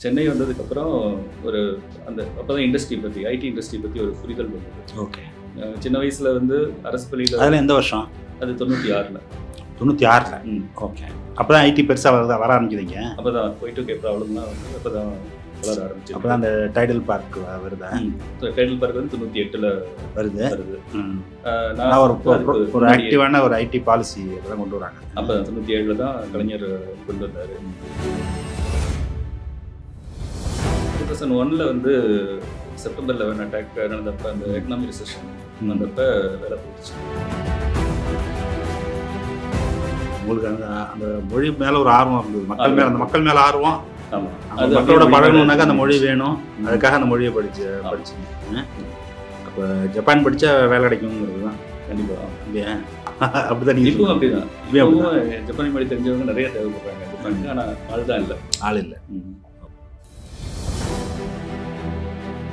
சென்னை வந்ததுக்கப்புறம் ஒரு அந்த அப்போதான் இண்டஸ்ட்ரி பற்றி ஐடி இண்டஸ்ட்ரி பற்றி ஒரு புரிதல் வந்தது. ஓகே. சின்ன வயசில் வந்து அரசு பள்ளியில். அதில் எந்த வருஷம்? அது 96. 96. ஓகே. அப்போ தான் ஐடி பெருசாக வர ஆரம்பிக்குதுங்க. அப்போ தான் போயிட்டு கே ப்ராப்ளம்லாம் வந்து அப்போ தான் வளர ஆரம்பிச்சு. அப்போ தான் அந்த டைடல் பார்க் வருதா? டைடல் பார்க் வந்து 98 வருது. நான் ஒரு ஆக்டிவான ஒரு ஐடி பாலிசி தான் கொண்டு வராங்க. அப்போ 97 தான் கலைஞர் கொண்டு வந்தார். 2001 வந்து செப்டம்பர் 11 அட்டாக் நடந்தப்ப அந்த எக்கனாமிக் ரிசெஷன் வந்தப்ப வேலை போயிடுச்சு. உங்களுக்கு அந்த மொழி மேலே ஒரு ஆர்வம் இருந்தது, அந்த மக்கள் மேலே ஆர்வம். ஆமாம், அது மக்களோட பழகணுன்னாக்கா அந்த மொழி வேணும், அதுக்காக அந்த மொழியை படிச்சுங்க. அப்போ ஜப்பான் படித்தா வேலை கிடைக்குங்கிறது தான் கண்டிப்பாக இல்லையா? அப்படிதான் இப்பவும் அப்படிதான். ஜப்பானி மொழி தெரிஞ்சவங்க நிறைய தேவைப்படுறாங்க ஜப்பானுக்கு. ஆனால் ஆள் இல்லை.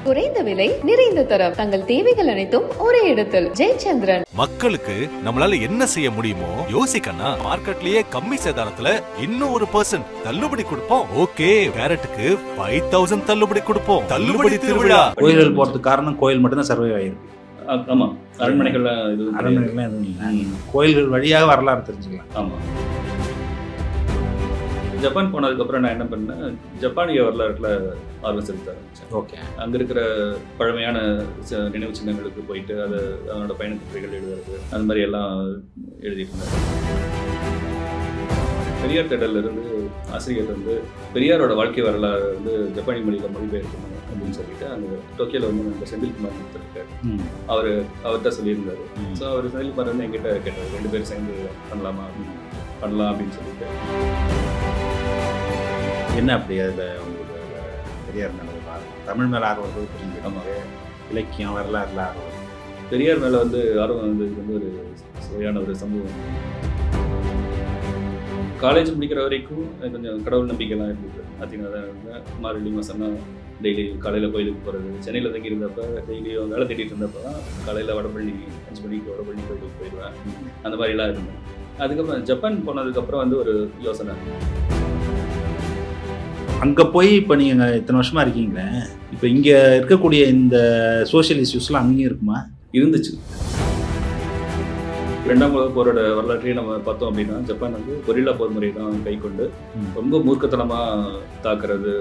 குறைந்த விலை நிறைந்த தரம், தங்கள் தேவைகள் அனைத்தும் ஒரே இடத்தில். ஜெயச்சந்திரன். மக்களுக்கு நம்மளால என்ன செய்ய முடியுமோ யோசிக்கனா, மார்க்கெட்லயே கம்மி சேதாரத்துல இன்னும் 1% தள்ளுபடி கொடுப்போம். ஓகே, கேரட்டுக்கு 5000 தள்ளுபடி கொடுப்போம். தள்ளுபடி திருவிழா. கோயில்கள் போறதுக்கு காரணம் கோயில் மட்டும் தான் சர்வே ஆயிருக்கு. ஆமா, அரண்மனைகள்லாம் எதுவும் இல்லை. கோயில்கள் வழியாக வரலாறு தெரிஞ்சுக்கலாம். ஆமா. ஜப்பான் போனதுக்கப்புறம் நான் என்ன பண்ணேன், ஜப்பானிய வரலாறுல ஆர்வம் செலுத்த ஆரம்பித்தேன். ஓகே. அங்கே இருக்கிற பழமையான நினைவு சின்னங்களுக்கு போயிட்டு அதனோட பயணக்கட்டுரைகள் எழுதுறது, அந்த மாதிரி எல்லாம் எழுதிட்டு இருந்தேன். பெரியார் தேடலிருந்து ஆசிரியர் வந்து பெரியாரோட வாழ்க்கை வரலாறு வந்து ஜப்பானி மொழியில் மொழிபெயர்க்கணும் அப்படின்னு சொல்லிட்டு அங்கே டோக்கியோவில் வந்து அந்த செந்தில்குமார் இருக்காரு. அவர்கிட்ட சொல்லியிருந்தாரு. ஸோ அவர் செந்தில்குமார் வந்து என்கிட்ட கேட்டார், 2 பேரும் சேர்ந்து பண்ணலாம் அப்படின்னு சொல்லிட்டு. என்ன அப்படி அதில் உங்களுக்கு பெரியார் மேலே தமிழ் மேலே ஆர்வம் புரிஞ்சு? நமக்கு இலக்கியம் வரலாறுல ஆர்வம். பெரியார் மேலே வந்து ஆர்வம் வந்து இது வந்து ஒரு சுவையான ஒரு சம்பவம். காலேஜ் முடிக்கிற வரைக்கும் கொஞ்சம் கடவுள் நம்பிக்கைலாம் இருந்தது. பார்த்தீங்கன்னா தான் மார்கழி மாதம்னா டெய்லி காலையில் கோயிலுக்கு போகிறது. சென்னையில் தங்கி இருந்தப்போ டெய்லியும் வேலை தேடிட்டு இருந்தப்போ தான் காலையில் வடபழனி 5 மணிக்கு வடபழனி கோயிலுக்கு போயிடுவேன். அந்த மாதிரிலாம் இருந்தேன். அதுக்கப்புறம் ஜப்பான் போனதுக்கப்புறம் வந்து ஒரு யோசனை, அங்கே போய் இப்போ நீங்கள் இத்தனை வருஷமாக இருக்கீங்களே, இப்போ இங்கே இருக்கக்கூடிய இந்த சோஷியல் இஷ்யூஸ்லாம் அங்கேயும் இருக்குமா? இருந்துச்சு. 2ஆம் உலகப் போரோட வரலாற்றையே நம்ம பார்த்தோம் அப்படின்னா, ஜப்பான் வந்து கொரில்லா போர் முறை தான் கை கொண்டு ரொம்ப மூர்க்கத்தனமாக தாக்குறது,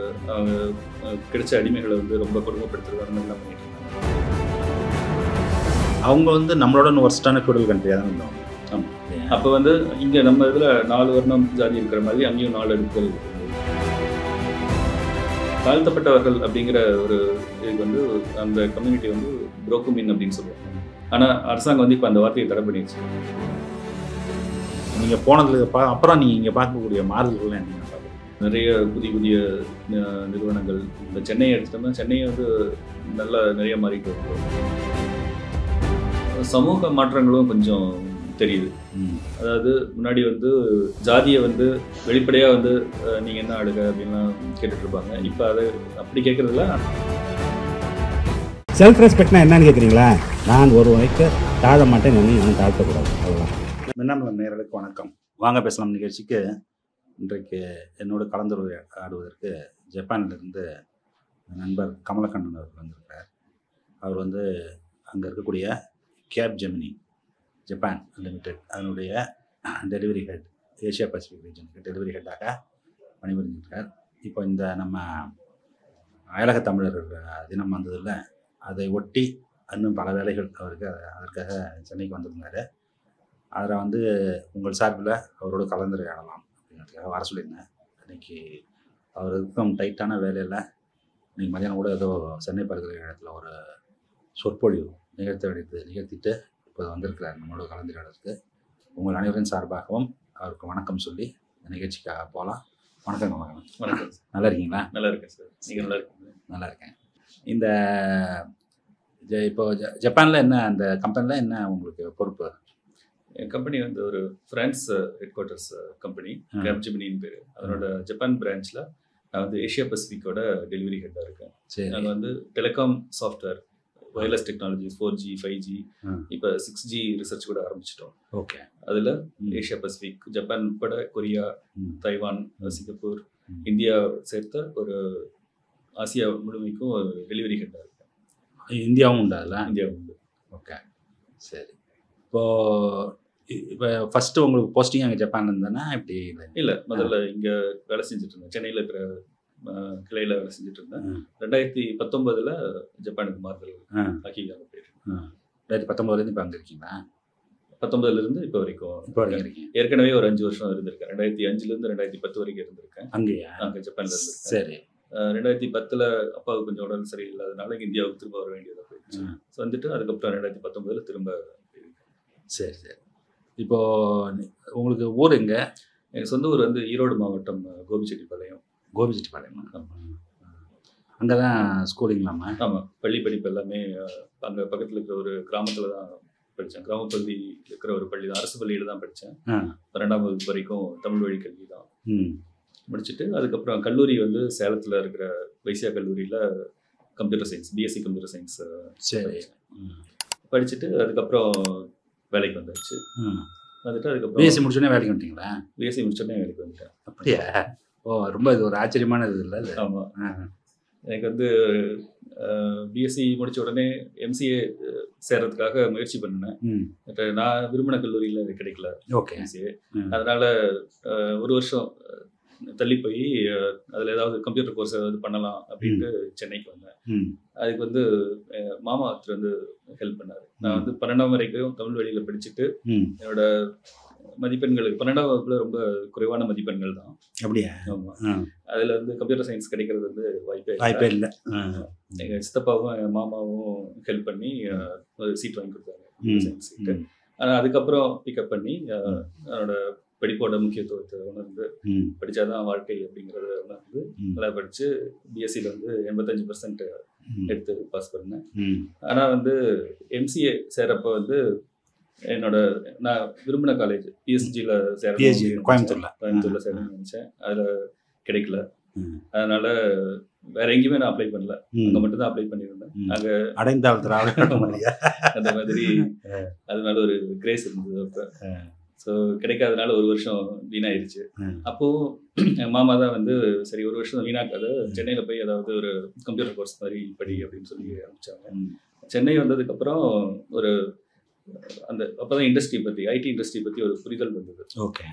கிடைச்ச அடிமைகளை வந்து ரொம்ப கொடுமைப்படுத்துறது, அந்த மாதிரிலாம் பண்ணிட்டு இருந்தாங்க. அவங்க வந்து நம்மளோட ஒர்ஸ்டான ஃபெடரல் கண்ட்ரியாக தான் இருந்தாங்க. ஆமாம். அப்போ வந்து இங்கே நம்ம இதில் 4 வர்ணம் ஜாதி இருக்கிற மாதிரி அங்கேயும் 4 அடுக்குகள். தாழ்த்தப்பட்டவர்கள் அப்படிங்கிற ஒரு இதுக்கு வந்து அந்த கம்யூனிட்டி வந்து புரோக்குமின் அப்படின்னு சொல்லுவாங்க. ஆனால் அரசாங்கம் வந்து இப்போ அந்த வார்த்தையை தடை பண்ணிடுச்சு. நீங்கள் போனதுக்கு அப்புறம் நீங்கள் இங்கே பார்க்கக்கூடிய மாறுதல்கள் என்ன பார்க்குறீங்க? நிறைய புதிய நிறுவனங்கள். இந்த சென்னையை எடுத்துட்டோம்னா சென்னையை வந்து நல்லா நிறைய மாறிட்டு வருது. சமூக மாற்றங்களும் கொஞ்சம் தெரியுது. அதாவது முன்னாடி வந்து ஜாதியை வந்து வெளிப்படையாக வந்து நீங்கள் என்ன ஆடுக அப்படின்லாம் கேட்டுட்டு இருப்பாங்க. இப்போ அதை அப்படி கேட்குறதுல செல்ஃப் ரெஸ்பெக்ட்னா என்னன்னு கேட்குறீங்களா? நான் ஒரு வரைக்கு தாழ மாட்டேன், நான் தாழ்த்தக்கூடாது. அவ்வளோதான். மின்னம்பலம் நேயர்களுக்கு வணக்கம். வாங்க பேசலாம் நிகழ்ச்சிக்கு இன்றைக்கு என்னோட கலந்துரையாடுவதற்கு ஜப்பானிலிருந்து நண்பர் கமலக்கண்ணன் அவர்கள் வந்திருக்கிறார். அவர் வந்து அங்கே இருக்கக்கூடிய கேப் ஜெமினி ஜப்பான் லிமிடெட் அதனுடைய டெலிவரி ஹெட், ஏஷியா பசிபிக் ரீஜனுக்கு டெலிவரி ஹெட்டாக பணிபுரிஞ்சிருக்கார். இப்போ இந்த நம்ம அயலக தமிழர் தினம் வந்ததில் அதை ஒட்டி இன்னும் பல வேலைகள் அவருக்கு அதற்காக சென்னைக்கு வந்திருந்தார். அதில் வந்து உங்கள் சார்பில் அவரோட கலந்துரையாடலாம் அப்படிங்கிறதுக்காக வர சொல்லியிருந்தேன். இன்றைக்கி அவர் இருக்கும் டைட்டான வேலையில் இன்றைக்கி மதியானம் கூட ஏதோ சென்னை பல்கலைக்கழகத்தில் ஒரு சொற்பொழிவு நிகழ்த்திட்டு இப்போ வந்திருக்கிறார் நம்மளோட கலந்துரையாடலுக்கு. உங்கள் அனைவரின் சார்பாகவும் அவருக்கு வணக்கம் சொல்லி இந்த நிகழ்ச்சிக்காக போகலாம். வணக்கம். வணக்கம். நல்லா இருக்கீங்களா? நல்லா இருக்கேன் சார். நீங்கள் நல்லா இருக்கீங்க? நல்லா இருக்கேன். இந்த இப்போ ஜப்பானில் என்ன, அந்த கம்பெனியில் என்ன உங்களுக்கு பொறுப்பு? என் கம்பெனி வந்து ஒரு ஃப்ரான்ஸ் ஹெட் குவார்ட்டர்ஸ் கம்பெனி, கேப்ஜெமினின்னு பேர். அதனோட ஜப்பான் பிரான்ச்சில் நான் வந்து ஏஷியா பசிபிக்கோட டெலிவரி ஹெட்டாக இருக்கேன். சரி. நாங்கள் வந்து telecom software, wireless technologies, 4G 5G, இப்போ 6G ரிசர்ச் கூட ஆரம்பிச்சிட்டோம். ஓகே. அதில் ஏஷியா பசிபிக், ஜப்பான் உட்பட கொரியா, தைவான், சிங்கப்பூர், இந்தியா சேர்த்த ஒரு ஆசியா முழுமைக்கும் டெலிவரி ஹெட்டாக இருக்கேன். இந்தியாவும் உண்டு அதில்? இந்தியாவும் உண்டு. ஓகே, சரி. இப்போ ஃபஸ்ட்டு உங்களுக்கு போஸ்டிங் அங்கே ஜப்பான்ல இருந்தானே இப்படி? இல்லை, முதல்ல இங்கே வேலை செஞ்சுட்டு இருந்தேன். சென்னையில் இருக்கிற கிளையில் வேலை செஞ்சுட்டு இருந்தேன். 2019 ஜப்பானுக்கு மாறுதல் ஆக்கி அங்கே போயிட்டேன். 2019 இப்போ அங்கே இருக்கீங்களா? 19 இப்போ வரைக்கும் இருக்கீங்க. ஏற்கனவே ஒரு 5 வருஷம் இருந்திருக்கேன். 2005 2010 வரைக்கும் இருந்திருக்கேன் அங்கேயா? அங்கே ஜப்பான்ல இருந்திருக்கேன். சரி. 2010 அப்பாவுக்கு கொஞ்சம் உடல் சரியில்லாதனால இந்தியாவுக்கு திரும்ப வர வேண்டியதாக போயிடுச்சு. ஸோ வந்துட்டு அதுக்கப்புறம் 2019 திரும்ப. சரி சரி. இப்போது உங்களுக்கு ஊர் எங்கே? எங்கள் சொந்த ஊர் வந்து ஈரோடு மாவட்டம் கோபிச்செட்டிப்பாளையம். கோபிச்செட்டிப்பாளையம். அங்கே தான் ஸ்கூலிங்களாமா? ஆமாம், பள்ளி படிப்பு எல்லாமே அங்கே பக்கத்தில் இருக்கிற ஒரு கிராமத்தில் தான் படித்தேன். கிராமப்பள்ளி இருக்கிற ஒரு பள்ளி தான், அரசு பள்ளியில் தான் படித்தேன். 12ஆம் வகுப்பு வரைக்கும் தமிழ் வழி கல்வி தான் முடிச்சுட்டு அதுக்கப்புறம் கல்லூரி வந்து சேலத்தில் இருக்கிற வைசியா கல்லூரியில் computer science, BSc computer science படிச்சுட்டு அதுக்கப்புறம் வேலைக்கு வந்தாச்சு. வந்துட்டு அதுக்கப்புறம் பிஎஸ்சி முடிச்சோடனே வேலைக்கு வந்துட்டீங்களா? பிஎஸ்சி முடிச்சோடனே வேலைக்கு வந்துட்டேன். அப்படியா? ரொம்ப இது ஒரு ஆச்சரியமான இது இல்லை? ஆமாம், எனக்கு வந்து பிஎஸ்சி முடித்த உடனே எம்சிஏ சேர்றதுக்காக முயற்சி பண்ணினேன். நான் விரும்பின கல்லூரியில் கிடைக்கல எம்சிஏ. அதனால் ஒரு வருஷம் தள்ளி போய் அதில் ஏதாவது கம்ப்யூட்டர் கோர்ஸ் ஏதாவது பண்ணலாம் அப்படின்ட்டு சென்னைக்கு வந்தேன். அதுக்கு வந்து மாமா ஒருத்தர் வந்து ஹெல்ப் பண்ணார். நான் வந்து 12ஆம் வரைக்கும் தமிழ் வழியில் படிச்சுட்டு என்னோட மதிப்பெண்களுக்கு 12ஆம் வகுப்புல ரொம்ப குறைவான மதிப்பெண்கள் தான். அப்படியா? ஆமாம், அதில் வந்து கம்ப்யூட்டர் சயின்ஸ் கிடைக்கிறது வந்து வாய்ப்பே இல்லை. எங்கள் சித்தப்பாவும் எங்கள் மாமாவும் ஹெல்ப் பண்ணி ஒரு சீட் வாங்கி கொடுத்தாங்க, கம்ப்யூட்டர் சயின்ஸ் சீட்டு. ஆனால் அதுக்கப்புறம் பிக்கப் பண்ணி என்னோட படிப்போட முக்கியத்துவத்தை உணர்ந்து படித்தாதான் வாழ்க்கை அப்படிங்கிறத உணர்ந்து நல்லா படித்து பிஎஸ்சியில் வந்து 85% எடுத்து பாஸ் பண்ணேன். ஆனால் வந்து எம்சிஏ சேரப்போ வந்து நான் விரும்பின காலேஜ் பிஎஸ்ஜியில் கோயம்புத்தூரில் சேரணும்னு நினச்சேன். அதில் கிடைக்கல. அதனால வேற எங்கேயுமே நான் அப்ளை பண்ணல, அங்கே மட்டும் தான் அப்ளை பண்ணியிருந்தேன். அங்கே அந்த மாதிரி அது மேலே ஒரு கிரேஸ் இருந்தது. அப்போ ஸோ கிடைக்காதனால ஒரு வருஷம் வீணாயிருச்சு. அப்போது என் மாமா தான் வந்து சரி ஒரு வருஷம் வீணாக்காத, சென்னையில் போய் ஏதாவது ஒரு கம்ப்யூட்டர் கோர்ஸ் மாதிரி படி அப்படின்னு சொல்லி ஆரம்பித்தாங்க. சென்னை வந்ததுக்கப்புறம் ஒரு அப்போதான் இண்டஸ்ட்ரி பற்றி, ஐடி இண்டஸ்ட்ரி பற்றி ஒரு புரிதல் வந்தது. ஓகே.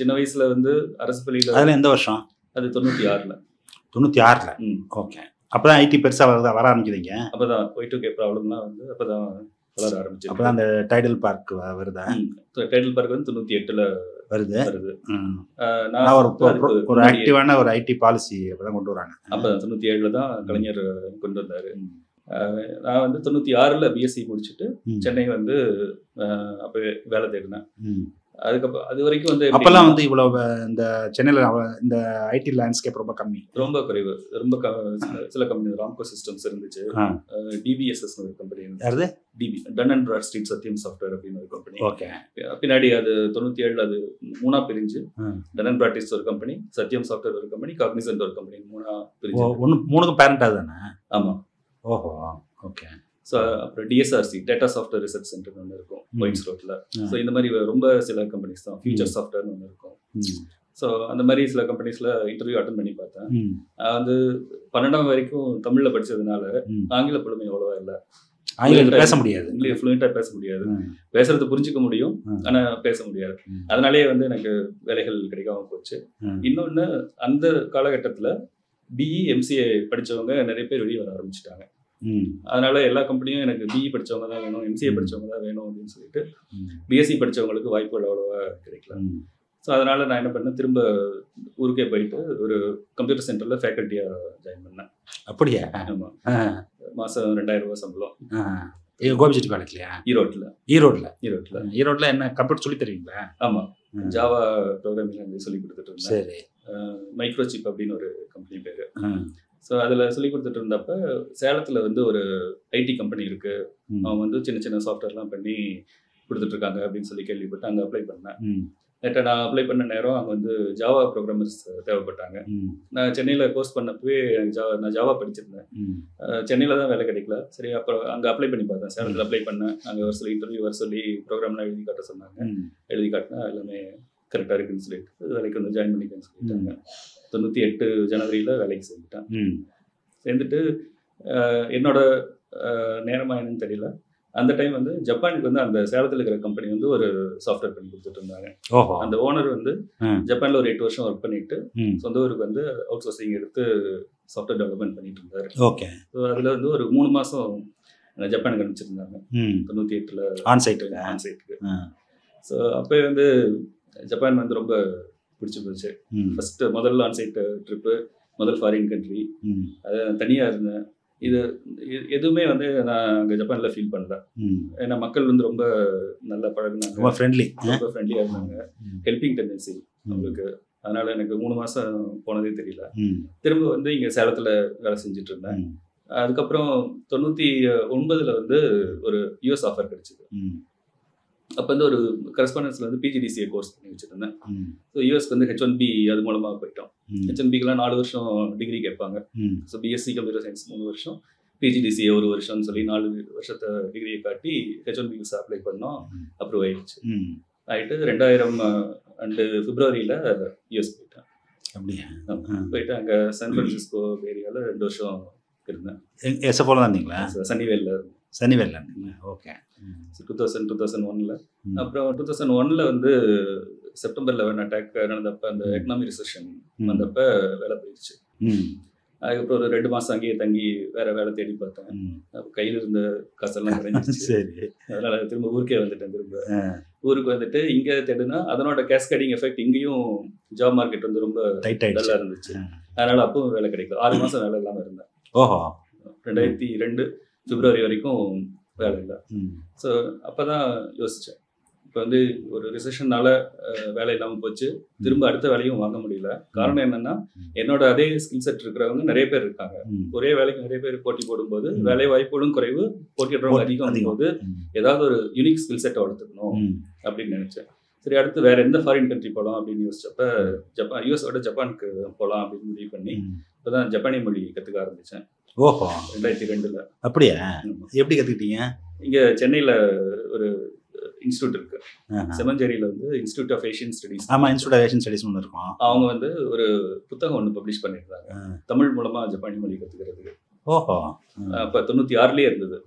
சின்ன வயசில் வந்து அரசு பள்ளியில். அதில் எந்த வருஷம்? அது 96. 96. ஓகே. அப்போ தான் ஐடி பெருசாக வர ஆரம்பிக்குதுங்க. அப்போ தான் Y2K ப்ராப்ளம்லாம் வந்து அப்போ தான் வளர ஆரம்பிச்சு. அப்போ தான் அந்த டைடல் பார்க் வருதா? டைடல் பார்க் வந்து 98 வருது. நான் ஒரு ஆக்டிவான ஒரு ஐடி பாலிசி அப்போ தான் கொண்டு வராங்க. அப்போ 97 தான் கலைஞர் கொண்டு வந்தார். நான் வந்து 96 பிஎஸ்சி முடிச்சுட்டு சென்னை வந்து அப்போ வேலை தேடினேன். அதுக்கப்புறம் அது வரைக்கும் வந்து அப்போல்லாம் வந்து இவ்வளோ இந்த சென்னையில் இந்த ஐடி லேண்ட்ஸ்கேப் ரொம்ப கம்மி, ரொம்ப குறைவு. ரொம்ப சில கம்பெனி ராம்கோ சிஸ்டம்ஸ் இருந்துச்சு, டிபிஎஸ்எஸ் ஒரு கம்பெனி இருந்துச்சு, DB Dun and Bradstreet Satyam software அப்படின்னு ஒரு கம்பெனி. ஓகே. பின்னாடி அது 97 அது 3ஆ பிரிஞ்சு டன் அண்ட் பிராக்டிஸ் ஒரு கம்பெனி, சத்யம் சாஃப்ட்வேர் ஒரு கம்பெனி, காக்னிசன்ட் ஒரு கம்பெனி, 3ஆ பிரிஞ்சு. 3க்கும் பேரண்ட் அதுதானே? ஆமாம். ஓஹோ, ஓகே. ஸோ அப்புறம் டிஎஸ்ஆர்சி டேட்டா சாஃப்ட்வேர் ரிசர்ச் சென்டர் ஒன்று இருக்கும் ஒயிட்ஸ் ரோட்டில். ஸோ இந்த மாதிரி ரொம்ப சில கம்பெனிஸ் தான், ஃபியூச்சர் சாஃப்ட்வேர்னு ஒன்று இருக்கும். ஸோ அந்த மாதிரி சில கம்பெனிஸில் இன்டர்வியூ அட்டன் பண்ணி பார்த்தேன். நான் வந்து 12ஆம் வரைக்கும் தமிழில் படித்ததுனால ஆங்கில புலமை அவ்வளோவா இல்லை. ஆங்கிலம் பேச முடியாது, இங்கிலீஷ் ஃப்ளூயண்ட்டாக பேச முடியாது. பேசுறது புரிஞ்சிக்க முடியும், ஆனால் பேச முடியாது. அதனாலேயே வந்து எனக்கு வேலைகள் கிடைக்காம போச்சு. இன்னொன்று, அந்த காலகட்டத்தில் பிஇ எம்சிஏ படித்தவங்க நிறைய பேர் வெளியே வர ஆரம்பிச்சிட்டாங்க. அதனால எல்லா கம்பெனியும் எனக்கு பிஇ படித்தவங்க தான் வேணும், எம்சிஏ படித்தவங்க தான் வேணும் அப்படின்னு சொல்லிட்டு பிஎஸ்சி படித்தவங்களுக்கு வாய்ப்புகள் அவ்வளோவா கிடைக்கல. ஸோ அதனால நான் என்ன பண்ணேன், திரும்ப ஊருக்கே போயிட்டு ஒரு கம்ப்யூட்டர் சென்டரில் ஃபேக்கல்ட்டியாக ஜாயின் பண்ணேன். அப்படியா? ஆமாம். மாதம் 2000 ரூபா சம்பளம். கோபிச்செட்டிப்பாளையத்துலையா? ஈரோட்டில் என்ன கம்ப்யூட்டர் சொல்லி தருவீங்களா? ஆமாம், ஜாவா ப்ரோக்ராமிங் சொல்லி கொடுத்துட்டு இருந்தேன். சரி. மைக்ரோசிப் அப்படின்னு ஒரு கம்பெனி பேர். ஸோ அதில் சொல்லி கொடுத்துட்டு இருந்தப்ப சேலத்தில் வந்து ஒரு ஐடி கம்பெனி இருக்குது, அவங்க வந்து சின்ன சின்ன சாஃப்ட்வேர்லாம் பண்ணி கொடுத்துட்ருக்காங்க அப்படின்னு சொல்லி கேள்விப்பட்டு அங்கே அப்ளை பண்ணேன். லேட்டாக நான் அப்ளை பண்ண நேரம் அங்கே வந்து ஜாவா ப்ரோக்ராமர்ஸ் தேவைப்பட்டாங்க. நான் சென்னையில் கோர்ஸ் பண்ணப்பவே நான் ஜாவா படிச்சிருந்தேன். சென்னையில் தான் வேலை கிடைக்கல. சரி, அப்புறம் அங்கே அப்ளை பண்ணி பார்த்தேன், சேலத்தில் அப்ளை பண்ணேன். அங்கே ஒரு சில இன்டர்வியூ வர சொல்லி ப்ரோக்ராம்லாம் எழுதி காட்ட சொன்னாங்க. எழுதி காட்டினா எல்லாமே கரெக்டாக இருக்குன்னு சொல்லிட்டு வேலைக்கு வந்து ஜாயின் பண்ணிக்கன்னு சொல்லிட்டாங்க. 98 ஜனவரியில் வேலைக்கு செஞ்சுட்டேன். சேர்ந்துட்டு என்னோட நேரமாக என்னன்னு தெரியல, அந்த டைம் வந்து ஜப்பானுக்கு வந்து அந்த சேலத்தில் இருக்கிற கம்பெனி வந்து ஒரு சாஃப்ட்வேர் பண்ணி கொடுத்துட்டு இருந்தாங்க. அந்த ஓனர் வந்து ஜப்பானில் ஒரு 8 வருஷம் ஒர்க் பண்ணிட்டு சொந்த ஊருக்கு வந்து அவுட் சோர்சிங் எடுத்து சாஃப்ட்வேர் டெவலப்மெண்ட் பண்ணிட்டு இருந்தாரு. ஓகே. ஸோ அதில் வந்து ஒரு 3 மாதம் ஜப்பானுக்கு அனுப்பிச்சிருந்தாங்க 98 ஆன்சைட்டுக்கு. ஸோ அப்போ வந்து ஜப்பான் வந்து ரொம்ப பிடிச்சி போச்சு. ஃபர்ஸ்ட் முதல்ல ஆன்சைட் ட்ரிப்பு, முதல் ஃபாரின் கண்ட்ரி, அது தனியாக இருந்தேன். இது எதுவுமே வந்து நான் அங்கே ஜப்பானில் ஃபீல் பண்ணல. ஏன்னா மக்கள் வந்து ரொம்ப நல்லா பழகினாங்க, ரொம்ப ஃப்ரெண்ட்லியாக இருந்தாங்க, ஹெல்பிங் டெண்டன்சி அவங்களுக்கு. அதனால எனக்கு 3 மாதம் போனதே தெரியல. திரும்ப வந்து இங்கே சேலத்தில் வேலை செஞ்சுட்டு இருந்தேன். அதுக்கப்புறம் 99 வந்து ஒரு யூஎஸ் ஆஃபர் கிடைச்சிது. அப்போ வந்து ஒரு கரஸ்பாண்டன்ஸில் வந்து பிஜிடிசிஏ கோர்ஸ் பண்ணி வச்சுருந்தேன். ஸோ யூஎஸ்க்கு வந்து H1B அது மூலமாக போயிட்டோம். H1Bக்கெலாம் 4 வருஷம் டிகிரி கேட்பாங்க. ஸோ பிஎஸ்சி கம்ப்யூட்டர் சயின்ஸ் 3 வருஷம், பிஜிடிசிஏ 1 வருஷம்னு சொல்லி 4 வருஷத்தை டிகிரியை காட்டி H1B விசா அப்ளை பண்ணோம். அப்ரூவ் ஆயிடுச்சு. ஆகிட்டு 2000 பிப்ரவரியில் யூஎஸ் போயிட்டேன். அப்படியே போயிட்டு அங்கே சான் பிரான்சிஸ்கோ ஏரியாவில் 2 வருஷம் இருந்தேன். எஸ்எஃப்ஓல தான் இருந்தீங்களா? சனிவேலில் ஓகே. 2001. அப்புறம் 2001 வந்து செப்டம்பர் 11 அட்டாக் நடந்தப்ப அந்த எக்கனாமிக் ரிசெஷன் வந்தப்ப வேலை போயிடுச்சு. அதுக்கப்புறம் ஒரு 2 மாதம் அங்கேயே தங்கி வேற வேலை தேடி பார்த்தேன். கையில் இருந்த காசெல்லாம் கிடைச்சிச்சு. சரி, அதனால திரும்ப ஊருக்கே வந்துட்டேன். திரும்ப ஊருக்கு வந்துட்டு இங்கே தேடுனா அதனோட கேஸ்கேடிங் எஃபெக்ட் இங்கேயும் ஜாப் மார்க்கெட் வந்து ரொம்ப டல்லாக இருந்துச்சு. அதனால அப்பவும் வேலை கிடைக்கல. 6 மாதம் வேலை இல்லாமல் இருந்தேன். 2002 பிப்ரவரி வரைக்கும் வேலை இல்லை. ஸோ அப்போ தான் யோசித்தேன், இப்போ வந்து ஒரு ரிசெஷன்னால வேலை இல்லாமல் போச்சு, திரும்ப அடுத்த வேலையும் வாங்க முடியல. காரணம் என்னன்னா, என்னோட அதே ஸ்கில் செட் இருக்கிறவங்க நிறைய பேர் இருக்காங்க. ஒரே வேலைக்கு நிறைய பேர் போட்டி போடும்போது வேலை வாய்ப்புகளும் குறைவு, போட்டியிடுறவங்க அதிகம் போது ஏதாவது ஒரு யூனிக் ஸ்கில் செட்டை வளர்த்துக்கணும் அப்படின்னு நினைச்சேன். சரி, அடுத்து வேற எந்த ஃபாரின் கண்ட்ரி போகலாம் அப்படின்னு யோசிச்சப்ப ஜப்பான், யூஎஸோட ஜப்பானுக்கு போகலாம் அப்படின்னு முடிவு பண்ணி இப்போதான் ஜப்பானிய மொழி கற்றுக்க ஆரம்பித்தேன். 2002. அப்படியா? எப்படி கற்றுக்கிட்டீங்க? இங்கே சென்னையில் ஒரு இன்ஸ்டியூட் இருக்கு, செமஞ்சேரியில் வந்து இன்ஸ்டியூட் ஆஃப் ஏஷியன் ஸ்டடீஸ். ஆமாம், இன்ஸ்டியூட் ஆஃப் ஏஷியன் ஸ்டடீஸ் ஒன்று இருக்கும். அவங்க வந்து ஒரு புத்தகம் ஒன்று பப்ளிஷ் பண்ணியிருந்தாங்க, தமிழ் மூலமாக ஜப்பானிய மொழி கற்றுக்கிறதுக்கு. அப்போ 96 இருந்தது.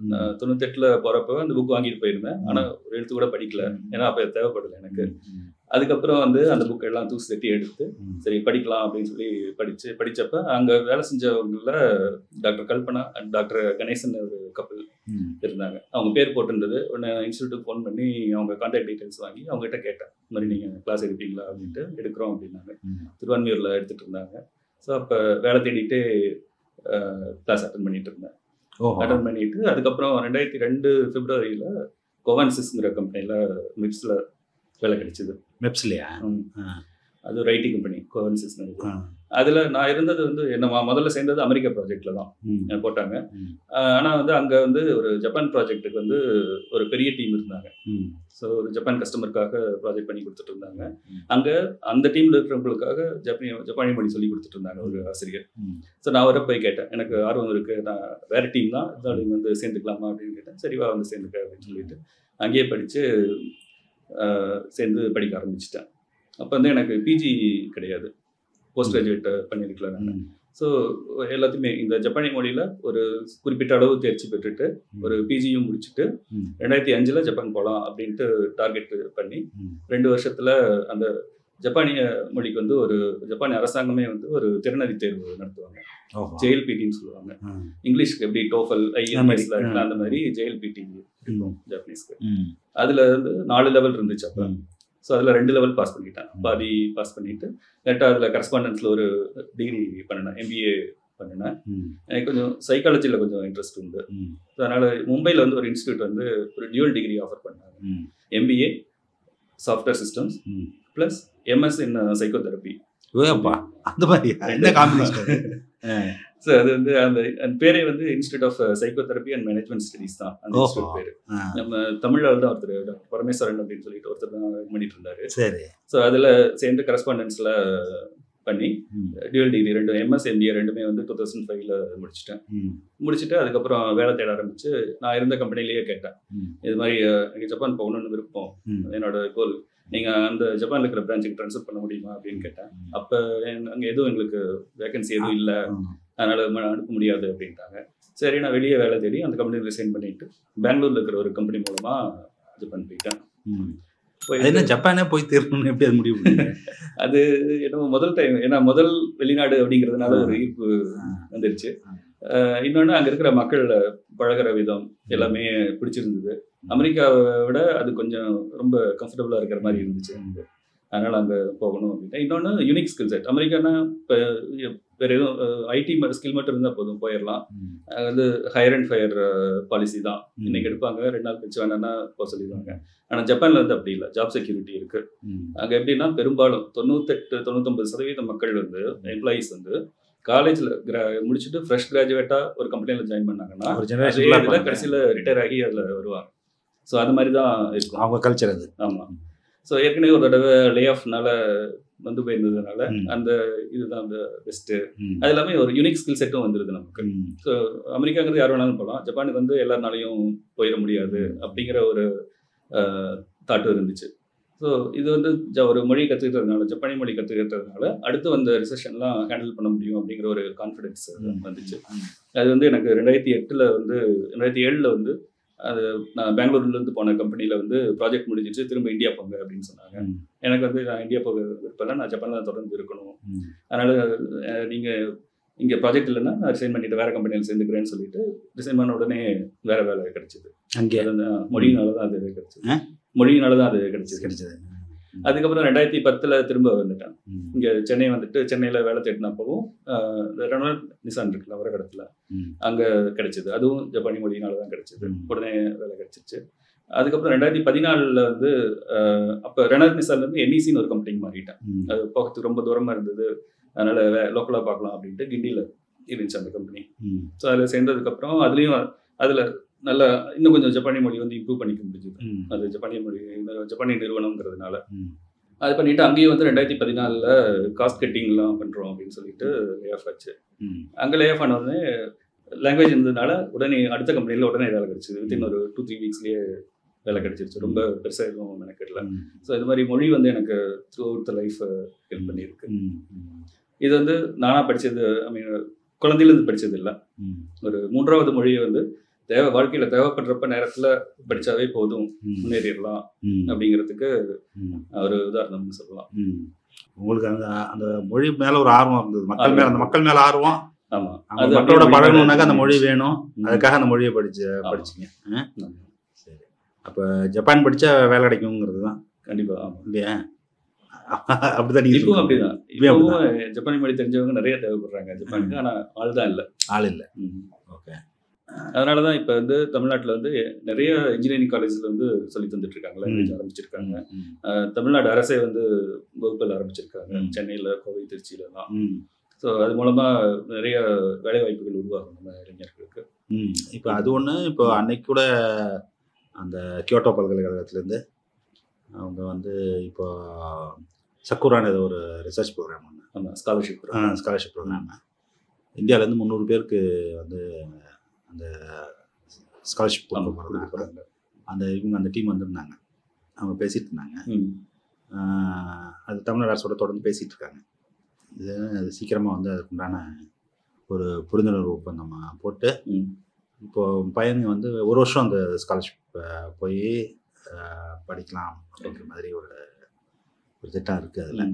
98 போகிறப்ப அந்த புக் வாங்கிட்டு போயிருந்தேன். ஆனால் ஒரு எழுத்து கூட படிக்கல, ஏன்னா அப்போ தேவைப்படலை எனக்கு. அதுக்கப்புறம் வந்து அந்த புக் எல்லாம் தூசி தட்டி எடுத்து சரி படிக்கலாம் அப்படின்னு சொல்லி படித்தப்ப அங்கே வேலை செஞ்சவங்கள doctor Kalpana and doctor Ganesan ஒரு கப்பல் இருந்தாங்க. அவங்க பேர் போட்டுருந்தது. உடனே இன்ஸ்டியூட்டுக்கு ஃபோன் பண்ணி அவங்க கான்டாக்ட் டீட்டெயில்ஸ் வாங்கி அவங்ககிட்ட கேட்டேன், இந்த மாதிரி நீங்கள் கிளாஸ் எடுப்பீங்களா அப்படின்ட்டு. எடுக்கிறோம் அப்படின்னாங்க. திருவான்மியூரில் எடுத்துகிட்டு இருந்தாங்க. ஸோ அப்போ வேலை தேடிட்டு கிளாஸ் அட்டன் பண்ணிட்டு இருந்தேன். அட்டன் பண்ணிட்டு அதுக்கப்புறம் 2002 பிப்ரவரியில் கோவான்சிஸ்ங்கிற கம்பெனியில் மிப்ஸில் வேலை கிடைச்சிது. மெப்ஸ்லையா? அது ஒரு ஐடி கம்பெனி, கோவன்சிஸ். அதில் நான் இருந்தது வந்து என்ன முதல்ல சேர்ந்தது அமெரிக்கா ப்ராஜெக்டில் தான் போட்டாங்க. ஆனால் வந்து அங்கே வந்து ஒரு ஜப்பான் ப்ராஜெக்ட்டுக்கு வந்து ஒரு பெரிய டீம் இருந்தாங்க. ஸோ ஒரு ஜப்பான் கஸ்டமருக்காக ப்ராஜெக்ட் பண்ணி கொடுத்துட்டு இருந்தாங்க. அங்கே அந்த டீமில் இருக்கிறவங்களுக்காக ஜப்பானிய மொழி சொல்லி கொடுத்துட்டு இருந்தாங்க ஒரு ஆசிரியர். ஸோ நான் வர போய் கேட்டேன், எனக்கு ஆர்வம் இருக்குது, நான் வேறு டீம் தான், இதால் வந்து சேர்ந்துக்கலாமா அப்படின்னு கேட்டேன். சரிவா வந்து சேர்ந்துக்க அப்படின்னு சொல்லிட்டு அங்கேயே படித்து சேர்ந்து படிக்க ஆரம்பிச்சிட்டேன். அப்போ வந்து எனக்கு பிஜி கிடையாது, போஸ்ட் கிராஜுவேட் பண்ணியிருக்கல நான். ஸோ எல்லாத்தையுமே இந்த ஜப்பானிய மொழியில் ஒரு குறிப்பிட்ட அளவு தேர்ச்சி பெற்றுட்டு ஒரு பிஜியும் முடிச்சுட்டு 2005 ஜப்பான் போகலாம் அப்படின்ட்டு டார்கெட் பண்ணி 2 வருஷத்தில் அந்த ஜப்பானிய மொழிக்கு வந்து ஒரு ஜப்பானிய அரசாங்கமே வந்து ஒரு திறனறி தேர்வு நடத்துவாங்க, ஜேஎல்பிடின்னு சொல்லுவாங்க. இங்கிலீஷ்க்கு எப்படி டோஃபல் ஐஎல்எஸ்ல அந்த மாதிரி ஜேஎல்பிடி இருக்கும் ஜப்பனீஸ்க்கு. அதில் வந்து 4 லெவல் இருந்துச்சு அப்போ. ஸோ அதில் 2 லெவல் பாஸ் பண்ணிட்டேன், பாதி பாஸ் பண்ணிவிட்டு கரெக்டாக அதில் கரஸ்பாண்டன்ஸில் ஒரு டிகிரி பண்ணினேன், எம்பிஏ பண்ணினேன். எனக்கு கொஞ்சம் சைக்காலஜியில் கொஞ்சம் இன்ட்ரெஸ்ட் உண்டு. ஸோ அதனால் மும்பையில் வந்து ஒரு இன்ஸ்டியூட் வந்து ஒரு டியூவல் டிகிரி ஆஃபர் பண்ணாங்க, MBA software systems plus MS இன் சைக்கோதெரப்பி. அந்த மாதிரி என்ன காம்பினேஷன்? ஸோ அது வந்து அந்த பேரே வந்து institute of psychotherapy and management studies தான் அந்த இன்ஸ்டியூட் பேர். நம்ம தமிழ்நாடு தான் ஒருத்தர் டாக்டர் பரமேஸ்வரன் அப்படின்னு சொல்லிட்டு ஒருத்தர் தான் பண்ணிட்டு இருந்தாரு. சரி. ஸோ அதில் சேர்ந்து கரஸ்பாண்டன்ஸில் பண்ணி டியூவல் டிகிரி 2 எம்எஸ் எம்பிஏ ரெண்டுமே வந்து 2005 முடிச்சுட்டு அதுக்கப்புறம் வேலை தேட ஆரம்பிச்சு நான் இருந்த கம்பெனிலேயே கேட்டேன், இது மாதிரி எனக்கு ஜப்பான் போகணும்னு விருப்பம், என்னோட கோல், நீங்கள் அந்த ஜப்பானில் இருக்கிற பிரான்ச்சுக்கு ட்ரான்ஸ்ஃபர் பண்ண முடியுமா அப்படின்னு கேட்டேன். அப்போ அங்கே எதுவும் எங்களுக்கு வேகன்சி எதுவும் இல்லை, அதனால் அனுப்ப முடியாது அப்படின்ட்டாங்க. சரி, நான் வெளியே வேலை தேடி அந்த கம்பெனியில் ரிசைன் பண்ணிட்டு பெங்களூரில் இருக்கிற ஒரு கம்பெனி மூலமாக ஜப்பான் போயிட்டேன். என்ன ஜப்பானே போய் தீரணும்னு எப்படி அது முடிவு பண்ணீங்க? அது என்னமோ முதல் டைம், ஏன்னா முதல் வெளிநாடு அப்படிங்கிறதுனால ஒரு ஈர்ப்பு வந்துருச்சு. இன்னொன்று அங்கே இருக்கிற மக்கள் பழகிற விதம் எல்லாமே பிடிச்சிருந்தது. அமெரிக்காவை விட அது கொஞ்சம் ரொம்ப கம்ஃபர்டபுளாக இருக்கிற மாதிரி இருந்துச்சு எனக்கு. அதனால் அங்கே போகணும் அப்படின்னா. இன்னொன்று யூனிக் ஸ்கில் செட். அமெரிக்கானா இப்போ வேறு எதுவும் ஐடி ஸ்கில் மட்டும் இருந்தால் போதும், போயிடலாம். அது வந்து ஹையர் அண்ட் ஃபயர் பாலிசி தான். இன்னைக்கு எடுப்பாங்க, 2 நாள் கழிச்சு வேணான்னா போக சொல்லிடுவாங்க. ஆனால் ஜப்பானில் வந்து அப்படி இல்லை, ஜாப் செக்யூரிட்டி இருக்குது. அங்கே எப்படின்னா பெரும்பாலும் 98-99% மக்கள் வந்து எம்ப்ளாயீஸ் வந்து காலேஜில் முடிச்சுட்டு ஃப்ரெஷ் கிராஜுவேட்டாக ஒரு கம்பெனியில் ஜாயின் பண்ணாங்கன்னா கடைசியில் ரிட்டையர் ஆகி அதில் வருவாங்க. ஸோ அது மாதிரி தான் இருக்கும் அவங்க கல்ச்சர் அது. ஆமாம். ஸோ ஏற்கனவே ஒரு தடவை லே ஆஃப்னால வந்து போயிருந்ததுனால அந்த இதுதான் அந்த பெஸ்ட்டு. அது எல்லாமே ஒரு யூனிக் ஸ்கில் செட்டும் வந்துடுது நமக்கு. ஸோ அமெரிக்காங்கிறது யார் வேணாலும் போகலாம், ஜப்பானுக்கு வந்து எல்லாருனாலையும் போயிட முடியாது அப்படிங்கிற ஒரு தாட்டு இருந்துச்சு. ஸோ இது வந்து ஒரு மொழி கற்றுக்கிறதுனால, ஜப்பானி மொழி கற்றுக்கிறதுனால அடுத்து வந்த ரிசெஷன்லாம் ஹேண்டில் பண்ண முடியும் அப்படிங்கிற ஒரு கான்ஃபிடென்ஸ் வந்துச்சு. அது வந்து எனக்கு 2008 வந்து 2007 வந்து அது நான் பெங்களூர்லேருந்து போன கம்பெனியில் வந்து ப்ராஜெக்ட் முடிஞ்சிச்சு, திரும்ப இந்தியா போங்க அப்படின்னு சொன்னாங்க. எனக்கு வந்து நான் இந்தியா போக விருப்பம், நான் ஜப்பானில் தான் தொடர்ந்து இருக்கணும். அதனால் நீங்கள் இங்கே ப்ராஜெக்ட் இல்லைன்னா நான் ரிசைன் பண்ணிவிட்டு வேறு கம்பெனியில் சேர்ந்துக்கிறேன்னு சொல்லிட்டு ரிசைன் பண்ண உடனே வேறு வேலை கிடச்சிது. அங்கே மொழியினால தான் அது கிடச்சிது. மொழியினால தான் அது கிடைச்சது. அதுக்கப்புறம் 2010 திரும்ப வந்துட்டேன். இங்கே சென்னை வந்துட்டு சென்னையில் வேலை தேடினப்பவும் ரெனால்ட் நிசான் இருக்குல்ல வர இடத்துல அங்கே கிடைச்சிது. அதுவும் ஜப்பானி மொழியினால தான் கிடைச்சிது. உடனே வேலை கிடைச்சிருச்சு. அதுக்கப்புறம் 2014 வந்து அப்போ ரெனால்ட் நிசான்லேருந்து என்இசின்னு ஒரு கம்பெனிக்கு மாறிட்டேன். அது போகிறதுக்கு ரொம்ப தூரமாக இருந்தது, அதனால் லோக்கலாக பார்க்கலாம் அப்படின்ட்டு கிண்டியில் இருந்துச்சு அந்த கம்பெனி. ஸோ அதில் சேர்ந்ததுக்கப்புறம் அதில் நல்லா இன்னும் கொஞ்சம் ஜப்பானிய மொழி வந்து இம்ப்ரூவ் பண்ணிக்க முடிஞ்சுது. அது ஜப்பானிய நிறுவனம்ங்கிறதுனால அது பண்ணிட்டு அங்கேயும் வந்து 2014 காஸ்ட் கட்டிங்லாம் பண்ணுறோம் அப்படின்னு சொல்லிட்டு லே ஆஃப் ஆச்சு. அங்கே லே ஆஃப் ஆன உடனே லாங்குவேஜ் இருந்ததுனால உடனே அடுத்த கம்பெனியில் உடனே வேலை கிடைச்சிது. வித்தின் ஒரு 2-3 வீக்ஸ்லேயே வேலை கிடைச்சிருச்சு. ரொம்ப பெருசாக எதுவும் மெனக்கெடல. ஸோ இது மாதிரி மொழி வந்து எனக்கு through out the life help பண்ணியிருக்கு. இது வந்து நானாக படித்தது, ஐ மீன் குழந்தையிலேருந்து படித்தது இல்லை. ஒரு 3வது மொழியை வந்து வாழ்க்கையில் தேவைப்படுறப்ப நேரத்தில் படித்தாவே போதும், முன்னேறிடலாம் அப்படிங்கிறதுக்கு ஒரு உதாரணம்னு சொல்லலாம். உங்களுக்கு அந்த மொழி மேலே ஒரு ஆர்வம் இருந்தது, அந்த மக்கள் மேலே ஆர்வம். ஆமாம், அது மக்களோட பழகணுன்னாக்கா அந்த மொழி வேணும், அதுக்காக அந்த மொழியை படிச்சிங்க. சரி, அப்போ ஜப்பான் படித்தா வேலை கிடைக்குங்கிறது தான் கண்டிப்பாக. ஆமாம் இல்லையா? அப்படிதான் இப்பவும் அப்படிதான். இப்பவும் ஜப்பானி மொழி தெரிஞ்சவங்க நிறைய தேவைப்படுறாங்க ஜப்பானுக்கு, ஆனால் ஆள் இல்லை. ஓகே. அதனால தான் இப்போ வந்து தமிழ்நாட்டில் வந்து நிறைய இன்ஜினியரிங் காலேஜில் வந்து சொல்லி தந்துட்டு இருக்காங்க, லாங்குவேஜ் ஆரம்பிச்சிருக்காங்க. தமிழ்நாடு அரசே வந்து வகுப்பில் ஆரம்பிச்சிருக்காங்க, சென்னையில், கோவை, திருச்சியிலலாம். ஸோ அது மூலமாக நிறைய வேலை வாய்ப்புகள் உருவாகும் நம்ம இளைஞர்களுக்கு. இப்போ அது ஒன்று. இப்போ அன்னைக்கு கூட அந்த கியோட்டோ பல்கலைக்கழகத்துலேருந்து அவங்க வந்து இப்போ சக்குரான ஏதோ ஒரு ரிசர்ச் ப்ரோக்ராம் ஒன்று, ஆமாம், ஸ்காலர்ஷிப் ப்ரோக்ராம். இந்தியாவிலேருந்து 300 பேருக்கு வந்து அந்த ஸ்காலர்ஷிப் கொடுக்குறாங்க. அந்த டீம் வந்திருந்தாங்க, அவங்க பேசிகிட்டு இருந்தாங்க. அது தமிழ்நாடு அரசோட தொடர்ந்து பேசிகிட்டு இருக்காங்க. அது சீக்கிரமாக வந்து அதுக்குண்டான ஒரு புரிந்துணர்வு ஒப்பந்தம் போட்டு இப்போது பையனுங்க வந்து 1 வருஷம் அந்த ஸ்காலர்ஷிப் போய் படிக்கலாம் அப்படிங்கிற மாதிரி ஒரு திட்டம் இருக்குது. அதில்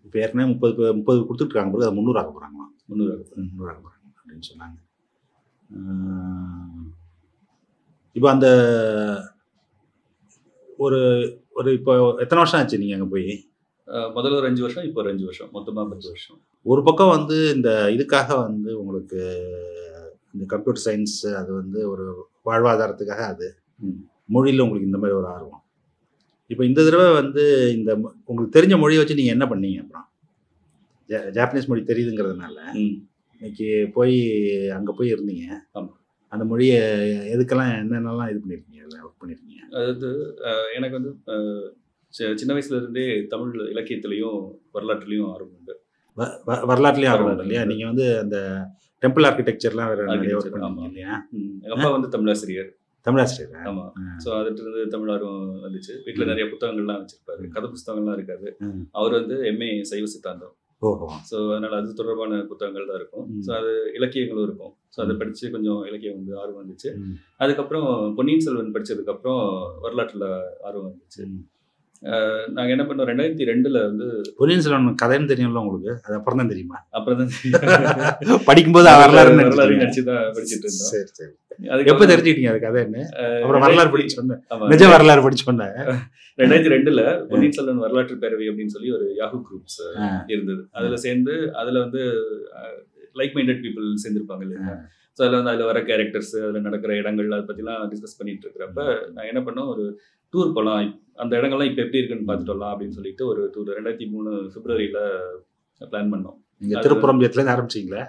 இப்போ ஏற்கனவே 30 கொடுத்துட்ருக்காங்க, பிறகு அதை 300 ஆக போகிறாங்களாம். 300 ஆக போகிறாங்க அப்படின்னு சொன்னாங்க. இப்போ அந்த ஒரு இப்போ எத்தனை வருஷம் ஆச்சு நீங்கள் அங்கே போய்? முதல்ல ஒரு 5 வருஷம், இப்போ ஒரு 5 வருஷம், மொத்தமாக 10 வருஷம். ஒரு பக்கம் வந்து இந்த இதுக்காக வந்து உங்களுக்கு இந்த கம்ப்யூட்டர் சயின்ஸ் அது வந்து ஒரு வாழ்வாதாரத்துக்காக, அது மொழியில் உங்களுக்கு இந்த மாதிரி ஒரு ஆர்வம். இப்போ இந்த தடவை வந்து இந்த உங்களுக்கு தெரிஞ்ச மொழியை வச்சு நீங்கள் என்ன பண்ணீங்க? அப்புறம் ஜாப்பனீஸ் மொழி தெரியுதுங்கிறதுனால இன்னைக்கு போய் அங்கே போய் இருந்தீங்க. அந்த மொழியை எதுக்கெல்லாம் என்னென்னலாம் இது பண்ணியிருக்கீங்க, ஒர்க் பண்ணியிருக்கீங்க? அதாவது எனக்கு வந்து சின்ன வயசுலேருந்தே தமிழ் இலக்கியத்துலேயும் வரலாற்றுலேயும் ஆர்வம் உண்டு. வரலாற்றுலேயும் ஆர்வம் உண்டு இல்லையா? நீங்கள் வந்து அந்த டெம்பிள் ஆர்கிடெக்சர்லாம் நிறைய ஒர்க் பண்ணுவீங்க இல்லையா? எங்கள் அப்பா வந்து தமிழாசிரியர். ஆமாம். ஸோ அதுலேருந்து தமிழ் ஆர்வம் வந்துச்சு. வீட்டில் நிறைய புத்தகங்கள்லாம் வச்சுருப்பாரு, கதை புத்தகங்கள்லாம் இருக்காது. அவர் வந்து MA சைவ சித்தாந்தம். ஓஹோ. ஸோ அதனால் அது தொடர்பான புத்தகங்கள் தான் இருக்கும். ஸோ அது இலக்கியங்களும் இருக்கும். ஸோ அதை படித்து கொஞ்சம் இலக்கியம் வந்து ஆர்வம் வந்துச்சு. அதுக்கப்புறம் பொன்னியின் செல்வன் படித்ததுக்கப்புறம் வரலாற்றில் ஆர்வம் வந்துச்சு. நாங்கள் என்ன பண்ணோம், 2002 வந்து பொன்னியின் செல்வன் கதைன்னு தெரியும்ல உங்களுக்கு, அது அப்புறம் தான் தெரியுமா? அப்புறம் தான் படிக்கும்போது வரலாறு நினச்சி தான் படிச்சுட்டு இருந்தோம். சரி சரி. எப்போ தெரிஞ்சுக்கிட்டீங்க அது கதைன்னு? அப்புறம் வரலாறு படிச்சு சொன்னேன், நிஜ வரலாறு படிச்சு சொன்னேன். 2002 பொன்னியின் செல்வன் வரலாற்று பேரவை அப்படின்னு சொல்லி ஒரு யாஹூ குரூப்ஸ் இருந்தது. அதில் சேர்ந்து அதில் வந்து லைக் மைண்டட் பீப்புள் சேர்ந்துருப்பாங்க இல்லையா. ஸோ அதில் வந்து அதில் வர கேரக்டர்ஸ், அதில் நடக்கிற இடங்கள் அதை பற்றிலாம் டிஸ்கஸ் பண்ணிட்டு இருக்கிறப்ப நான் என்ன பண்ணோம், ஒரு டூர் போகலாம், அந்த இடங்கள்லாம் இப்போ எப்படி இருக்குன்னு பார்த்துட்டு வரலாம் அப்படின்னு சொல்லிட்டு ஒரு டூர் 2003 பிப்ரவரியில் பிளான் பண்ணோம். நீங்கள் திருப்புறம்பயத்துலேருந்து ஆரம்பிச்சிங்களா?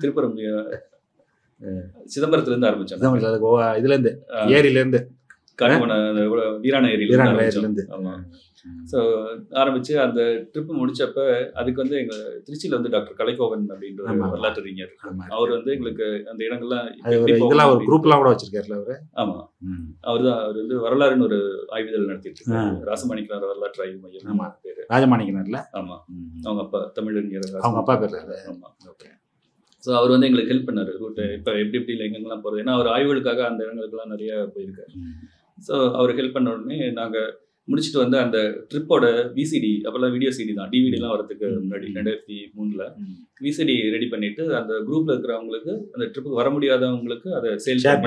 திருப்புறம் சிதம்பரத்துலேருந்து ஆரம்பித்தோம். இதுலேருந்து ஏரியிலேருந்து வீராண ஏரியிலேருந்து. ஆமாம். ஸோ ஆரம்பித்து அந்த ட்ரிப்பு முடிச்சப்ப அதுக்கு வந்து எங்கள் திருச்சியில் வந்து டாக்டர் கலைக்கோவன் அப்படின்ற வரலாற்று அறிஞர், அவர் வந்து எங்களுக்கு அந்த இடங்கள்லாம் இதெல்லாம் ஒரு குரூப்லாம் கூட வச்சிருக்காருல அவர். ஆமாம், அவர் வந்து வரலாறுன்னு ஒரு ஆய்வுதல் நடத்திட்டு இருக்காரு. ராசமாணிக்கனார் வரலாற்று ஆய்வு மையம் பேர். ராஜமாணிக்கனார்ல? ஆமாம், அவங்க அப்பா தமிழறிஞர், அவங்க அப்பா பேர். ஆமாம். ஓகே. ஸோ அவர் வந்து எங்களுக்கு ஹெல்ப் பண்ணார் ரூட்டை இப்போ எப்படி எங்கெங்கெல்லாம் போகிறது. ஏன்னா அவர் ஆய்வுகளுக்காக அந்த இடங்களுக்கெல்லாம் நிறைய போயிருக்காரு. ஸோ அவர் ஹெல்ப் பண்ண உடனே நாங்கள் முடிச்சுட்டு வந்து அந்த ட்ரிப்போட விசிடி, அப்போல்லாம் வீடியோ சிடி தான், டிவிடிலாம் வரதுக்கு முன்னாடி 2003 விசிடி ரெடி பண்ணிட்டு அந்த குரூப்ல இருக்கிறவங்களுக்கு, அந்த ட்ரிப்புக்கு வர முடியாதவங்களுக்கு அதை ஷேர்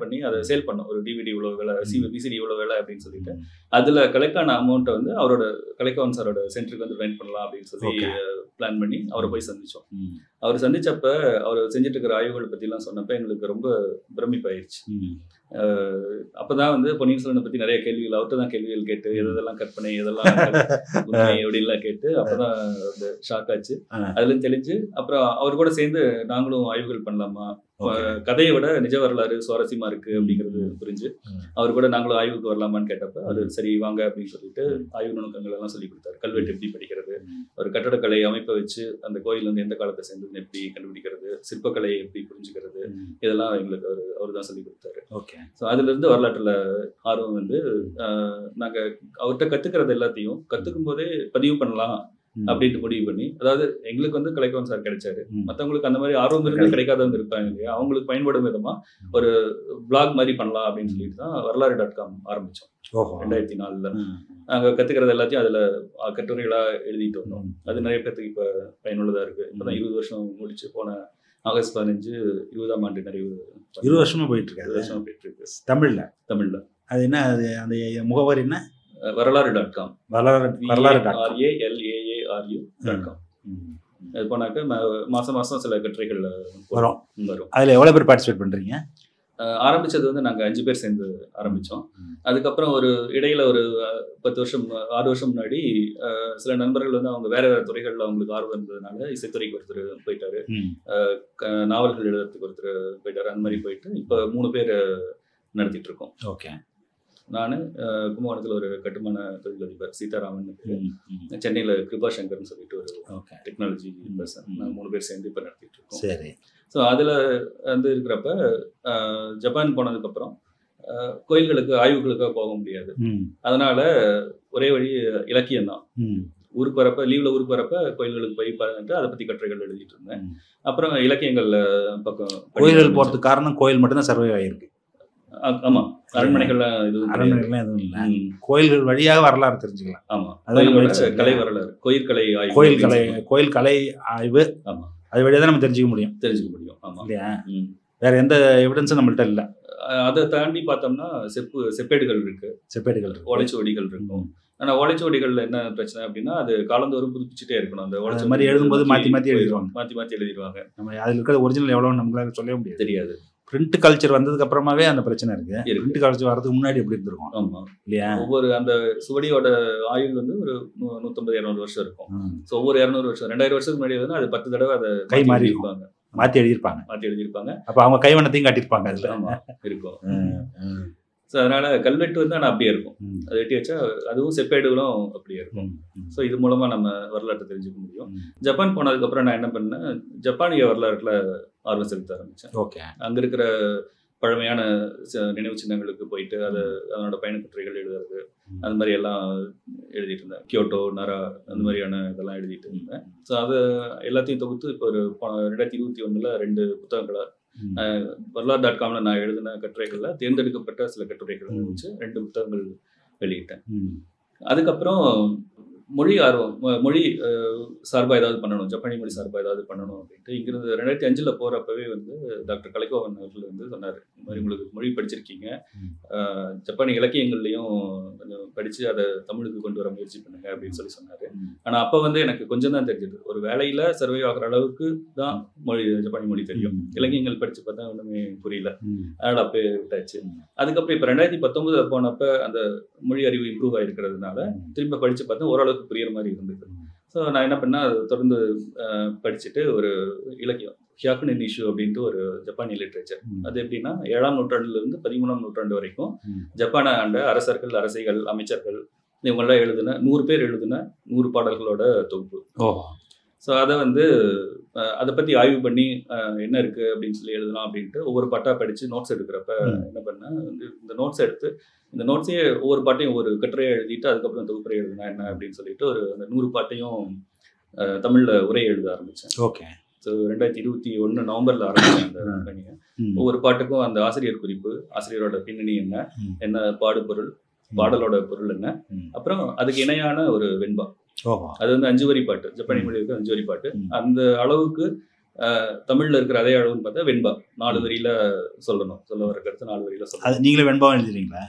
பண்ணி அதை சேல் பண்ணோம். ஒரு டிவிடி இவ்வளோ வேலை, விசிடி இவ்வளோ வேலை அப்படின்னு சொல்லிட்டு அதில் கலெக்ட் ஆன அமௌண்ட்டை வந்து அவரோட கலைக்கவன் சாரோட சென்டருக்கு வந்து வெயிட் பண்ணலாம் அப்படின்னு சொல்லி பிளான் பண்ணி அவரை போய் சந்திச்சோம். அவர் சந்திச்சப்ப அவர் செஞ்சுட்டு இருக்கிற ஆய்வுகளை பற்றிலாம் சொன்னப்போ எங்களுக்கு ரொம்ப பிரமிப்பாயிருச்சு. அப்போதான் வந்து பொன்னியின் செல்வனை பற்றி நிறைய கேள்விகள் அவர்கிட்ட தான் கேள்விகள் கேட்டு எதெல்லாம் கற்பனை எதெல்லாம் உண்மை அப்படின்லாம் கேட்டு அப்போதான் அந்த ஷாக் ஆச்சு. அதுலேருந்து தெளிஞ்சு அப்புறம் அவர் கூட சேர்ந்து நாங்களும் ஆய்வுகள் பண்ணலாமா, கதையை விட நிஜ வரலாறு சுவாரஸ்யமா இருக்கு அப்படிங்கிறது புரிஞ்சு அவர் கூட நாங்களும் ஆய்வுக்கு வரலாமான்னு கேட்டப்ப அது சரி வாங்க அப்படின்னு சொல்லிட்டு ஆய்வு நுணுக்கங்கள் எல்லாம் சொல்லி கொடுத்தாரு. கல்வெட்டு எப்படி படிக்கிறது, ஒரு கட்டடக்கலை அமைப்பை வச்சு அந்த கோயில் வந்து எந்த காலத்தை சேர்ந்ததுன்னு எப்படி கண்டுபிடிக்கிறது, சிற்பக்கலையை எப்படி புரிஞ்சுக்கிறது, இதெல்லாம் எங்களுக்கு அவர் தான் சொல்லி கொடுத்தாரு. ஓகே. ஸோ அதுல இருந்து வரலாற்றுல ஆர்வம் வந்து நாங்க அவர்கிட்ட கத்துக்கிறது எல்லாத்தையும் கத்துக்கும் போதே பதிவு பண்ணலாம் அப்படின்ட்டு முடிவு பண்ணி, அதாவது எங்களுக்கு வந்து கலைக்கவன் சார் கிடைச்சாரு, மற்றவங்களுக்கு அந்த மாதிரி ஆர்வம் இருந்து கிடைக்காதவங்க இருப்பாங்க இல்லையா, அவங்களுக்கு பயன்படும் விதமா ஒரு பிளாக் மாதிரி பண்ணலாம் அப்படின்னு சொல்லிட்டு தான் வரலாறு.com ஆரம்பிச்சோம் 2004. நாங்கள் கத்துக்கிறது எல்லாத்தையும் அதுல கட்டுரைகளா எழுதிட்டு வந்தோம். அது நிறைய பேருக்கு இப்ப பயனுள்ளதா இருக்கு. இப்பதான் 20 வருஷம் முடிச்சு, போன ஆகஸ்ட் 15 20ஆம் ஆண்டு நிறைவு. 20 வருஷமா போயிட்டு இருக்கு. 20 வருஷமா போயிட்டு இருக்கு தமிழ்ல. அது என்ன, அது அந்த முகவரி என்ன? வரலாறு.com. RALAARU.com. அது போனாக்க மாசம் சில கட்டுரைகள் வரும். அதுல எவ்வளவு பேர் பார்ட்டிசிபேட் பண்றீங்க? ஆரம்பிச்சது வந்து நாங்கள் 5 பேர் சேர்ந்து ஆரம்பித்தோம். அதுக்கப்புறம் ஒரு இடையில ஒரு 10 வருஷம் 6 வருஷம் முன்னாடி சில நண்பர்கள் வந்து அவங்க வேற வேற துறைகளில் அவங்களுக்கு ஆர்வம் இருந்ததுனால இசைத்துறைக்கு ஒருத்தர் போயிட்டாரு, நாவல்கள் எழுதுறதுக்கு ஒருத்தர் போயிட்டாரு. அந்த மாதிரி போயிட்டு இப்போ 3 பேர் நடத்திட்டு இருக்கோம். ஓகே. நான் கும்பகோணத்தில் ஒரு கட்டுமான தொழிலதிபர் சீதாராமன், சென்னையில் கிருபா சங்கர்னு சொல்லிட்டு ஒரு டெக்னாலஜி பர்சன், நாங்கள் 3 பேர் சேர்ந்து இப்போ நடத்திட்டு இருக்கோம். சரி. ஸோ அதில் வந்து இருக்கிறப்ப ஜப்பான் போனதுக்கப்புறம் கோயில்களுக்கு ஆய்வுகளுக்காக போக முடியாது. அதனால ஒரே வழி இலக்கியம் தான். ஊருக்கு வரப்ப ஊருக்கு வரப்ப கோயில்களுக்கு போய் பார்த்துட்டு அதை பற்றி கட்டுரைகள் எழுதிட்டு இருந்தேன். அப்புறம் இலக்கியங்கள்ல பக்கம் கோயில்கள் போகிறதுக்கு காரணம் கோயில் மட்டும்தான் சர்வே ஆகிருக்கு. ஆமாம், அரண்மனைகள்லாம் எதுவும் இல்லை. கோயில்கள் வழியாக வரலாறு தெரிஞ்சுக்கலாம். ஆமாம், கலை வரலாறு, கோயில் கலை ஆய்வு. ஆமாம், அது வழியாக தான் நம்ம தெரிஞ்சுக்க முடியும். ஆமாம் இல்லையா? வேற எந்த எவிடன்ஸும் நம்மள்ட்ட இல்லை. அதை தாண்டி பார்த்தோம்னா செப்பேடுகள் இருக்கு, ஓலைச்சுவடிகள் இருக்கும். ஆனால் ஓலைச்சுவடிகள்ல என்ன பிரச்சனை அப்படின்னா அது காலந்தோறும் புதுப்பிச்சுட்டே இருக்கணும். அந்த ஓலைச்சுவடி மாதிரி எழுதும்போது மாற்றி எழுதிடுவாங்க. நம்ம அதில் இருக்கிற ஒரிஜினல் எவ்வளோ நம்மளால சொல்லவே முடியாது, தெரியாது. பிரிண்ட் கல்ச்சர் வந்ததுக்கு அப்புறமாவே அந்த பிரச்சனை இருக்கு. பிரிண்ட் கல்ச்சர் வரதுக்கு முன்னாடி எப்படி இருந்திருக்கும்? ஆமா இல்லையா? ஒவ்வொரு அந்த சுவடியோட ஆயுள் வந்து ஒரு 150-200 வருஷம் இருக்கும். ஸோ ஒவ்வொரு 200 வருஷம் 2000 வருஷத்துக்கு முன்னாடி வந்து அது 10 தடவை அதை கை மாறி இருப்பாங்க, மாற்றி எழுதியிருப்பாங்க. அப்போ அவங்க கைவண்ணத்தையும் காட்டியிருப்பாங்க அதில். ஆமா இருக்கும். ஸோ அதனால கல்வெட்டு வந்து ஆனால் அப்படியே இருக்கும். அதை வெட்டி வச்சா அதுவும் செப்பேடுகளும் அப்படியே இருக்கும். ஸோ இது மூலமா நம்ம வரலாற்றை தெரிஞ்சுக்க முடியும். ஜப்பான் போனதுக்கப்புறம் நான் என்ன பண்ணேன், ஜப்பானிய வரலாறுல ஆர்வம் செலுத்த ஆரம்பித்தேன். ஓகே. அங்கே இருக்கிற பழமையான நினைவு சின்னங்களுக்கு போயிட்டு அதனோட பயணக்கட்டுரைகள் எழுதுறது அந்த மாதிரி எல்லாம் எழுதிட்டு இருந்தேன். கியோட்டோ, நரா அந்த மாதிரியான இதெல்லாம் எழுதிட்டு இருந்தேன். ஸோ அதை எல்லாத்தையும் தொகுத்து இப்போ ஒரு 2021 2 புத்தகங்களா வரலாறு.comல நான் எழுதின கட்டுரைகளில் தேர்ந்தெடுக்கப்பட்ட சில கட்டுரைகள் வச்சு 2 புத்தகங்கள் வெளியிட்டேன். அதுக்கப்புறம் மொழி ஆர்வம், மொழி சார்பாக ஏதாவது பண்ணணும், ஜப்பானி மொழி சார்பாக ஏதாவது பண்ணணும் அப்படின்ட்டு இங்கிருந்து 2005 போகிறப்பவே வந்து டாக்டர் கலைக்கோவன் அவர்கள் வந்து சொன்னார், இந்த மாதிரி உங்களுக்கு மொழி படிச்சிருக்கீங்க, ஜப்பானி இலக்கியங்கள்லையும் கொஞ்சம் படித்து அதை தமிழுக்கு கொண்டு வர முயற்சி பண்ணுங்க அப்படின்னு சொன்னார். ஆனால் அப்போ வந்து எனக்கு கொஞ்சம் தான் தெரிஞ்சது, ஒரு வேலையில் சர்வே ஆகிற அளவுக்கு தான் ஜப்பானி மொழி தெரியும், இலக்கியங்கள் படித்து பார்த்தா ஒன்றுமே புரியல, அதனால் அப்போ விட்டாச்சு. அதுக்கப்புறம் இப்போ 2019 போனப்போ அந்த மொழி அறிவு இம்ப்ரூவ் ஆகிருக்கிறதுனால திரும்ப படித்து பார்த்தா ஓரளவுக்கு புரியுற மாதிரி இருந்தது. ஸோ நான் என்ன பண்ணேன், அதை தொடர்ந்து படிச்சுட்டு ஒரு இலக்கியம் ஹியாக்குனின் இஷ்யூ அப்படின்ட்டு ஒரு ஜப்பானி லிட்ரேச்சர், அது எப்படின்னா 7ஆம் நூற்றாண்டுலேருந்து 13ஆம் நூற்றாண்டு வரைக்கும் ஜப்பானை ஆண்ட அரசர்கள், அரசைகள், அமைச்சர்கள் இவங்கெல்லாம் எழுதுன 100 பேர் எழுதுன 100 பாடல்களோட தொகுப்பு. ஸோ அதை வந்து அதை பற்றி ஆய்வு பண்ணி என்ன இருக்குது அப்படின்னு சொல்லி எழுதலாம் அப்படின்ட்டு ஒவ்வொரு பாட்டாக படித்து நோட்ஸ் எடுக்கிறப்ப என்ன பண்ணேன், இந்த நோட்ஸ் எடுத்து இந்த நோட்ஸையே ஒவ்வொரு பாட்டையும் ஒரு கட்டுரையை எழுதிட்டு அதுக்கப்புறம் தொகுப்புரை எழுதுனா என்ன அப்படின்னு சொல்லிட்டு ஒரு அந்த 100 பாட்டையும் தமிழில் உரை எழுத ஆரம்பித்தேன். ஓகே. ஸோ 2021 நவம்பரில் ஆரம்பித்தேன் அந்த பணியை. ஒவ்வொரு பாட்டுக்கும் அந்த ஆசிரியர் குறிப்பு, ஆசிரியரோட பின்னணி என்ன, என்ன பாடுபொருள், பாடலோட பொருள் என்ன, அப்புறம் அதுக்கு இணையான ஒரு வெண்பா, அது வந்து 5 வரி பாட்டு, ஜப்பானி மொழிக்கு 5 வரி பாட்டு, அந்த அளவுக்கு தமிழ்ல இருக்கிற அதே அளவுன்னு பார்த்தா வெண்பா 4 வரியில சொல்லணும், சொல்ல வர கருத்து 4 வரியில சொல்லணும். அது நீங்களே வெண்பாவும் எழுதுறீங்களா?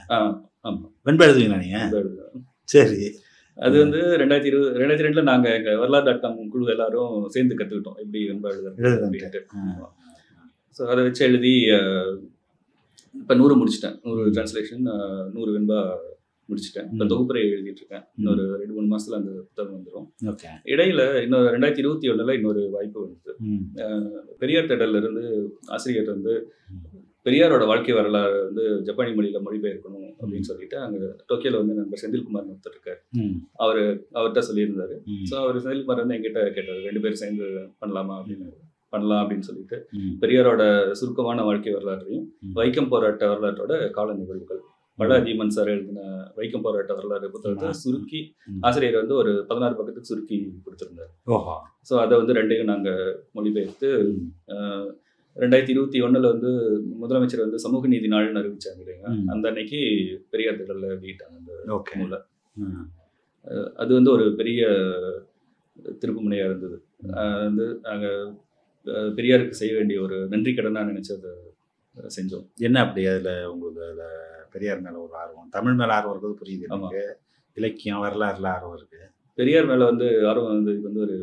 ஆமா, வெண்பா எழுதுவீங்களா நீங்க? எழுதுவேன். சரி. அது வந்து 2022 நாங்க எங்க வரலாறு.com குழு எல்லாரும் சேர்ந்து கத்துக்கிட்டோம் எப்படி வெண்பா எழுதுறது அப்படின்ட்டு. ஸோ அதை வச்சு எழுதி இப்போ 100 முடிச்சிட்டேன், 100 டிரான்ஸ்லேஷன், 100 வெண்பா முடிச்சிட்டேன். இப்போ தொகுப்புரை எழுதிட்டு இருக்கேன். இன்னொரு 2-3 மாசத்துல அந்த புத்தகம் வந்துடும். இடையில இன்னொரு 2021 இன்னொரு வாய்ப்பு வந்தது. பெரியார் திடல்ல இருந்து ஆசிரியர் வந்து பெரியாரோட வாழ்க்கை வரலாறு வந்து ஜப்பானி மொழியில மொழிபெயர்க்கணும் அப்படின்னு சொல்லிட்டு அங்கே டோக்கியோல வந்து நண்பர் செந்தில்குமார் ஒருத்தர் இருக்காரு, அவர்கிட்ட சொல்லியிருந்தாரு. ஸோ அவர் செந்தில்குமார் வந்து என்கிட்ட கேட்டார், 2 பேரும் சேர்ந்து பண்ணலாமா அப்படின்னு. பண்ணலாம் அப்படின்னு சொல்லிட்டு பெரியாரோட சுருக்கமான வாழ்க்கை வரலாற்றையும் வைக்கம் போராட்ட வரலாற்றோட கால நிகழ்வுகள், பல அதிமன் சார் எழுதின வைக்கம் போராட்ட வரலாறு புத்தகத்தை சுருக்கி ஆசிரியர் வந்து ஒரு 16 பக்கத்துக்கு சுருக்கி கொடுத்துருந்தார். ஸோ அதை வந்து 2ஐயும் நாங்கள் மொழிபெயர்த்து 2021 வந்து முதலமைச்சர் வந்து சமூக நீதி நாள்னு அறிவிச்சாங்க இல்லைங்க, அந்த அன்னைக்கு பெரியார் திடல்ல வெளியிட்டாங்க அந்த நூலை. அது வந்து ஒரு பெரிய திருப்பு முனையாக இருந்தது. வந்து நாங்கள் பெரியாருக்கு செய்ய வேண்டிய ஒரு நன்றி கடனாக நினைச்சு அதை செஞ்சோம். என்ன அப்படி அதில் உங்களுக்கு அதில் பெரியார் மேலே ஒரு ஆர்வம், தமிழ் மேலே ஆர்வம் இருக்கிறது புரியுது. நமக்கு இலக்கியம் வரலாறுல ஆர்வம் இருக்கு. பெரியார் மேலே வந்து ஆர்வம் வந்து இது வந்து ஒரு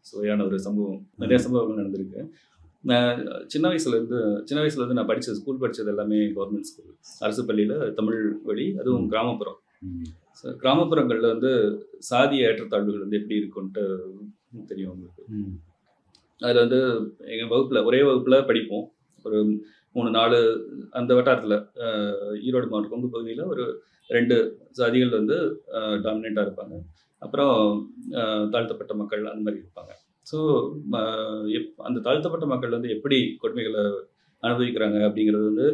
சுவையான ஒரு சம்பவம், நிறைய சம்பவங்கள் நடந்திருக்கு. நான் சின்ன வயசுலேருந்து நான் ஸ்கூல் படித்தது எல்லாமே கவர்மெண்ட் ஸ்கூல், அரசு பள்ளியில் தமிழ் வழி, அதுவும் கிராமப்புறம். கிராமப்புறங்களில் வந்து சாதிய ஏற்றத்தாழ்வுகள் வந்து எப்படி இருக்குன்ட்டு தெரியும் உங்களுக்கு. அதில் வந்து எங்கள் வகுப்பில் ஒரே வகுப்பில் படிப்போம், ஒரு 3-4 அந்த வட்டாரத்தில் ஈரோடு மாவட்டம் கொங்கு பகுதியில் ஒரு 2 சாதிகள் வந்து டாமினேட்டாக இருப்பாங்க, அப்புறம் தாழ்த்தப்பட்ட மக்கள் அந்த மாதிரி இருப்பாங்க. ஸோ அந்த தாழ்த்தப்பட்ட மக்கள் வந்து எப்படி கொடுமைகளை அனுபவிக்கிறாங்க அப்படிங்கிறது வந்து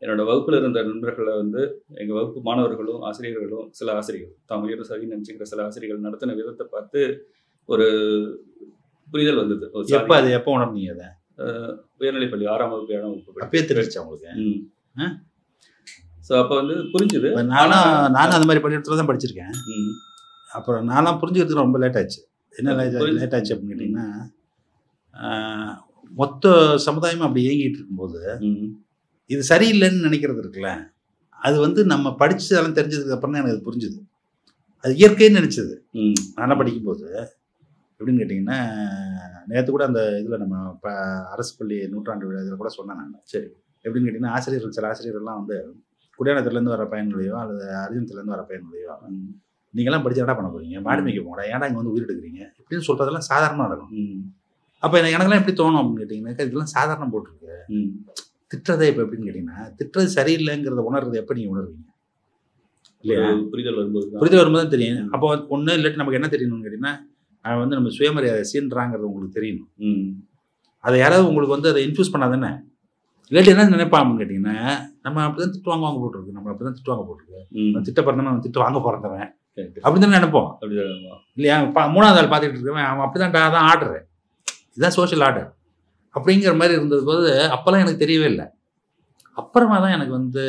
என்னோட வகுப்பில் இருந்த நண்பர்களை வந்து எங்கள் வகுப்பு மாணவர்களும் ஆசிரியர்களும் சில ஆசிரியர்கள் தாம் உயர்ந்த சாதி நினச்சிக்கிற சில ஆசிரியர்கள் நடத்தின விதத்தை பார்த்து ஒரு புரிதல் வந்தது. எப்போ உணர்ந்தீங்க அதை? உயர்நிலைப்பள்ளி 6ஆம் வகுப்பு 7ஆம் வகுப்பு அப்பயே தெரிஞ்சிச்சு உங்களுக்கு? ஸோ அப்போ வந்து புரிஞ்சுது. நானும் அந்த மாதிரி பள்ளிக்கூடத்தில் தான் படிச்சிருக்கேன். அப்புறம் நான்லாம் புரிஞ்சுக்கிறதுக்கு ரொம்ப லேட் ஆச்சு. என்ன லேட் ஆச்சு அப்படின்னு கேட்டிங்கன்னா, மொத்த சமுதாயமும் அப்படி இயங்கிட்டு இருக்கும்போது இது சரியில்லைன்னு நினைக்கிறது இருக்குல்ல, அது வந்து நம்ம படிச்சதெல்லாம் தெரிஞ்சதுக்கு அப்புறம் தான் எனக்கு அது புரிஞ்சுது. அது இயற்கைன்னு நினச்சது நான்லாம் படிக்கும்போது. எப்படின்னு கேட்டிங்கன்னா, நேற்று கூட அந்த இதில் நம்ம இப்போ அரசு பள்ளி 100ஆண்டு விழா இதில் கூட சொன்னேன் நான். சரி, எப்படின்னு கேட்டிங்கன்னா, ஆசிரியர்கள் சில ஆசிரியர்கள்லாம் வந்து குடியானத்துலேருந்து வர பையன்களையோ அல்லது அர்ஜுனத்துலேருந்து வர பையன்களையோ, நீங்கள்லாம் படிச்சு என்ன பண்ண போகிறீங்க, மாடு மேய்க்க போங்கடா, ஏன்டா இங்கே வந்து உயிர் எடுக்கிறீங்க இப்படின்னு சொல்கிறதெல்லாம் சாதாரணமாக நடக்கும். அப்போ எனக்கெல்லாம் எப்படி தோணும் அப்படின்னு கேட்டிங்கன்னாக்கா, இதெல்லாம் சாதாரணம் போட்டிருக்கு. திட்டுறதே இப்போ எப்படின்னு கேட்டிங்கன்னா, திட்டுறது சரியில்லைங்கிறத உணர்றது எப்போ நீங்கள் உணர்வீங்க இல்லையா? புரிதல் வரும்போது தான் தெரியும். அப்போ ஒன்று இல்லாட்டி நமக்கு என்ன தெரியணும்னு கேட்டிங்கன்னா, அவன் வந்து நம்ம சுயமரியாதை சீன்றாங்கிறது உங்களுக்கு தெரியணும். அதை யாராவது உங்களுக்கு வந்து அதை இன்ஃபியூஸ் பண்ணாதானே இல்லாட்டி என்ன நினைப்பான்னு கேட்டிங்கன்னா, நம்ம அப்படி தான் திட்டு வாங்க போட்டிருக்கு, நம்ம அப்படி தான் திட்டு வாங்க போட்டிருக்கு, திட்ட பிறந்தவன் அவன் திட்டு வாங்க பிறந்தவன் அப்படி தானே நினைப்போம் இல்லையா? 3வது ஆள் பார்த்துக்கிட்டு இருக்கவன் அவன் அப்படி தான் ஆர்டரு, இதுதான் சோஷியல் ஆர்டர் அப்படிங்கிற மாதிரி இருந்தது போது அப்போல்லாம் எனக்கு தெரியவே இல்லை. அப்புறமா தான் எனக்கு வந்து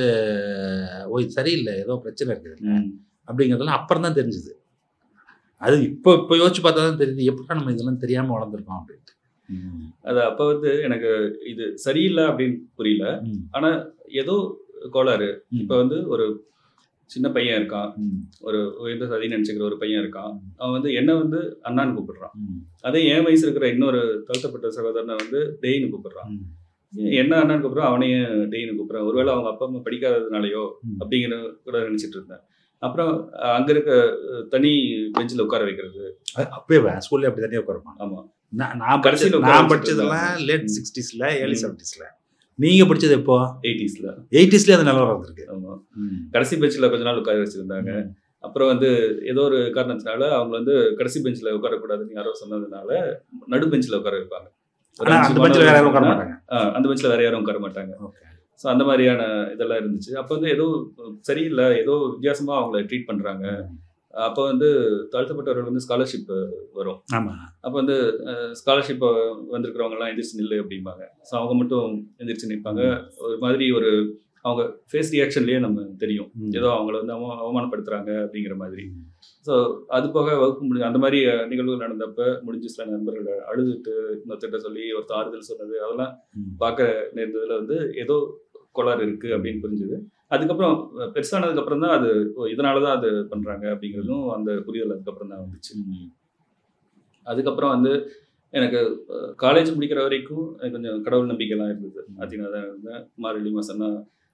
ஓ இது சரியில்லை, ஏதோ பிரச்சனை இருக்குது அப்படிங்கிறதெல்லாம் அப்புறம் தான் தெரிஞ்சுது. அது இப்போ யோசிச்சு பார்த்தா தான் தெரியுது எப்படின்னா நம்ம இதெல்லாம் தெரியாமல் வளர்ந்துருக்கோம் அப்படின்ட்டு. அது அப்போ வந்து எனக்கு இது சரியில்லை அப்படின்னு புரியல. ஆனால் ஏதோ கோளாறு. இப்போ வந்து ஒரு சின்ன பையன் இருக்கான், ஒரு உயர்ந்த சதி நினைச்சுக்கிற ஒரு பையன் இருக்கான், அவன் வந்து என்ன வந்து அண்ணான்னு கூப்பிடுறான். அதே என் வயசு இருக்கிற இன்னொரு தாழ்த்தப்பட்ட சகோதரனை வந்து டெய்னு கூப்பிடுறான். என்ன அண்ணான்னு கூப்பிடுறான், அவனையும் டெய்னு கூப்பிடுறான். ஒருவேளை அவங்க அப்பா அம்மா படிக்காததுனாலயோ அப்படிங்கிற கூட நினைச்சிட்டு இருந்தேன். அப்புறம் அங்க இருக்க தனி பெஞ்சில் உட்கார வைக்கிறது. அப்பவே ஸ்கூல்ல அப்படி தனியாக உட்காருப்பான். ஆமா, நான் படிச்சதெல்லாம் லேட் 60ஸ்ல ஏர்லி 70ஸ்ல. நீங்க படிச்சது எப்போ? 80ஸ்ல அது நிலவரம் வந்திருக்கு. ஆமா, கடைசி பெஞ்சில் கொஞ்ச நாள் உட்கார வச்சிருந்தாங்க. அப்புறம் வந்து ஏதோ ஒரு காரணத்தினால அவங்க வந்து கடைசி பெஞ்சில் உட்காரக்கூடாதுன்னு யாரோ சொன்னதுனால நடு பெஞ்சில் உட்கார வைப்பாங்க. அந்த பெஞ்சில் வேற யாரும் உட்கார மாட்டாங்க. அந்த பெஞ்சில் வேற யாரும் உட்கார மாட்டாங்க. ஸோ அந்த மாதிரியான இதெல்லாம் இருந்துச்சு. அப்போ வந்து ஏதோ சரியில்லை, ஏதோ வித்தியாசமாக அவங்கள ட்ரீட் பண்ணுறாங்க. அப்போ வந்து தாழ்த்தப்பட்டவர்கள் வந்து ஸ்காலர்ஷிப் வரும். ஆமாம், அப்போ வந்து ஸ்காலர்ஷிப் வந்திருக்கிறவங்கலாம் எந்திரிச்சு நில்லு அப்படிம்பாங்க. ஸோ அவங்க மட்டும் எந்திரிச்சு நிற்பாங்க. ஒரு மாதிரி ஒரு அவங்க ஃபேஸ் ரியாக்ஷன்லேயே நம்ம தெரியும் ஏதோ அவங்கள வந்து அவமானப்படுத்துகிறாங்க அப்படிங்கிற மாதிரி. ஸோ அது போக வகுப்பு அந்த மாதிரி நிகழ்வுகள் நடந்தப்போ முடிஞ்சு சில நண்பர்களை அழுதுட்டு இன்னொருத்திட்ட சொல்லி ஒருத்தர் ஆறுதல் சொன்னது அதெல்லாம் பார்க்க நேர்ந்ததில் வந்து ஏதோ கோளாறு இருக்குது அப்படின்னு புரிஞ்சுது. அதுக்கப்புறம் பெருசானதுக்கு அப்புறம் தான் அது இதனால தான் அது பண்ணுறாங்க அப்படிங்கிறதும் அந்த புரிதல் அதுக்கப்புறம் தான் வந்துச்சு. அதுக்கப்புறம் வந்து எனக்கு காலேஜ் முடிக்கிற வரைக்கும் எனக்கு கொஞ்சம் கடவுள் நம்பிக்கைலாம் இருந்தது. அதிகமாக தான் இருந்தேன். மார்கழி மாதம்னா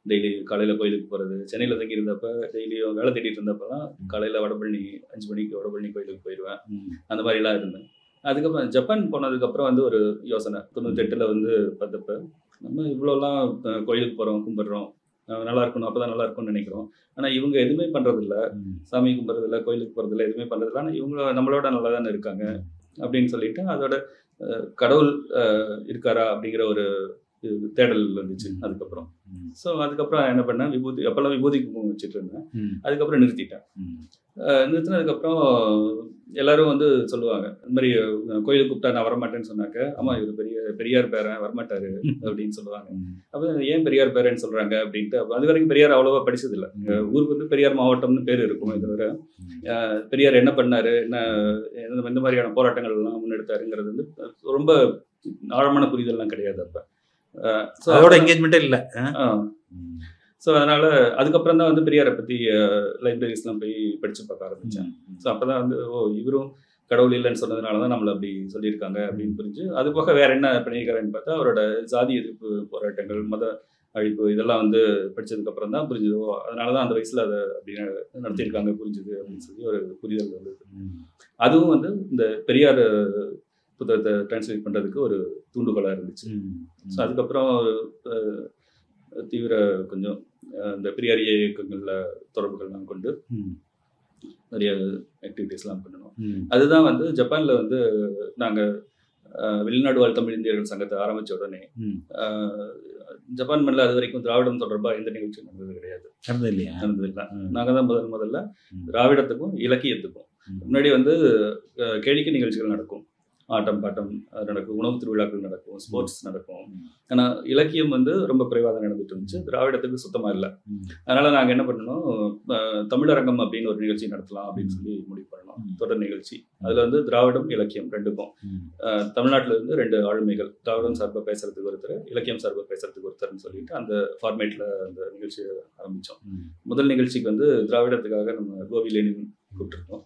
டெய்லி காலையில் கோயிலுக்கு போகிறது. சென்னையில் தங்கி இருந்தப்போ டெய்லியும் வேலை தேடிட்டு இருந்தப்போலாம் காலையில் வடபழனி 5 மணிக்கு வடபழனி கோயிலுக்கு போயிடுவேன். அந்த மாதிரிலாம் இருந்தேன். அதுக்கப்புறம் ஜப்பான் போனதுக்கப்புறம் வந்து ஒரு யோசனை 98ல் வந்து பார்த்தப்ப நம்ம இவ்வளோலாம் கோயிலுக்கு போகிறோம், கும்பிட்றோம், நல்லா இருக்கணும், அப்போ தான் நல்லா இருக்கும்னு நினைக்கிறோம். ஆனால் இவங்க எதுவுமே பண்ணுறதில்ல, சாமி கும்பிட்றதில்ல, கோயிலுக்கு போகிறதில்ல, எதுவுமே பண்ணுறதில்ல. ஆனால் இவங்க நம்மளோட நல்லா தானே இருக்காங்க அப்படின்னு சொல்லிட்டு அதோட கடவுள் இருக்காரா அப்படிங்கிற ஒரு தேடல் வந்துச்சு அதுக்கப்புறம். ஸோ அதுக்கப்புறம் என்ன பண்ணேன், விபூதி அப்போல்லாம் விபூதி குங்குமம் வச்சுட்டு இருந்தேன். அதுக்கப்புறம் நிறுத்திட்டேன். நிறுத்தினதுக்கப்புறம் எல்லாரும் வந்து சொல்லுவாங்க இந்த மாதிரி கோயிலுக்கு கூப்பிட்டா நான் வரமாட்டேன்னு சொன்னாக்க, ஆமா இவர் பெரியார் பேரன் வரமாட்டாரு அப்படின்னு சொல்லுவாங்க. அப்போ ஏன் பெரியார் பேரன்னு சொல்றாங்க அப்படின்ட்டு. அப்போ அது வரைக்கும் பெரியார் அவ்வளோவா படிச்சதில்லை. ஊருக்கு வந்து பெரியார் மாவட்டம்னு பேர் இருக்கும். இது வரை பெரியார் என்ன பண்ணாரு, என்ன இந்த மாதிரியான போராட்டங்கள் எல்லாம் முன்னெடுத்தாருங்கிறது வந்து ரொம்ப ஆழமான புரிதல்லாம் கிடையாது அப்போ. அதோட என்கேஜ்மெண்ட்டே இல்லை. ஸோ அதனால அதுக்கப்புறம் தான் வந்து பெரியாரை பற்றி லைப்ரரிஸ்லாம் போய் படித்து பார்க்க ஆரம்பித்தேன். ஸோ அப்போ தான் வந்து இவரும் கடவுள் இல்லைன்னு சொன்னதுனால தான் நம்மளை அப்படி சொல்லியிருக்காங்க அப்படின்னு புரிஞ்சு, அது போக வேற என்ன பண்ணியிருக்காருன்னு பார்த்தா அவரோட ஜாதி எதிர்ப்பு போராட்டங்கள், மத அழிப்பு இதெல்லாம் வந்து படித்ததுக்கப்புறம் தான் புரிஞ்சுது. அதனால தான் அந்த வயசில் அதை அப்படி நடத்தியிருக்காங்க புரிஞ்சுது அப்படின்னு சொல்லி ஒரு புரிதல் வந்தது. அதுவும் வந்து இந்த பெரியார் புத்தகத்தை டிரான்ஸ்லேட் பண்ணுறதுக்கு ஒரு தூண்டுகோலாக இருந்துச்சு. ஸோ அதுக்கப்புறம் தீவிர கொஞ்சம் இந்த பெரியார் இயக்கங்களில் தொடர்புகள்லாம் கொண்டு நிறைய ஆக்டிவிட்டீஸ்லாம் பண்ணணும். அதுதான் வந்து ஜப்பானில் வந்து நாங்கள் வெளிநாடு வாழ் தமிழ் இந்தியர்கள் சங்கத்தை ஆரம்பித்த உடனே ஜப்பான் மண்ணில் அது வரைக்கும் திராவிடம் தொடர்பாக எந்த நிகழ்ச்சியும் நடந்தது கிடையாது. நடந்ததில்லை. நாங்கள் தான் முதல்ல திராவிடத்துக்கும் இலக்கியத்துக்கும் முன்னாடி வந்து கேளிக்கை நிகழ்ச்சிகள் நடக்கும், ஆட்டம் பாட்டம் நடக்கும், உணவு திருவிழாக்கள் நடக்கும், ஸ்போர்ட்ஸ் நடக்கும். ஆனால் இலக்கியம் வந்து ரொம்ப குறைவாக தான் நடந்துட்டு இருந்துச்சு. திராவிடத்துக்கு சுத்தமாக இல்லை. அதனால நாங்கள் என்ன பண்ணணும், தமிழரங்கம் அப்படின்னு ஒரு நிகழ்ச்சி நடத்தலாம் அப்படின்னு சொல்லி முடிவு பண்ணோம். தொடர் நிகழ்ச்சி. அதில் வந்து திராவிடம் இலக்கியம் ரெண்டுக்கும் தமிழ்நாட்டில் இருந்து 2 ஆளுமைகள், திராவிடம் சார்பாக பேசுறதுக்கு ஒருத்தர், இலக்கியம் சார்பாக பேசுறதுக்கு ஒருத்தர்னு சொல்லிட்டு அந்த ஃபார்மேட்டில் அந்த நிகழ்ச்சியை ஆரம்பித்தோம். முதல் நிகழ்ச்சிக்கு வந்து திராவிடத்துக்காக நம்ம கோவிலேனின் கூப்பிட்டுருக்கோம்.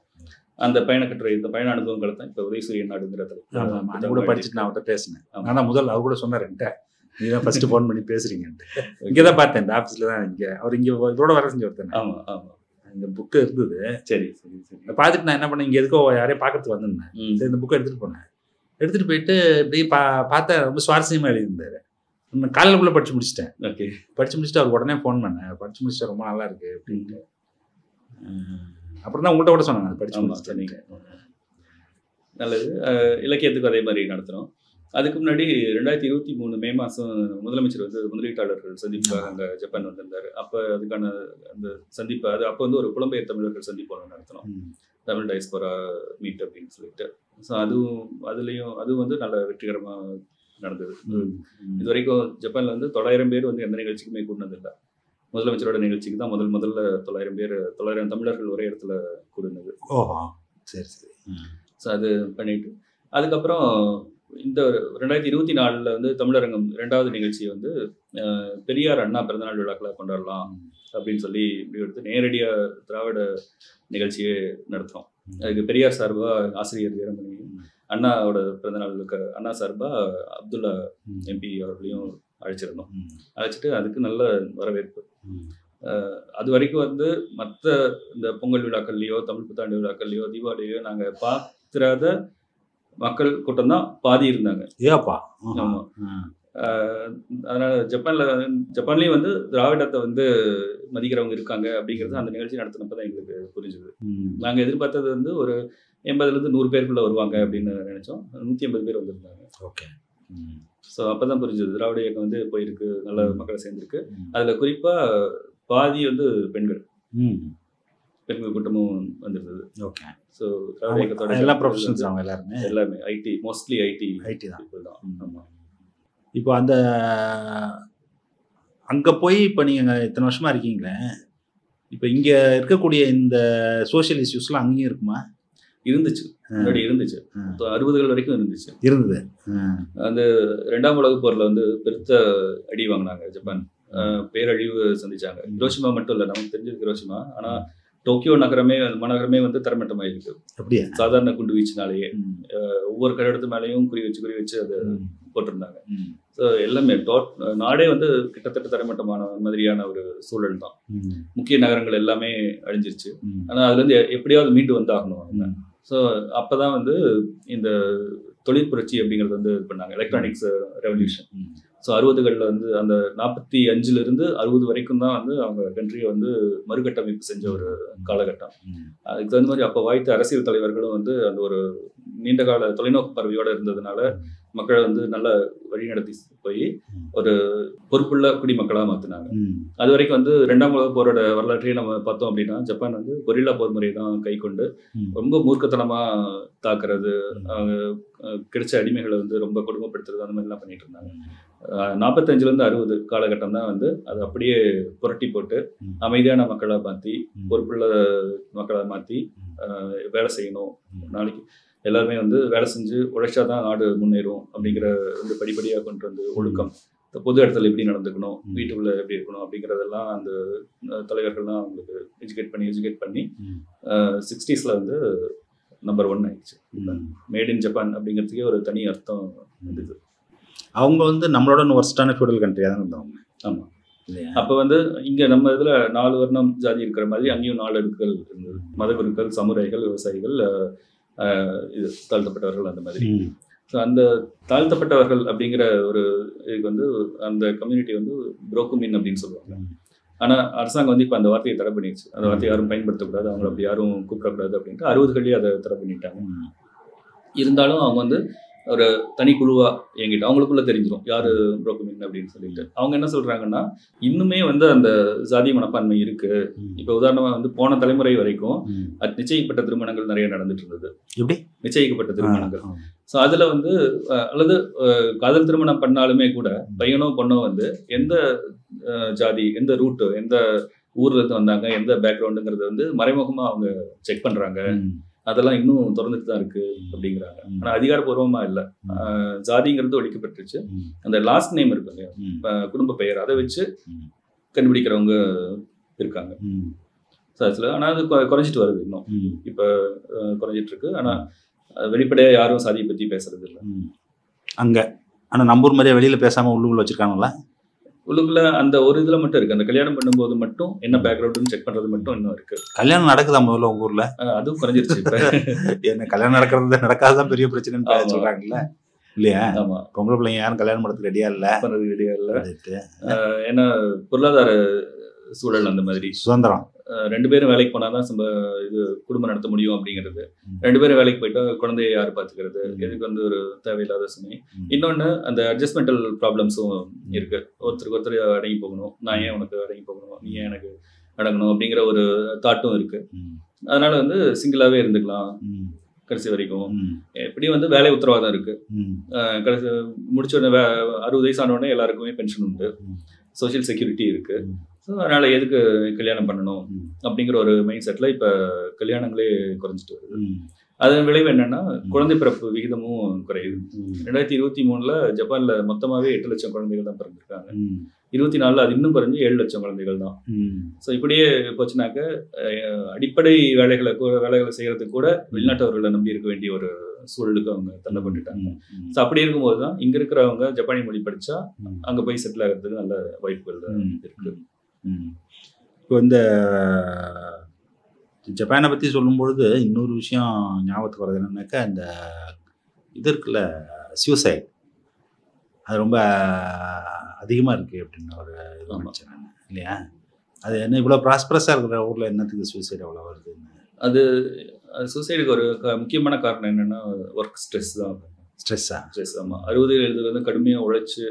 அந்த பயணக்கட்டுரை, இந்த பயண அனுபவங்களை தான் இப்போ உதயசூரியன் நாடுங்கிற தலைப்பு கூட படிச்சுட்டு நான் அவர்கிட்ட பேசினேன். ஆனால் முதல் அவர் கூட சொன்னார் என்கிட்ட, நீ தான் ஃபர்ஸ்ட் ஃபோன் பண்ணி பேசுறீங்கன்ட்டு. இங்கே தான் பார்த்தேன், இந்த ஆஃபீஸில் தான். இங்கே அவர் இங்கே இதோட வர செஞ்சு ஒருத்தேன். ஆமாம் ஆமாம், இந்த புக்கு இருந்தது. சரி சரி சரி. பார்த்துட்டு நான் என்ன பண்ணேன், இங்கே எதுக்கோ யாரையும் பார்க்கறதுக்கு வந்திருந்தேன். சரி இந்த புக்கை எடுத்துகிட்டு போனேன். எடுத்துகிட்டு போயிட்டு இப்படி பார்த்தேன், ரொம்ப சுவாரஸ்யமாக எழுதியிருந்தார். நான் காலையிலக்குள்ளே படித்து முடிச்சிட்டேன். ஓகே, படித்து முடிச்சுட்டு அவர் உடனே ஃபோன் பண்ணேன், படித்து முடிச்சிட்டா ரொம்ப நல்லா இருக்குது அப்படின்ட்டு. அப்புறம் தான் உங்கள்கிட்ட கூட சொன்னாங்க அது படிச்சு. நல்லது. இலக்கியத்துக்கு அதே மாதிரி நடத்துகிறோம். அதுக்கு முன்னாடி 2023 மே மாதம் முதலமைச்சர் வந்து முதலீட்டாளர்கள் சந்திப்புக்காக அங்கே ஜப்பான் வந்திருந்தார். அப்போ அதுக்கான அந்த சந்திப்பு அப்போ வந்து ஒரு புலம்பெயர் தமிழர்கள் சந்திப்பு ஒன்று நடத்தினோம், தமிழ் டைஸ்போரா மீட் அப்படின்னு சொல்லிட்டு. ஸோ அதுவும் வந்து நல்ல வெற்றிகரமாக நடந்தது. இது வரைக்கும் ஜப்பானில் வந்து 900 பேர் வந்து எந்த நிகழ்ச்சிக்குமே கூடினதில்லை. முதலமைச்சரோட நிகழ்ச்சிக்கு தான் முதல்ல 900 தமிழர்கள் ஒரே இடத்துல கூடினது. ஓஹோ, சரி சரி. ஸோ அது பண்ணிட்டு அதுக்கப்புறம் இந்த 2024 வந்து தமிழரங்கம் 2வது நிகழ்ச்சியை வந்து பெரியார் அண்ணா பிறந்தநாள் விழாக்களை கொண்டாடலாம் அப்படின்னு சொல்லி இப்படி எடுத்து நேரடியாக திராவிட நிகழ்ச்சியே நடத்துகிறோம். அதுக்கு பெரியார் சார்பாக ஆசிரியர் வீரமணி, அண்ணாவோட பிறந்தநாளுக்கு அண்ணா சார்பாக அப்துல்லா எம்பி அவர்களையும் அழைச்சிருந்தோம். அழைச்சிட்டு அதுக்கு நல்ல வரவேற்பு. அது வரைக்கும் வந்து மற்ற இந்த பொங்கல் விழாக்கள்லையோ தமிழ் புத்தாண்டு விழாக்கள்லையோ தீபாவளியோ நாங்கள் பார்த்துறாத மக்கள் கூட்டம் தான் பாதி இருந்தாங்க. ஏப்பா. ஆமாம். அதனால ஜப்பான்லேயும் வந்து திராவிடத்தை வந்து மதிக்கிறவங்க இருக்காங்க அப்படிங்கிறது அந்த நிகழ்ச்சி நடத்தினப்ப தான் எங்களுக்கு புரிஞ்சுது. நாங்கள் எதிர்பார்த்தது வந்து ஒரு 80லேருந்து 100 பேருக்குள்ள வருவாங்க அப்படின்னு நினைச்சோம். 150 பேர் வந்திருந்தாங்க. ஓகே. ஸோ அப்போ தான் புரிஞ்சுது திராவிட இயக்கம் வந்து போயிருக்கு, நல்ல மக்களை சேர்ந்துருக்கு. அதில் குறிப்பாக பாதி வந்து பெண்கள் கூட்டமும் வந்துருந்தது. ஓகே. ஸோ திராவிட இயக்கத்தோட எல்லா ப்ரொஃபஷனல்ஸ் அவங்க எல்லாருமே ஐடி, மோஸ்ட்லி ஐடி தான். ஆமாம். இப்போ அங்கே போய் இப்போ நீங்கள் இத்தனை வருஷமாக இருக்கீங்களே, இப்போ இங்கே இருக்கக்கூடிய இந்த சோஷியல் இஷ்யூஸ்லாம் அங்கேயும் இருக்குமா? இருந்துச்சு, முன்னாடி இருந்துச்சு. 60கள் வரைக்கும் இருந்தது. அந்த 2ஆம் உலகப் போரில் வந்து பெருத்த அடி வாங்கினாங்க ஜப்பான், பேரழிவு சந்திச்சாங்க. ஹிரோஷிமா மட்டும் இல்லை, நமக்கு தெரிஞ்சது ஹிரோஷிமா. ஆனால் டோக்கியோ மாநகரமே வந்து தரமட்டமாயிருக்கு. அப்படியே சாதாரண குண்டு வீச்சுனாலேயே ஒவ்வொரு கட்டிடத்து மேலேயும் குறி வச்சு அதை போட்டிருந்தாங்க. ஸோ எல்லாமே நாடே வந்து கிட்டத்தட்ட தரமட்டமான மாதிரியான ஒரு சூழல் தான். முக்கிய நகரங்கள் எல்லாமே அழிஞ்சிருச்சு. ஆனால் அதுலேருந்து எப்படியாவது மீண்டு வந்து ஆகணும் அவங்க. ஸோ அப்போ தான் வந்து இந்த தொழிற்புரட்சி அப்படிங்கிறது வந்து இது பண்ணாங்க, எலக்ட்ரானிக்ஸ் ரெவல்யூஷன். ஸோ 60களில் வந்து அந்த 45லேருந்து 60 வரைக்கும் தான் வந்து அவங்க கண்ட்ரியை வந்து மறுகட்டமைப்பு செஞ்ச ஒரு காலகட்டம். அதுக்கு தகுந்த மாதிரி அப்போ வாய்த்த அரசியல் தலைவர்களும் வந்து அந்த ஒரு நீண்டகால தொலைநோக்கு பார்வையோடு இருந்ததுனால மக்களை வந்து நல்ல வழிநடத்தி போய் ஒரு பொறுப்புள்ள குடிமக்களாக மாற்றினாங்க. அது வரைக்கும் வந்து 2ஆம் உலக போரோட வரலாற்றையே நம்ம பார்த்தோம் அப்படின்னா ஜப்பான் வந்து கொரில்லா போர் முறை தான் கை கொண்டு ரொம்ப மூர்க்கத்தனமாக தாக்குறது, கிடைச்ச அடிமைகளை வந்து ரொம்ப கொடுமைப்படுத்துறது, அந்த மாதிரிலாம் பண்ணிட்டு இருந்தாங்க. 45லேருந்து 60 காலகட்டம் தான் வந்து அது அப்படியே புரட்டி போட்டு அமைதியான மக்களை மாற்றி பொறுப்புள்ள மக்களை மாற்றி வேலை செய்யணும், நாளைக்கு எல்லாருமே வந்து வேலை செஞ்சு உழைச்சாதான் நாடு முன்னேறும் அப்படிங்கிற வந்து படிப்படியாக கொண்டு வந்து ஒழுக்கம், பொது இடத்துல எப்படி நடந்துக்கணும், வீட்டுக்குள்ள எப்படி இருக்கணும் அப்படிங்கிறதெல்லாம் அந்த தலைவர்கள்லாம் அவங்களுக்கு எஜுகேட் பண்ணி 60ஸ்ல வந்து நம்பர் 1 ஆயிடுச்சு. மேட் இன் ஜப்பான் அப்படிங்கிறதுக்கே ஒரு தனி அர்த்தம் இருந்தது. அவங்க வந்து நம்மளோட ஒர்ஸ்டான ஃபியூடல் கண்ட்ரியாக தான் இருந்தவங்க. ஆமாம். அப்போ வந்து இங்கே நம்ம இதில் 4 வர்ணம் ஜாதி இருக்கிற மாதிரி அங்கேயும் 4 அடுக்குகள் இருந்தது. மதகுருக்கள், சமுதாயிகள், விவசாயிகள், இது தாழ்த்தப்பட்டவர்கள், அந்த மாதிரி. ஸோ அந்த தாழ்த்தப்பட்டவர்கள் அப்படிங்கிற ஒரு இதுக்கு வந்து அந்த கம்யூனிட்டி வந்து புரோக்குமின் அப்படின்னு சொல்லுவாங்க. ஆனால் அரசாங்கம் வந்து இப்போ அந்த வார்த்தையை தடை பண்ணிடுச்சு. அந்த வார்த்தையை யாரும் பயன்படுத்தக்கூடாது, அவங்களை அப்படி யாரும் கூப்பிடக்கூடாது அப்படின்ட்டு 60களிலே அதை தடை பண்ணிட்டாங்க. இருந்தாலும் அவங்க வந்து ஒரு தனி குழுவாக இயங்கிட்டு அவங்களுக்குள்ள தெரிஞ்சிடும் யார் புரோக்குமின் அப்படின்னு சொல்லிட்டு. அவங்க என்ன சொல்கிறாங்கன்னா, இன்னுமே வந்து அந்த ஜாதி மனப்பான்மை இருக்குது. இப்போ உதாரணமாக வந்து போன தலைமுறை வரைக்கும் நிச்சயிக்கப்பட்ட திருமணங்கள் நிறைய நடந்துட்டு இருந்தது. எப்படி நிச்சயிக்கப்பட்ட திருமணங்கள்? ஸோ அதில் வந்து அல்லது காதல் திருமணம் பண்ணாலுமே கூட பையனோ பொண்ணோ வந்து எந்த ஜாதி, எந்த ரூட்டு, எந்த ஊர்லேருந்து வந்தாங்க, எந்த பேக்ரவுண்டுங்கிறத வந்து மறைமுகமாக அவங்க செக் பண்ணுறாங்க. அதெல்லாம் இன்னும் தொடர்ந்துட்டு தான் இருக்கு அப்படிங்கிறாங்க. ஆனால் அதிகாரப்பூர்வமாக இல்லை. ஜாதிங்கிறது ஒழிக்கப்பட்டுருச்சு. அந்த லாஸ்ட் நேம் இருக்கு இல்லையா, குடும்ப பெயர், அதை வச்சு கண்டுபிடிக்கிறவங்க இருக்காங்க. ஆனால் அது குறைஞ்சிட்டு வருது இன்னும். இப்போ குறைஞ்சிட்டு இருக்கு. ஆனால் வெளிப்படையாக யாரும் சாதியை பற்றி பேசுறது இல்லை அங்கே. ஆனால் நம்பூர் மாதிரியே வெளியில் பேசாமல் உள்ளுக்குள்ள வச்சுருக்காங்களா? உள்ளுக்குள்ள அந்த ஒரு இதில் மட்டும் இருக்குது. அந்த கல்யாணம் பண்ணும்போது மட்டும் என்ன பேக்ரவுண்டுன்னு செக் பண்ணுறது மட்டும் இன்னும் இருக்குது. கல்யாணம் நடக்குதா முதல்ல உங்கள் ஊரில்? அதுவும் குறைஞ்சிருச்சு. இப்போ என்ன கல்யாணம் நடக்காதுதான் பெரிய பிரச்சனைன்னு சொல்கிறாங்கல்ல இல்லையா? ஆமாம். பொம்பளை பிள்ளைங்க யாரும் கல்யாணம் பண்ணுறதுக்கு ரெடியாக இல்லை. ஏன்னா பொருளாதார சூழல் அந்த மாதிரி, சுதந்திரம் 2 பேரும் வேலைக்கு போனால் தான் இது குடும்பம் நடத்த முடியும் அப்படிங்கிறது. 2 பேரும் வேலைக்கு போயிட்டா குழந்தைய யார் பார்த்துக்கிறது, எதுக்கு வந்து ஒரு தேவையில்லாத சுமை. இன்னொன்று அந்த அட்ஜஸ்ட்மெண்டல் ப்ராப்ளம்ஸும் இருக்குது. ஒருத்தருக்கு ஒருத்தர் அடங்கி போகணும், நான் ஏன் உனக்கு அடங்கி போகணும், நீ ஏன் எனக்கு அடங்கணும் அப்படிங்கிற ஒரு தாட்டும் இருக்குது. அதனால வந்து சிங்கிளாகவே இருந்துக்கலாம் கடைசி வரைக்கும். எப்படி வந்து வேலை உத்தரவாதம் இருக்குது. கடைசி முடிச்ச உடனே 60 வயசு ஆன உடனே எல்லாருக்குமே பென்ஷன் உண்டு, சோஷியல் செக்யூரிட்டி இருக்குது. ஸோ அதனால் எதுக்கு கல்யாணம் பண்ணணும் அப்படிங்கிற ஒரு மைண்ட் செட்டில் இப்போ கல்யாணங்களே குறைஞ்சிட்டு வருது. அதன் விளைவு என்னென்னா குழந்தை பிறப்பு விகிதமும் குறையுது. 2023 ஜப்பானில் மொத்தமாகவே 8 லட்சம் குழந்தைகள் தான் பிறந்திருக்காங்க. 24 அது இன்னும் குறைஞ்சி 7 லட்சம் குழந்தைகள் தான். ஸோ இப்படியே போச்சுனாக்க அடிப்படை வேலைகளை செய்கிறதுக்கு கூட வெளிநாட்டவர்களை நம்பி இருக்க வேண்டிய ஒரு சூழலுக்கு அவங்க தள்ளப்பட்டுட்டாங்க. ஸோ அப்படி இருக்கும்போது தான் இங்கே இருக்கிறவங்க ஜப்பானிய மொழி படித்தா அங்கே போய் செட்டில் ஆகிறதுக்கு நல்ல வாய்ப்புகள் இருக்குது. இப்போ இந்த ஜப்பானை பற்றி சொல்லும்பொழுது இன்னொரு விஷயம் ஞாபகத்துக்கு வர்றது என்னன்னாக்கா, இந்த இது இருக்குல்ல சூசைட், அது ரொம்ப அதிகமாக இருக்குது அப்படின்னு ஒரு இது நினச்சேன் நான், இல்லையா? அது என்ன இவ்வளோ ப்ராஸ்பரஸாக இருக்கிற ஊரில் என்னத்துக்கு சூசைட் அவ்வளோ வருதுன்னு? அது சூசைடுக்கு ஒரு முக்கியமான காரணம் என்னென்னா ஒர்க் ஸ்ட்ரெஸ் தான். ஸ்ட்ரெஸ். ஆமாம். 60 வந்து கடுமையாக உழைச்சி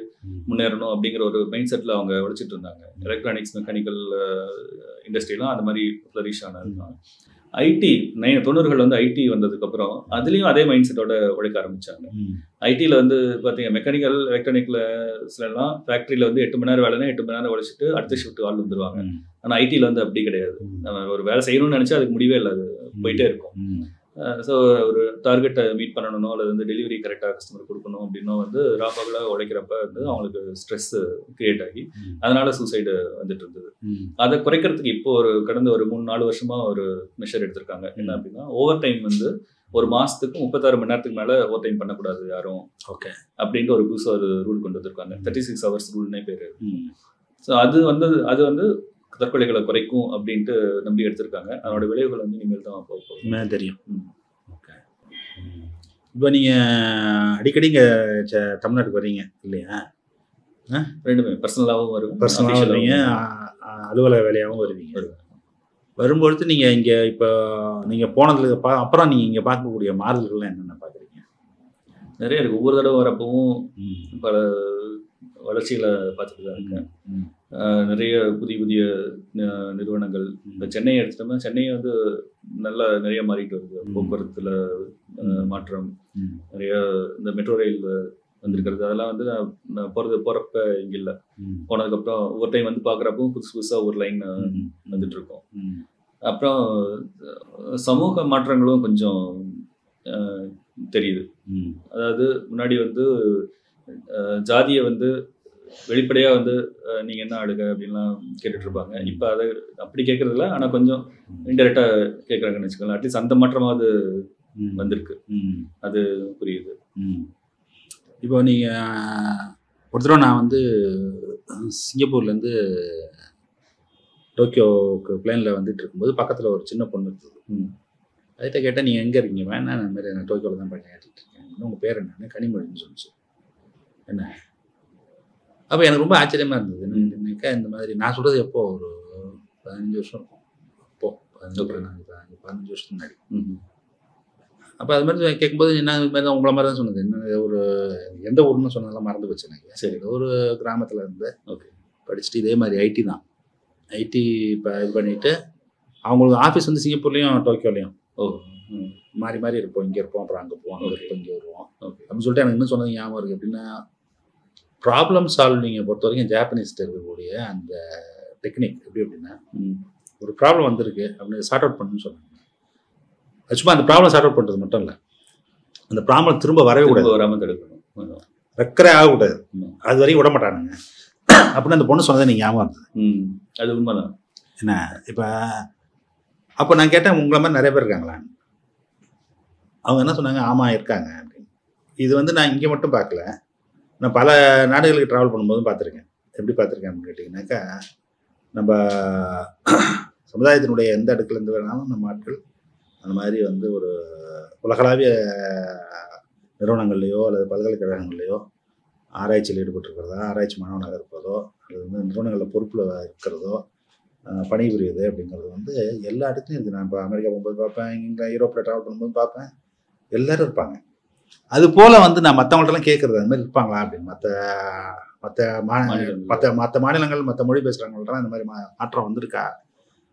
முன்னேறணும் அப்படிங்கிற ஒரு மைண்ட் செட்டில் அவங்க உழைச்சிட்டு இருந்தாங்க. எலக்ட்ரானிக்ஸ் மெக்கானிக்கல் இண்டஸ்ட்ரிலாம் அந்த மாதிரி ஃப்ளரிஷ் ஆனது தான். ஐடி 90கள் வந்து ஐடி வந்ததுக்கப்புறம் அதுலேயும் அதே மைண்ட் செட்டோட உழைக்க ஆரம்பித்தாங்க. ஐடியில் வந்து பார்த்தீங்க மெக்கானிக்கல் எலக்ட்ரானிக்ஸ்லாம் ஃபேக்ட்ரியில் வந்து 8 மணி நேரம் வேலைன்னா 8 மணி நேரம் உழைச்சிட்டு அடுத்த ஷிஃப்ட் ஆள் வந்துடுவாங்க. ஆனால் ஐடியில் வந்து அப்படி கிடையாது. நம்ம ஒரு வேலை செய்யணும்னு நினச்சா அதுக்கு முடிவே இல்லை, அது போயிட்டே இருக்கும். ஸோ ஒரு டார்கெட்டை மீட் பண்ணணும் அல்லது வந்து டெலிவரி கரெக்டாக கஸ்டமர் கொடுக்கணும் அப்படின்னா வந்து ராப்பகலாக உழைக்கிறப்ப வந்து அவங்களுக்கு ஸ்ட்ரெஸ் கிரியேட் ஆகி அதனால சூசைடு வந்துட்டு இருந்தது. அதை குறைக்கிறதுக்கு இப்போ கடந்த ஒரு 3-4 வருஷமாக ஒரு மெஷர் எடுத்திருக்காங்க. என்ன அப்படின்னா ஓவர் டைம் வந்து ஒரு மாதத்துக்கு 36 மணி நேரத்துக்கு மேலே ஓவர் டைம் பண்ணக்கூடாது யாரும். ஓகே அப்படின்ட்டு ஒரு புதுசாக ஒரு ரூல் கொண்டு வந்திருக்காங்க. 36 ஹவர்ஸ் ரூல்னே பேர். ஸோ அது வந்து தற்கொலைகளை குறைக்கும் அப்படின்ட்டு நம்பி எடுத்திருக்காங்க. அதனோட விளைவுகள் வந்து இனிமேல் தான் போகும் தெரியும். ஓகே. இப்போ நீங்கள் அடிக்கடி இங்கே தமிழ்நாட்டுக்கு வர்றீங்க இல்லையா? ரெண்டுமே பர்சனலாகவும் வருவேன், பர்சனலாக வருவீங்க, அலுவலக வேலையாகவும் வருவீங்க. வரும்பொழுது நீங்கள் இங்கே இப்போ நீங்கள் போனதுக்கு அப்புறம் நீங்கள் இங்கே பார்க்கக்கூடிய மாறுதல்கள்லாம் என்னென்ன பார்க்குறீங்க? நிறைய இருக்குது. ஒவ்வொரு தடவை வரப்பவும் பல வளர்ச்சிகளை பார்த்துட்டு தான் இருக்கேன். நிறைய புதிய நிறுவனங்கள். இப்போ சென்னையை எடுத்துட்டோம்னா சென்னையை வந்து நல்லா நிறைய மாறிட்டு வருது. போக்குவரத்தில் மாற்றம், நிறைய இந்த மெட்ரோ ரயில் வந்திருக்கிறது. அதெல்லாம் வந்து நான் போகிறப்ப இங்கே இல்லை, போனதுக்கப்புறம் ஒவ்வொரு டைம் வந்து பார்க்குறப்பவும் புதுசாக ஒரு லைன் வந்துட்டு இருக்கோம். அப்புறம் சமூக மாற்றங்களும் கொஞ்சம் தெரியுது. அதாவது முன்னாடி வந்து ஜாதியை வந்து வெளிப்படையாக வந்து நீங்கள் என்ன ஆளுங்க அப்படின்லாம் கேட்டுட்ருப்பாங்க. இப்போ அதை அப்படி கேட்குறதில்ல, ஆனால் கொஞ்சம் இன்டெரக்டாக கேட்குறாங்கன்னு வச்சுக்கலாம். அட்லீஸ்ட் அந்த மாற்றமாவது வந்திருக்கு, அது புரியுது. இப்போ நீங்கள் ஒரு தடவை நான் வந்து சிங்கப்பூர்லேருந்து டோக்கியோவுக்கு பிளேனில் வந்துட்டு இருக்கும்போது பக்கத்தில் ஒரு சின்ன பொண்ணு இருந்தது. அதுகிட்ட கேட்டால் நீங்கள் எங்கே இருக்கீங்க? வேணா அந்த மாதிரி நான் டோக்கியோவில் தான் படிக்க கேட்டுட்டு இருக்கேன். உங்கள் பேர் என்னன்னு கனிமொழின்னு சொல்லிச்சு. என்ன அப்போ எனக்கு ரொம்ப ஆச்சரியமாக இருந்தது. என்னக்கா இந்த மாதிரி நான் சொல்கிறது எப்போ ஒரு 15 வருஷம் இருக்கும். அப்போது 15 வருஷத்துக்கு முன்னாடி. அப்போ அது மாதிரி கேட்கும்போது என்ன இது மாதிரி தான் உங்களை மாதிரி தான் சொன்னது. என்ன ஒரு எந்த ஊர்னு சொன்னதெல்லாம் மறந்து வச்சு எனக்கு. சரி, ஒரு கிராமத்தில் இருந்து படிச்சுட்டு இதே மாதிரி ஐடி தான். ஐடி இப்போ இது பண்ணிவிட்டு அவங்களுக்கு ஆஃபீஸ் வந்து சிங்கப்பூர்லேயும் டோக்கியோலையும் மாறி மாறி இருப்போம். இங்கே இருப்போம், அப்புறம் அங்கே போவோம், அங்கே இருப்போம், இங்கே வருவோம் அப்படின்னு சொல்லிட்டு எனக்கு இன்னும் சொன்னது ஞாபகம் இருக்குது. எப்படின்னா ப்ராப்ளம் சால்விங்கை பொறுத்த வரைக்கும் ஜாப்பனீஸ்ட்டு இருக்கக்கூடிய அந்த டெக்னிக் எப்படி அப்படின்னா, ஒரு ப்ராப்ளம் வந்திருக்கு அப்படின்னு சார்ட் அவுட் பண்ணணும்னு சொன்னாங்க. சும்மா அந்த ப்ராப்ளம் சார்ட் அவுட் பண்ணுறது மட்டும் இல்லை, அந்த ப்ராப்ளம் திரும்ப வரவே கூடாது, வராமல் தடுக்கணும், ரெக்கரே ஆகக்கூடாது, அது வரைக்கும் விட மாட்டானுங்க அப்படின்னு அந்த பொண்ணு சொன்னதை நீங்கள் ஞாபகம் இருந்தது. அது உண்மைதான். என்ன இப்போ அப்போ நான் கேட்டேன், உங்களை மாதிரி நிறைய பேர் இருக்காங்களான்னு. அவங்க என்ன சொன்னாங்க, ஆமாம் இருக்காங்க அப்படின்னு. இது வந்து நான் இங்கே மட்டும் பார்க்கல, நான் பல நாடுகளுக்கு ட்ராவல் பண்ணும்போதும் பார்த்துருக்கேன். எப்படி பார்த்துருக்கேன் அப்படின்னு கேட்டிங்கனாக்கா, நம்ம சமுதாயத்தினுடைய எந்த அடுக்குலேருந்து வேணாலும் நம்ம ஆட்கள் அந்த மாதிரி வந்து ஒரு உலகளாவிய நிறுவனங்கள்லையோ அல்லது பல்கலைக்கழகங்கள்லையோ ஆராய்ச்சியில் ஈடுபட்டிருக்கிறதா, ஆராய்ச்சி மாணவனாக இருப்பதோ அல்லது வந்து நிறுவனங்களில் பொறுப்பில் இருக்கிறதோ பணிபுரியுது அப்படிங்கிறது வந்து எல்லா இடத்துலையும் இருக்குது. நான் இப்போ அமெரிக்கா போகும்போது பார்ப்பேன், இங்கே யூரோப்பில் ட்ராவல் பண்ணும்போது பார்ப்பேன், எல்லோரும் இருப்பாங்க. அது போல் வந்து நான் மற்றவங்கள்ட்டலாம் கேட்குறது அது மாதிரி இருப்பாங்களா அப்படின்னு. மற்ற மாநிலங்கள் மற்ற மொழி பேசுகிறவங்கள்ட்டலாம் இந்த மாதிரி மாற்றம் வந்திருக்கா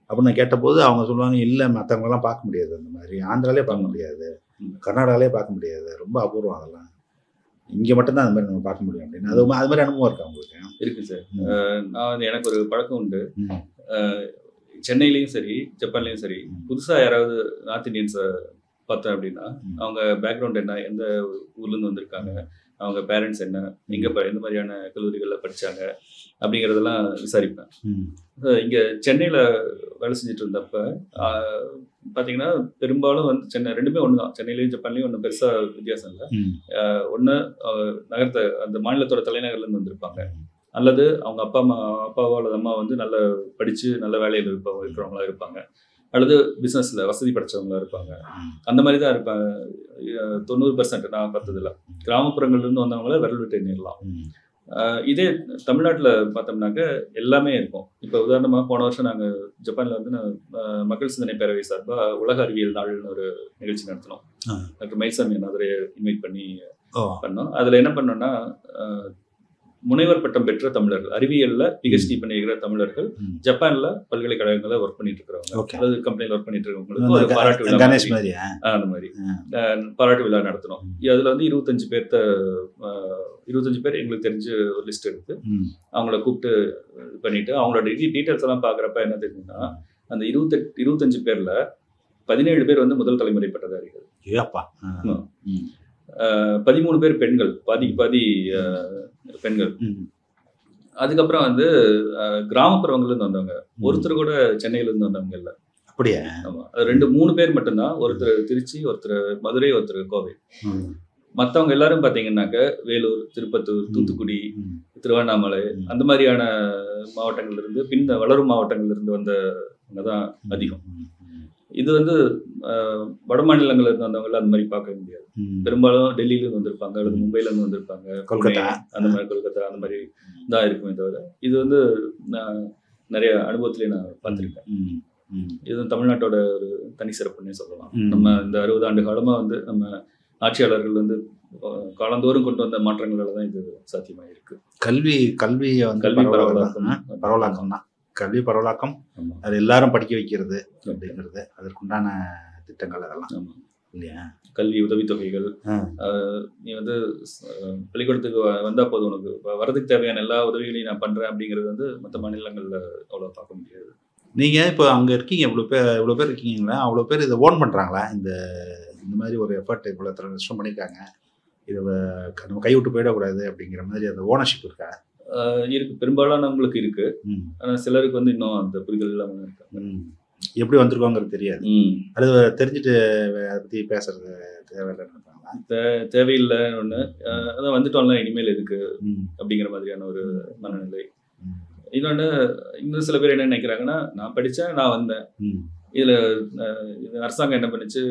அப்படின்னு நான் கேட்டபோது அவங்க சொல்லுவாங்க, இல்லை மற்றவங்களெல்லாம் பார்க்க முடியாது, அந்த மாதிரி ஆந்திராலே பார்க்க முடியாது, கர்நாடகாலே பார்க்க முடியாது, ரொம்ப அபூர்வம் அதெல்லாம், இங்கே மட்டும்தான் அந்த மாதிரி நம்ம பார்க்க முடியும் அப்படின்னு. அது மாதிரி அனுபவம் இருக்கா உங்களுக்கு? இருக்குது சார். நான் எனக்கு ஒரு பழக்கம் உண்டு. சென்னையிலையும் சரி ஜப்பான்லேயும் சரி புதுசாக யாராவது நார்த் இந்தியன்ஸை பார்த்தேன் அப்படின்னா அவங்க பேக்ரவுண்ட் என்ன, எந்த ஊர்லேருந்து வந்திருக்காங்க, அவங்க பேரண்ட்ஸ் என்ன, எங்கே எந்த மாதிரியான கல்லூரிகளில் படித்தாங்க அப்படிங்கிறதெல்லாம் விசாரிப்பேன். இங்கே சென்னையில் வேலை செஞ்சுட்டு இருந்தப்ப பார்த்தீங்கன்னா பெரும்பாலும் வந்து சென்னை ரெண்டுமே ஒன்று தான். சென்னையிலையும் ஜப்பான்லேயும் ஒன்றும் பெருசாக வித்தியாசம் இல்லை. ஒன்று நகரத்தை அந்த மாநிலத்தோட தலைநகர்லேருந்து வந்திருப்பாங்க, அல்லது அவங்க அப்பாவோ அல்லது அம்மா வந்து நல்ல படித்து நல்ல வேலையில் இருக்கிறவங்களா இருப்பாங்க, அல்லது பிஸ்னஸில் வசதி படைச்சவங்களா இருப்பாங்க. அந்த மாதிரி தான் இருப்பாங்க. 90% நான் பார்த்ததில்ல. கிராமப்புறங்கள்லேருந்து வந்தவங்கள விரல் விட்டு எண்ணிடலாம். இதே தமிழ்நாட்டில் பார்த்தோம்னாக்க எல்லாமே இருக்கும். இப்போ உதாரணமாக போன வருஷம் நாங்கள் ஜப்பானில் வந்து மக்கள் சிந்தனை பேரவை சார்பாக உலக அறிவியல் நாள்னு ஒரு நிகழ்ச்சி நடத்தினோம். டாக்டர் மயில்சாமி அதை இன்வைட் பண்ணி பண்ணோம். அதில் என்ன பண்ணோம்னா முனைவர் பட்டம் பெற்ற தமிழர்கள், அறிவியல்ல பிஹெச்டி பண்ணியிருக்கிற தமிழர்கள் ஜப்பான்ல பல்கலைக்கழகங்களை ஒர்க் பண்ணிட்டு இருக்கிறவங்க அல்லது கம்பெனியில் ஒர்க் பண்ணிட்டு இருக்கவங்களுக்கு ஒரு பாராட்டு விழா, அந்த மாதிரி பாராட்டு விழா நடத்தணும். அதுல வந்து 25 பேர் எங்களுக்கு தெரிஞ்சு ஒரு லிஸ்ட் எடுத்து அவங்கள கூப்பிட்டு இது பண்ணிட்டு அவங்களோட டீட்டெயில்ஸ் எல்லாம் பாக்குறப்ப என்ன தெரியுதுன்னா அந்த 25 பேர்ல 17 பேர் வந்து முதல் தலைமுறை பட்டதாரிகள், 13 பேர் பெண்கள், பாதிக்கு பாதி பெண்கள். அதுக்கப்புறம் வந்து கிராமப்புறவங்கல இருந்து வந்தவங்க, ஒருத்தர் கூட சென்னையில இருந்து வந்தவங்க இல்லை. அப்படியே? ஆமா, 2-3 பேர் மட்டும்தான். ஒருத்தர் திருச்சி, ஒருத்தர் மதுரை, ஒருத்தர் கோவை. மற்றவங்க எல்லாரும் பார்த்தீங்கன்னாக்க வேலூர், திருப்பத்தூர், தூத்துக்குடி, திருவண்ணாமலை அந்த மாதிரியான மாவட்டங்கள்ல இருந்து வளரும் மாவட்டங்கள்ல இருந்து வந்தவங்க தான் அதிகம். இது வந்து வட மாநிலங்கள்ல இருந்து வந்தவங்க அந்த மாதிரி பார்க்க முடியாது. பெரும்பாலும் டெல்லியில இருந்து வந்திருப்பாங்க அல்லது மும்பைல இருந்து வந்திருப்பாங்க, கொல்கத்தா அந்த மாதிரி, கொல்கத்தா அந்த மாதிரி தான் இருக்குமே தவிர இது வந்து நான் நிறைய அனுபவத்திலேயே நான் பார்த்துருக்கேன். இது தமிழ்நாட்டோட ஒரு தனி சிறப்புன்னே சொல்லலாம். நம்ம இந்த 60 ஆண்டு காலமா வந்து நம்ம ஆட்சியாளர்கள் வந்து காலந்தோறும் கொண்டு வந்த மாற்றங்களால தான் இது சாத்தியமாக இருக்கு. கல்வியை வந்து பரவலாக்கம் தான். கல்வி பரவலாக்கம், அது எல்லாரும் படிக்க வைக்கிறது அப்படிங்கிறது, அதற்குண்டான திட்டங்கள் அதெல்லாம் இல்லையா? கல்வி உதவித்தொகைகள், நீ வந்து பள்ளிக்கூடத்துக்கு வந்தா போதும், உனக்கு வரதுக்கு தேவையான எல்லா உதவிகளையும் நான் பண்றேன் அப்படிங்கிறது வந்து மற்ற மாநிலங்கள்ல அவ்வளோ பார்க்க முடியாது. நீங்க இப்போ அங்க இருக்கீங்க, இவ்வளோ பேர் இருக்கீங்களா? அவ்வளோ பேர் இதை ஓன் பண்றாங்களா? இந்த மாதிரி ஒரு எஃபர்ட் இவ்வளோ வருஷம் பண்ணியிருக்காங்க, இதை நம்ம கைவிட்டு போயிடக்கூடாது அப்படிங்கிற மாதிரி அந்த ஓனர்ஷிப் இருக்கா? இருக்கு, பெரும்பாலானவங்களுக்கு இருக்கு. ஆனால் சிலருக்கு வந்து இன்னும் அந்த புரிதல் இல்லாமல் இருக்காங்க. எப்படி வந்திருக்கோங்கிறது தெரியாது. அது தெரிஞ்சுட்டு அதை பற்றி பேசுறது தேவையில்லை ஒன்று. அதான் வந்துட்டோம்ல, இனிமேல் எதுக்கு அப்படிங்கிற மாதிரியான ஒரு மனநிலை. இன்னும் சில பேர் என்ன நினைக்கிறாங்கன்னா, நான் படித்தேன், நான் வந்தேன், இதில் அரசாங்கம் என்ன பண்ணிச்சு,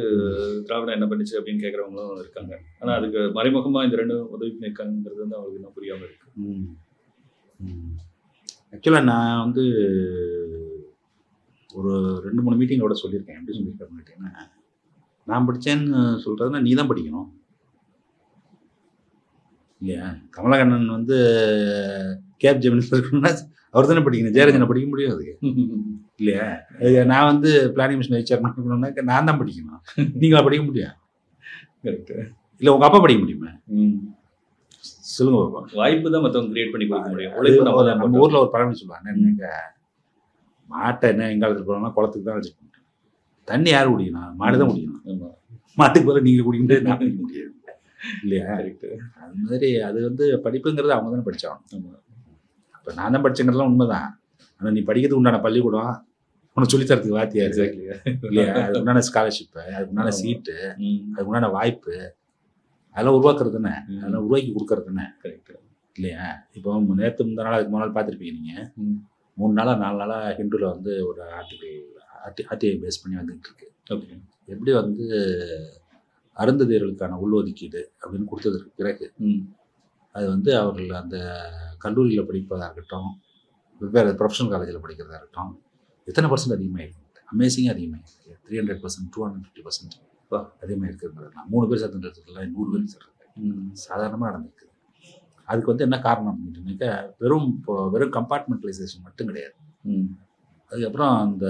திராவிடம் என்ன பண்ணிச்சு அப்படின்னு கேட்குறவங்களும் இருக்காங்க. ஆனால் அதுக்கு மறைமுகமாக இந்த 2 உதவி பண்ணியிருக்காங்கிறது வந்து அவங்களுக்கு இன்னும் புரியாமல் இருக்கு. ஆக்சுவலாக நான் வந்து ஒரு 2-3 மீட்டிங்கோட சொல்லியிருக்கேன். எப்படி சொல்லியிருக்கேன் கேட்டிங்கன்னா, நான் படித்தேன்னு சொல்கிறதுனா நீ தான் படிக்கணும் இல்லையா? கமலக்கண்ணன் வந்து கேப் ஜெமினி இருக்கணும்னா அவர் தானே படிக்கணும், ஜெயரஞ்சனை படிக்க முடியும் அதுக்கு இல்லையா? நான் வந்து பிளானிங் மிஷன் ஹெச்ஆர் படிக்கணும்னா நான் தான் படிக்கணும், நீங்களா படிக்க முடியும்? கரெக்டு. இல்லை உங்கள் அப்பா படிக்க முடியுமா? சொல்லுங்க பாப்பா. வாய்ப்பு தான் மற்றவங்க கிரியேட் பண்ணி கொடுக்க முடியும். நம்ம ஊரில் ஒரு பழமொழி சொல்லுவாங்க, என்னங்க மாட்டை என்ன எங்காலத்துக்கு போனோம்னா குளத்துக்கு தான் வச்சுக்கணும், தண்ணி யார் குடிக்கணும்? மாடு தான் குடிக்கணும். மாட்டுக்கு போல நீங்கள் குடிக்க முடியாது, நான் குடிக்க முடியாது இல்லையா? அது மாதிரி அது வந்து படிப்புங்கிறது அவங்க தானே படித்தாங்க. இப்போ நான் தான் படிச்சேங்கிறதுலாம் உண்மைதான். ஆனால் நீ படிக்கிறதுக்கு உண்டான பள்ளிக்கூடம், உனக்கு சொல்லித்தரத்துக்கு வாத்தியார் இல்லையா, அதுக்கு உண்டான ஸ்காலர்ஷிப்பு, அதுக்கு உண்டான சீட்டு, அதுக்கு உண்டான வாய்ப்பு, அதெல்லாம் உருவாக்குறது தானே, அதெல்லாம் உருவாக்கி கொடுக்கறது தானே. கரெக்டு இல்லையா? இப்போ நேற்று முந்தா நாள், அதுக்கு 3 நாள் பார்த்துருப்பீங்க நீங்கள். 3 நாளாக 4 நாளாக ஹிந்துவில் வந்து ஒரு ஆர்டிஐ பேஸ் பண்ணி வந்துகிட்டு இருக்கு. ஓகே, எப்படி வந்து அருந்ததியர்களுக்கான உள்ஒதுக்கீடு அப்படின்னு கொடுத்ததற்கு பிறகு அது வந்து அவர்கள் அந்த கல்லூரியில் படிப்பதாக இருக்கட்டும், வெவ்வேறு ப்ரொஃபஷனல் காலேஜில் படிக்கிறதா இருக்கட்டும், எத்தனை பர்சன்ட் அதிகமாகிருக்கு, அமேசிங்காக அதிகமாகிருக்கு. 300%, 250% அதிகமாக இருக்குங்கிறதுலாம் 3 பேர் சேர்த்துன்றதுல 100 பேர் சேர்றாங்க. சாதாரணமாக நடந்திருக்கு. அதுக்கு வந்து என்ன காரணம் அப்படின்னாக்கா வெறும் கம்பார்ட்மெண்டலைசேஷன் மட்டும் கிடையாது. அதுக்கப்புறம் அந்த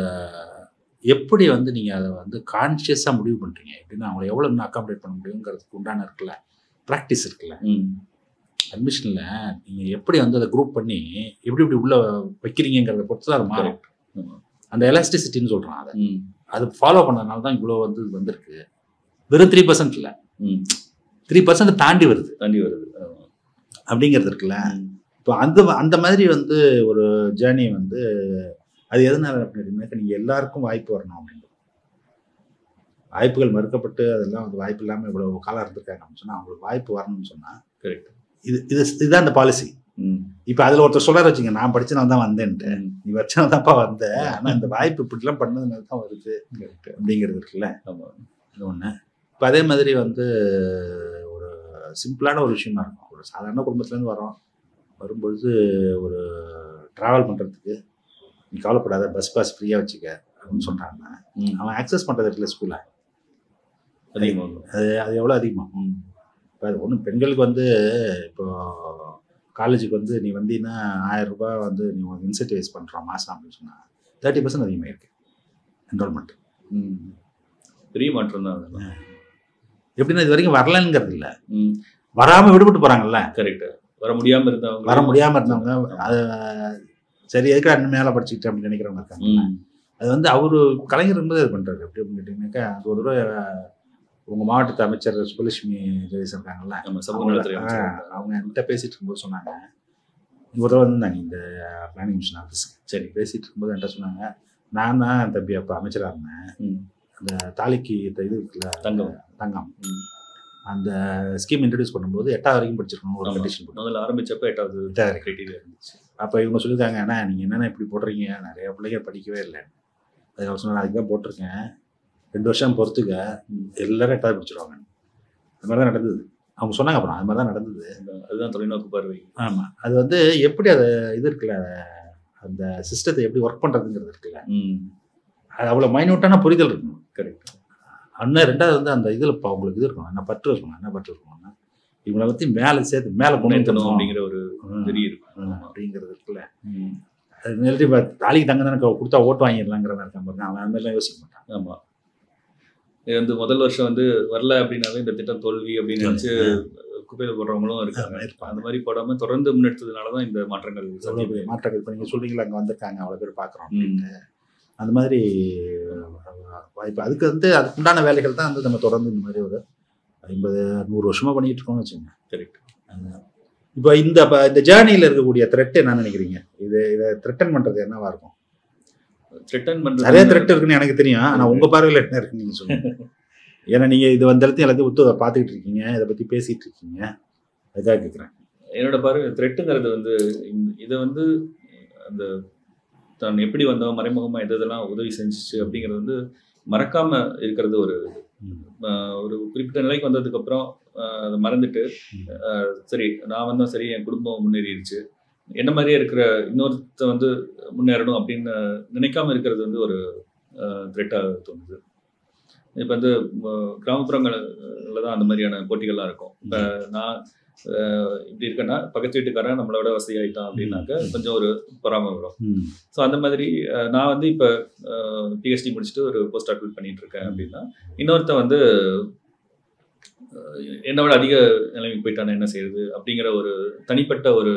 எப்படி வந்து நீங்கள் அதை வந்து கான்ஷியஸாக முடிவு பண்ணுறீங்க, எப்படின்னா அவங்களை எவ்வளோ இன்னும் அக்காமடேட் பண்ண முடியுங்கிறதுக்கு உண்டான இருக்குல்ல ப்ராக்டிஸ் இருக்குல்ல. அட்மிஷனில் நீங்கள் எப்படி வந்து அதை குரூப் பண்ணி எப்படி உள்ளே வைக்கிறீங்கிறத பொறுத்து தான் அது மாறும். அந்த எலாஸ்டிசிட்டின்னு சொல்கிறான். அது ஃபாலோ பண்ணதுனால தான் இவ்வளோ வந்து வந்திருக்கு. வெறும் 3% இல்லை, 3% தாண்டி வருது அப்படிங்கிறது இருக்குல்ல. இப்போ அந்த மாதிரி வந்து ஒரு ஜேர்னி வந்து அது எதனால அப்படின்னாக்கா நீங்கள் எல்லாருக்கும் வாய்ப்பு வரணும் அப்படின்றது. வாய்ப்புகள் மறுக்கப்பட்டு அதெல்லாம் வந்து வாய்ப்பு இல்லாமல் இவ்வளோ காலம் இருந்திருக்காங்க அப்படின்னு சொன்னால் அவங்களுக்கு வாய்ப்பு வரணும்னு சொன்னால் கரெக்ட். இதுதான் அந்த பாலிசி. இப்போ அதில் ஒருத்தர் சொல்கிறார் வச்சுங்க, நான் படித்தனால தான் வந்தேன்ட்டு, நீ வச்சனால தான்ப்பா வந்தேன், ஆனால் இந்த வாய்ப்பு இப்படிலாம் பண்ணதுனால தான் வருது அப்படிங்கிறது இருக்குல்ல. இது ஒன்று. இப்போ அதே மாதிரி வந்து ஒரு சிம்பிளான ஒரு விஷயமா இருக்கும். ஒரு சாதாரண குடும்பத்துலேருந்து வரும்பொழுது ஒரு ட்ராவல் பண்ணுறதுக்கு நீ கவலைப்படாத, பஸ் பாஸ் ஃப்ரீயாக வச்சுக்க அப்படின்னு சொல்கிறாங்க. அவன் ஆக்சஸ் பண்ணுறது இருக்குல்ல ஸ்கூலில், அதிகமாகும். அது எவ்வளோ அதிகமாகும். இப்போ அது ஒன்றும் பெண்களுக்கு வந்து இப்போ காலேஜுக்கு வந்து நீ வந்தீங்கன்னா 1000 ரூபாய் வந்து நீ உனக்கு இன்சென்டிவைஸ் பண்ணுறோம் மாதம் அப்படின்னு சொன்னால் 30% அதிகமாக இருக்குது என்ரோல்மெண்ட். பெரிய மாற்றம் தான். எப்படின்னா இது வரைக்கும் வரலங்கிறது இல்லை, வராமல் விடுபட்டு போகிறாங்கல்ல. கரெக்டு. வர முடியாமல் இருந்தவங்க அது சரி எதுக்கு இன்னும் மேலே படிச்சுக்கிட்டேன் அப்படின்னு நினைக்கிறவங்க இருக்காங்க. அது வந்து அவர் கலைஞர் இருந்தது அது பண்ணுறாரு. எப்படி அப்படின்னு கேட்டிங்கனாக்கா, அது ஒரு தடவை உங்கள் மாவட்டத்து அமைச்சர் சுபலட்சுமி ஜெயஸ் இருக்காங்கல்ல, அவங்க என்கிட்ட பேசிகிட்டு இருக்கும்போது சொன்னாங்க, ஒரு தடவை வந்திருந்தாங்க இந்த பிளானிங் மிஷன் ஆஃபீஸுக்கு. சரி பேசிகிட்டு இருக்கும்போது என்கிட்ட சொன்னாங்க, நான் தான் தம்பி அப்போ அமைச்சராக இருந்தேன், அந்த தாலிக்கு இது இருக்குல்ல தங்கம், அந்த ஸ்கீம் இன்ட்ரடியூஸ் பண்ணும்போது 8வது வரைக்கும் படிச்சிருக்கணும் ஒரு கண்டிஷன். முதல்ல ஆரம்பித்தப்போ 8வது கிரைட்டீரியா இருந்துச்சு. அப்போ இவங்க சொல்லியிருக்காங்க, அண்ணா நீங்கள் என்னென்ன இப்படி போடுறீங்க, நிறைய பிள்ளைங்க படிக்கவே இல்லை. அதுக்கு அவர் சொன்னாங்க, அதுக்கு தான் போட்டிருக்கேன், 2 வருஷம் பொறுத்துக்க எல்லாரும் 8வது படிச்சிருவாங்க. அது மாதிரி தான் நடந்தது. அவங்க சொன்னாங்க. அப்புறம் அது மாதிரி தான் நடந்தது. அதுதான் தொலைநோக்கு பார்வை. ஆமாம். அது வந்து எப்படி அது இது இருக்குல்ல, அந்த சிஸ்டத்தை எப்படி ஒர்க் பண்ணுறதுங்கிறது இருக்குல்ல, அது அவ்வளோ மைன்யூட்டான புரிதல் இருக்கணும். கரெக்ட். அண்ணன் 2வது வந்து அந்த இதில் இப்போ அவங்களுக்கு இது இருக்கணும், என்ன பற்று இருக்கணும்னா இவங்களை பற்றி மேலே சேர்த்து மேலே கொண்டு அப்படிங்கிற ஒரு தெரிய இருக்கும் அப்படிங்கிறது இருக்குல்ல. அது நிறுத்தி தாலிக்கு தங்க தானே கொடுத்தா ஓட்டு வாங்கிடலாங்கிற மாதிரி இருக்கான் பாருங்க. அவன் அந்த மாதிரிலாம் யோசிக்க மாட்டான். ஆமாம். இது வந்து முதல் வருஷம் வந்து வரல அப்படின்னாவே இந்த திட்டம் தோல்வி அப்படின்னு நினச்சி குப்பையில் போடுறவங்களும் இருக்காங்க. அந்த மாதிரி போடாமல் தொடர்ந்து முன்னெடுத்ததுனால தான் இந்த மாற்றங்கள் இப்போ நீங்கள் சொல்கிறீங்களா, அங்கே வந்திருக்காங்க அவ்வளோ பேர் பார்க்குறோம் அப்படின்னு. அந்த மாதிரி வாய்ப்பு அதுக்கு வந்து அதுக்கு உண்டான வேலைகள் தான் வந்து நம்ம தொடர்ந்து இந்த மாதிரி ஒரு 50-100 வருஷமாக பண்ணிகிட்டு இருக்கோம்னு வச்சுக்கோங்க. கரெக்ட். இப்போ இந்த ஜேர்னியில் இருக்கக்கூடிய த்ரெட் என்ன நினைக்கிறீங்க? இதை த்ரெட்டன் பண்ணுறது என்னவா இருக்கும்? த்ரெட்டன் பண்ணுறது நிறைய த்ரெட் இருக்குன்னு எனக்கு தெரியும். ஆனால் உங்கள் பார்வையில் என்ன இருக்குன்னு நீங்கள் சொல்லுங்கள். ஏன்னா நீங்கள் இது வந்த இடத்தையும் எல்லாத்தையும் பார்த்துக்கிட்டு இருக்கீங்க, இதை பற்றி பேசிகிட்டு இருக்கீங்க, அதுக்காக கேட்குறேன். என்னோட பார்வை த்ரெட்டுங்கிறது வந்து இதை வந்து அந்த தான் எப்படி வந்தோம், மறைமுகமாக எதெல்லாம் உதவி செஞ்சிச்சு அப்படிங்கிறது வந்து மறக்காமல் இருக்கிறது. ஒரு குறிப்பிட்ட நிலைக்கு வந்ததுக்கப்புறம் அதை மறந்துட்டு சரி நான் வந்தோம், சரி என் குடும்பம் முன்னேறிடுச்சு, என்ன மாதிரியே இருக்கிற இன்னொருத்த வந்து முன்னேறணும் அப்படின்னு நினைக்காம இருக்கிறது வந்து ஒரு த்ரெட்டாக தோணுது. இப்போ வந்து கிராமப்புறங்களில் தான் அந்த மாதிரியான போட்டிகள்லாம் இருக்கும். இப்போ நான் இப்படி இருக்கேன்னா பக்கத்து வீட்டுக்காரன் நம்மளோட வசதி ஆகிட்டான் அப்படின்னாக்க கொஞ்சம் ஒரு பொறாமை வரும். ஸோ அந்த மாதிரி நான் வந்து இப்போ பிஹெச்டி முடிச்சுட்டு ஒரு போஸ்ட் டாக்டரேட் பண்ணிட்டு இருக்கேன் அப்படின்னா இன்னொருத்த வந்து என்னை விட அதிக நிலைமைக்கு போயிட்டானே என்ன செய்யுது அப்படிங்கிற ஒரு தனிப்பட்ட ஒரு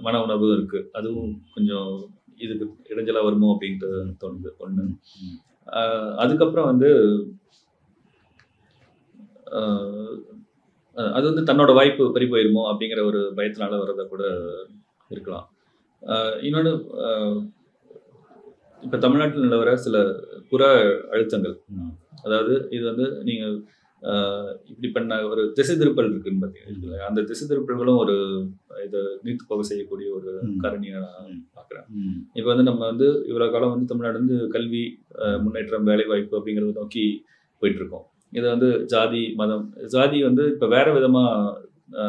மன உணர்வு இருக்குது. அதுவும் கொஞ்சம் இதுக்கு இடைஞ்சலாக வருமோ அப்படின்ட்டு தோணுது ஒன்று. அதுக்கப்புறம் வந்து அது வந்து தன்னோட வாய்ப்பு பறி போயிருமோ அப்படிங்கிற ஒரு பயத்தினால வர்றதை கூட இருக்கலாம். இன்னொன்று, இப்போ தமிழ்நாட்டில் நிலவர சில புற அழுத்தங்கள், அதாவது இது வந்து நீங்கள் இப்படி பண்ண ஒரு திசை திருப்பல் இருக்குன்னு பார்த்தீங்கன்னா அந்த திசை திருப்பல்களும் ஒரு இதை நீத்து போக செய்யக்கூடிய ஒரு காரணியை நான் பார்க்குறேன். இப்போ வந்து நம்ம வந்து இவ்வளோ காலம் வந்து தமிழ்நாடு வந்து கல்வி முன்னேற்றம் வேலை வாய்ப்பு அப்படிங்கிறத நோக்கி போயிட்டுருக்கோம். இதை வந்து ஜாதி மதம் ஜாதி வந்து இப்போ வேறு விதமாக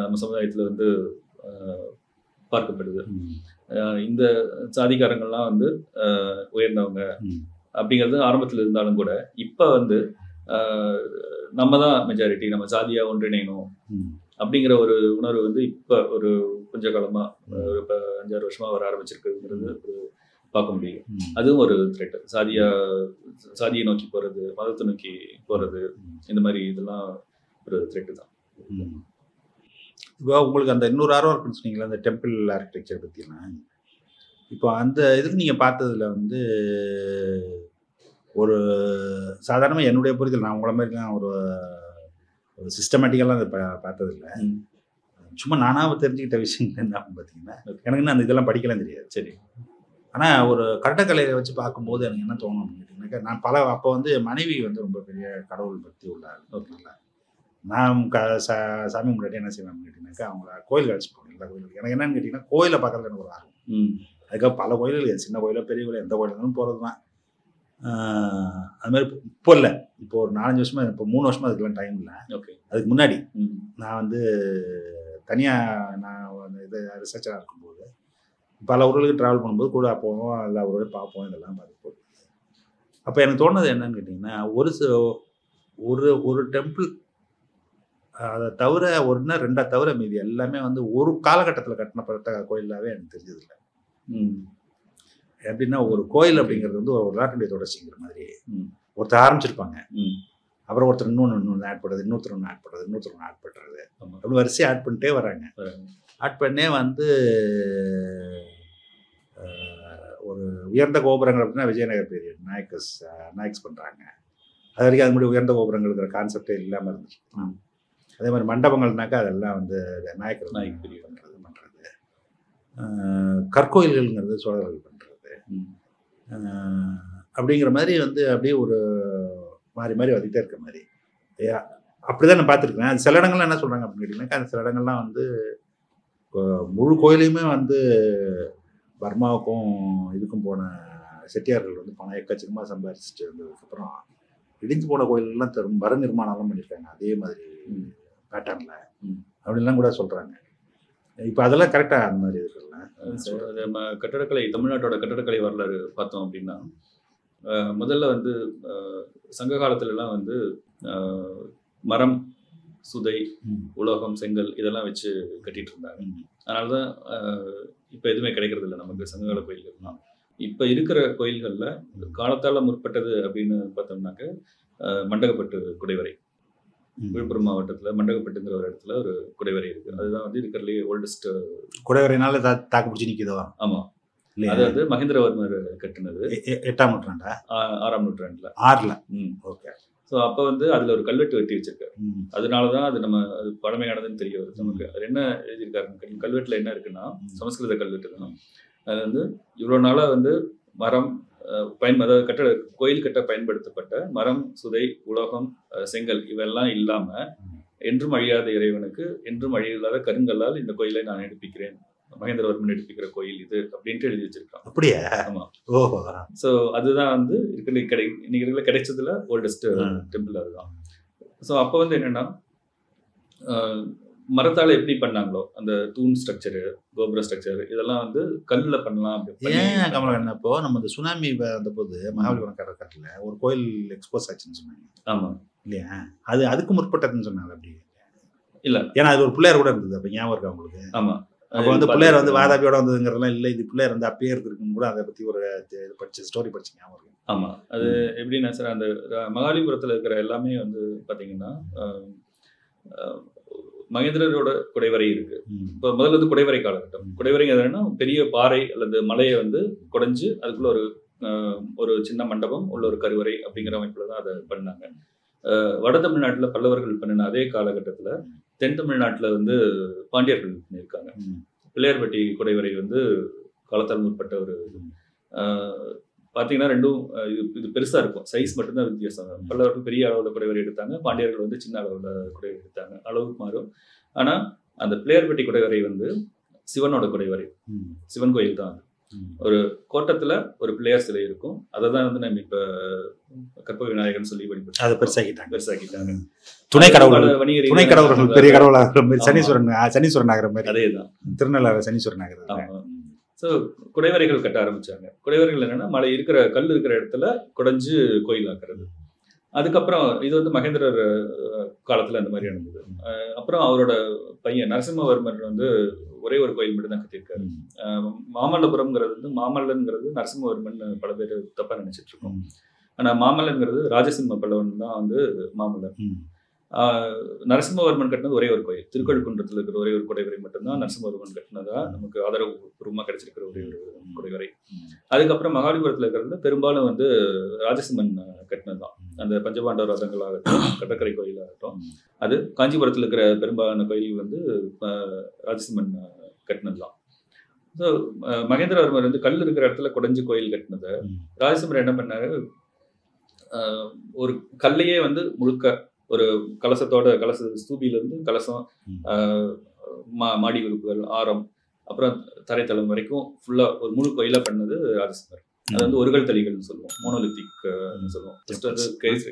நம்ம சமுதாயத்தில் வந்து பார்க்கப்படுது. இந்த சாதிக்காரங்கள்லாம் வந்து உயர்ந்தவங்க அப்படிங்கிறது ஆரம்பத்தில் இருந்தாலும் கூட இப்போ வந்து நம்ம தான் மெஜாரிட்டி, நம்ம சாதியாக ஒன்றிணையணும் அப்படிங்கிற ஒரு உணர்வு வந்து இப்போ ஒரு கொஞ்ச காலமாக ஒரு 5-6 வருஷமாக வர ஆரம்பிச்சிருக்குங்கிறது ஒரு பார்க்க முடியும். அதுவும் ஒரு த்ரெட். சாதியை நோக்கி போகிறது, மதத்தை நோக்கி போகிறது, இந்த மாதிரி இதெல்லாம் ஒரு த்ரெட்டு தான். இப்போ உங்களுக்கு அந்த இன்னொரு ஆர்வம் இருக்குன்னு சொன்னீங்களா, அந்த டெம்பிள் ஆர்கிடெக்சர் பற்றிலாம். இப்போ அந்த இதுக்கு நீங்கள் பார்த்ததுல வந்து ஒரு சாதாரணமாக என்னுடைய புரிதல், நான் உங்களை மாதிரிலாம் ஒரு சிஸ்டமேட்டிக்கெல்லாம் அதை பார்த்ததில்லை. சும்மா நானாக தெரிஞ்சுக்கிட்ட விஷயம் என்ன பார்த்தீங்கன்னா, எனக்கு அந்த இதெல்லாம் படிக்கலாம் தெரியாது. சரி. ஆனால் ஒரு கட்டக்கலையை வச்சு பார்க்கும்போது எனக்கு என்ன தோணும் அப்படின்னு கேட்டிங்கனாக்கா, நான் அப்போ வந்து மனைவி வந்து ரொம்ப பெரிய கடவுள் பக்தி உள்ளார். ஓகேங்களா, நான் சாமி முன்னாடி என்ன செய்வேன் அப்படின்னு கேட்டிங்கனாக்கா, அவங்கள கோயில் அழைச்சி போகணும். எல்லா கோயிலுக்கு எனக்கு என்னன்னு கேட்டிங்கன்னா, கோயிலை பார்க்கறதுல எனக்கு ஒரு ஆர்வம். அதுக்காக பல கோயில்கள், சின்ன கோயிலோ பெரிய கோயிலோ எந்த கோயிலுங்களும் போகிறது தான். அது மாதிரி இப்போ இல்லை, இப்போ ஒரு 4-5 வருஷமாக, இப்போ 3 வருஷமாக அதுக்கெல்லாம் டைம் இல்லை. ஓகே. அதுக்கு முன்னாடி நான் வந்து தனியாக நான் இது ரிசர்ச்சராக இருக்கும்போது பல ஊர்களுக்கு ட்ராவல் பண்ணும்போது கூட போவோம், எல்லா ஊரோடையும் பார்ப்போம், இதெல்லாம் பார்த்து போகும். அப்போ எனக்கு தோணுது என்னன்னு கேட்டிங்கன்னா, ஒரு டெம்பிள் அதை தவிர 1-2 தவிர மீதி எல்லாமே வந்து ஒரு காலகட்டத்தில் கட்டினப்பட்ட கோயிலாகவே எனக்கு தெரிஞ்சதில்லை. எப்படின்னா, ஒரு கோயில் அப்படிங்கிறது வந்து ஒரு விளையாட்டுடைய தொடர்ச்சிங்கிற மாதிரி ஒருத்தர் ஆரம்பிச்சிருப்பாங்க, அப்புறம் ஒருத்தர் இன்னொன்று ஆட் பண்ணுறது, இன்னொருத்தர் ஒன்று ஆட் பண்ணுறது, இன்னொருத்தர் ஒன்று ஆட் பண்ணுறது, அப்படி வரிசையாக ஆட் பண்ணிட்டே வராங்க. ஆட் பண்ணே வந்து ஒரு உயர்ந்த கோபுரங்கள் அப்படின்னா விஜயநகர் பீரியட் நாயக்ஸ் பண்ணுறாங்க. அது வரைக்கும் அது முன்னாடி உயர்ந்த கோபுரங்கள் இருக்கிற கான்செப்டே இல்லாமல் இருந்துச்சு. அதே மாதிரி மண்டபங்கள்னாக்கா அதெல்லாம் வந்து நாயக்கர் பண்ணுறது. கற்கோயில்கள்ங்கிறது சோழர்கள் பண்ணுறது. அப்படிங்கிற மாதிரி வந்து அப்படியே ஒரு மாறி மாறி வந்துகிட்டே இருக்க மாதிரி அப்படிதான் நான் பார்த்துருக்கேன். அது சில இடங்கள்லாம் என்ன சொல்கிறாங்க அப்படின்னு கேட்டிங்கனாக்கா, அந்த சில இடங்கள்லாம் வந்து முழு கோயிலையுமே வந்து பர்மாவுக்கும் இதுக்கும் போன செட்டியார்கள் வந்து பணம் எக்கச்சக்கமாக சம்பாதிச்சுட்டு இருந்ததுக்கப்புறம் இடிஞ்சு போன கோயிலெல்லாம் மறு நிர்மாணம்லாம் பண்ணியிருக்காங்க அதே மாதிரி பேட்டர்னில் அப்படின்லாம் கூட சொல்கிறாங்க. இப்போ அதெல்லாம் கரெக்டாக அந்த மாதிரி இருக்குல்ல. நம்ம கட்டடக்கலை, தமிழ்நாட்டோட கட்டடக்கலை வரலாறு பார்த்தோம் அப்படின்னா, முதல்ல வந்து சங்க காலத்துலலாம் வந்து மரம், சுதை, உலோகம், செங்கல் இதெல்லாம் வச்சு கட்டிட்டு இருந்தாங்க. அதனால தான் இப்போ எதுவுமே கிடைக்கிறது இல்லை நமக்கு சங்ககால கோயில்கள்லாம். இப்போ இருக்கிற கோயில்களில் காலத்தால் முற்பட்டது அப்படின்னு பார்த்தோம்னாக்க மண்டகப்பட்டு குடைவரை, விழுப்புரம் மாவட்டத்தில் மண்டகப்பட்டுங்கிற ஒரு இடத்துல ஒரு குடைவரை இருக்குது. அதுதான் வந்து இருக்கிறதுலே ஓல்டஸ்ட் குடைவரைனால தாக்கு பிடிச்சி நிற்குதோ? ஆமாம். அது வந்து மகேந்திரவர்மர் கட்டினது 8ஆம் நூற்றாண்டா? 6ஆம் நூற்றாண்டில். 6ல். ஓகே. ஸோ அப்போ வந்து அதில் ஒரு கல்வெட்டு வெட்டி வச்சிருக்காரு. அதனால தான் அது நம்ம அது பழமையானதுன்னு தெரிய வருது நமக்கு. அது என்ன எழுதியிருக்காருன்னு கல்வெட்டில் என்ன இருக்குன்னா, சமஸ்கிருத கல்வெட்டு தான். அது வந்து இவ்வளோ நாளாக வந்து மரம் அதாவது கோயில் கட்ட பயன்படுத்தப்பட்ட மரம், சுதை, உலோகம், செங்கல் இவெல்லாம் இல்லாமல் என்றும் அழியாத இறைவனுக்கு என்றும் அழியில்லாத கருங்கல்லால் இந்த கோயிலை நான் எடுப்பிக்கிறேன், மகேந்திரவர்மன் எடுப்பிக்கிற கோயில் இது அப்படின்ட்டு எழுதி வச்சிருக்கான். அப்படியே? ஆமாம். ஓஹோ. ஸோ அதுதான் வந்து இன்னைக்கு கிடைச்சதுல ஓல்டஸ்ட் டெம்பிள் அதுதான். ஸோ அப்போ வந்து என்னன்னா, மரத்தால் எப்படி பண்ணாங்களோ அந்த தூண் ஸ்ட்ரக்சரு, கோபுர ஸ்ட்ரக்சர் இதெல்லாம் வந்து கல்லில் பண்ணலாம். ஏன் கமலக்கண்ணன், இப்போ நம்ம இந்த சுனாமி வந்த போது மகாபலிபுரம் கடற்கரையில் ஒரு கோயில் எக்ஸ்போஸ் ஆச்சுன்னு சொன்னாங்க. ஆமாம் இல்லையா? அதுக்கு முற்பட்டதுன்னு சொன்னாங்க. அப்படி இல்லை, ஏன்னா அது ஒரு பிள்ளையார் கூட இருந்தது. அப்போ ஞாபகம் இருக்கா உங்களுக்கு? ஆமாம். அப்போ வந்து பிள்ளையார் வந்து வாதாபியோட வந்ததுங்கிறதுலாம் இல்லை, இது பிள்ளையார் வந்து அப்பயே இருந்திருக்குன்னு கூட அதை பற்றி ஒரு ஸ்டோரி படிச்சு ஞாபகம் இருக்கு. ஆமாம். அது எப்படின்னா சார், அந்த மகாபலிபுரத்தில் இருக்கிற எல்லாமே வந்து பார்த்தீங்கன்னா மகேந்திரரோட குடைவரை இருக்கு. இப்போ முதல்ல வந்து குடைவரை காலகட்டம். குடைவரை எதுனா பெரிய பாறை அல்லது மலையை வந்து குடைஞ்சு அதுக்குள்ள ஒரு சின்ன மண்டபம் உள்ள ஒரு கருவறை அப்படிங்கிற அமைப்புல தான் அதை பண்ணாங்க. வட தமிழ்நாட்டில் பல்லவர்கள் பண்ணின அதே காலகட்டத்தில் தென் தமிழ்நாட்டில் வந்து பாண்டியர்கள் பண்ணியிருக்காங்க. பிள்ளையார்பட்டி குடைவரை வந்து காலத்தால் முற்பட்ட ஒரு பார்த்தீங்கன்னா ரெண்டும் இது பெருசாக இருக்கும், சைஸ் மட்டும்தான் வித்தியாசம். பல்லவர்கள் பெரிய அளவில் குடைவரை எடுத்தாங்க, பாண்டியர்கள் வந்து சின்ன அளவில் குடைவரை எடுத்தாங்க. அளவுக்கு மாறும். ஆனால் அந்த பிள்ளையார்பட்டி குடைவரை வந்து சிவனோட குடைவரை, சிவன் கோயில் தான். ஒரு கோட்டத்துல ஒரு பிள்ளையார் சிலை இருக்கும். அதை தான் வந்து நம்ம இப்ப கற்பக விநாயகர்னு சொல்லி அதை பெருசாக்கிட்டாங்க. துணை துணை கடவுள்கள் பெரிய கடவுள் ஆகிற மாதிரி சனீஸ்வரன் ஆகிற மாதிரி. அதேதான் திருநள்ளாறு சனீஸ்வரன் ஆகிறது. ஸோ குடைவரைகள் கட்ட ஆரம்பிச்சாங்க. குடைவரைகள் என்னன்னா மலை இருக்கிற கல் இருக்கிற இடத்துல குடைஞ்சு கோயில் ஆக்குறது. அதுக்கப்புறம் இது வந்து மகேந்திரர் காலத்துல அந்த மாதிரி நடந்தது. அப்புறம் அவரோட பையன் நரசிம்மவர்மர் வந்து ஒரே ஒரு கோயில் மட்டும் தான் கட்டியிருக்காரு. மாமல்லபுரம்ங்கிறது வந்து மாமல்லங்கிறது நரசிம்மவர்மன் பல பேர் தப்பா நினைச்சிட்டு இருக்கோம். ஆனா மாமல்லங்கிறது ராஜசிம்ம பல்லவன் தான் வந்து மாமல்லன். நரசிம்மவர்மன் கட்டினது ஒரே ஒரு கோயில், திருக்கழுக்குன்றத்தில் இருக்கிற ஒரே ஒரு குடைவரை மட்டும்தான் நரசிம்மவர்மன் கட்டினதா நமக்கு ஆதரவுபூர்வமாக கிடைச்சிருக்கிற ஒரே ஒரு குடைவரை. அதுக்கப்புறம் மகாபலிபுரத்தில் இருக்கிறது பெரும்பாலும் வந்து ராஜசிம்மன் கட்டினது தான். அந்த பஞ்சபாண்டவ ரதங்களாகட்டும், கடற்கரை கோயிலாகட்டும், அது காஞ்சிபுரத்தில் இருக்கிற பெரும்பாலான கோயில்கள் வந்து ராஜசிம்மன் கட்டினது தான். ஸோ மகேந்திரவர்மர் வந்து கல் இருக்கிற இடத்துல குடைஞ்சு கோயில் கட்டினதை ராஜசிம்மர் என்ன பண்ணாரு, ஒரு கல்லையே வந்து முழுக்க ஒரு கலசத்தோட ஸ்தூபியிலிருந்து கலசம், மாடி உறுப்புகள், ஆரம், அப்புறம் தரைத்தளம் வரைக்கும் ஃபுல்லா ஒரு முழு கோயிலா பண்ணது ராஜசிம்மர். அது வந்து ஒருகல் தளிகள்னு சொல்லுவோம், மோனோலித்திக் சொல்லுவோம். ஃபர்ஸ்ட் வந்து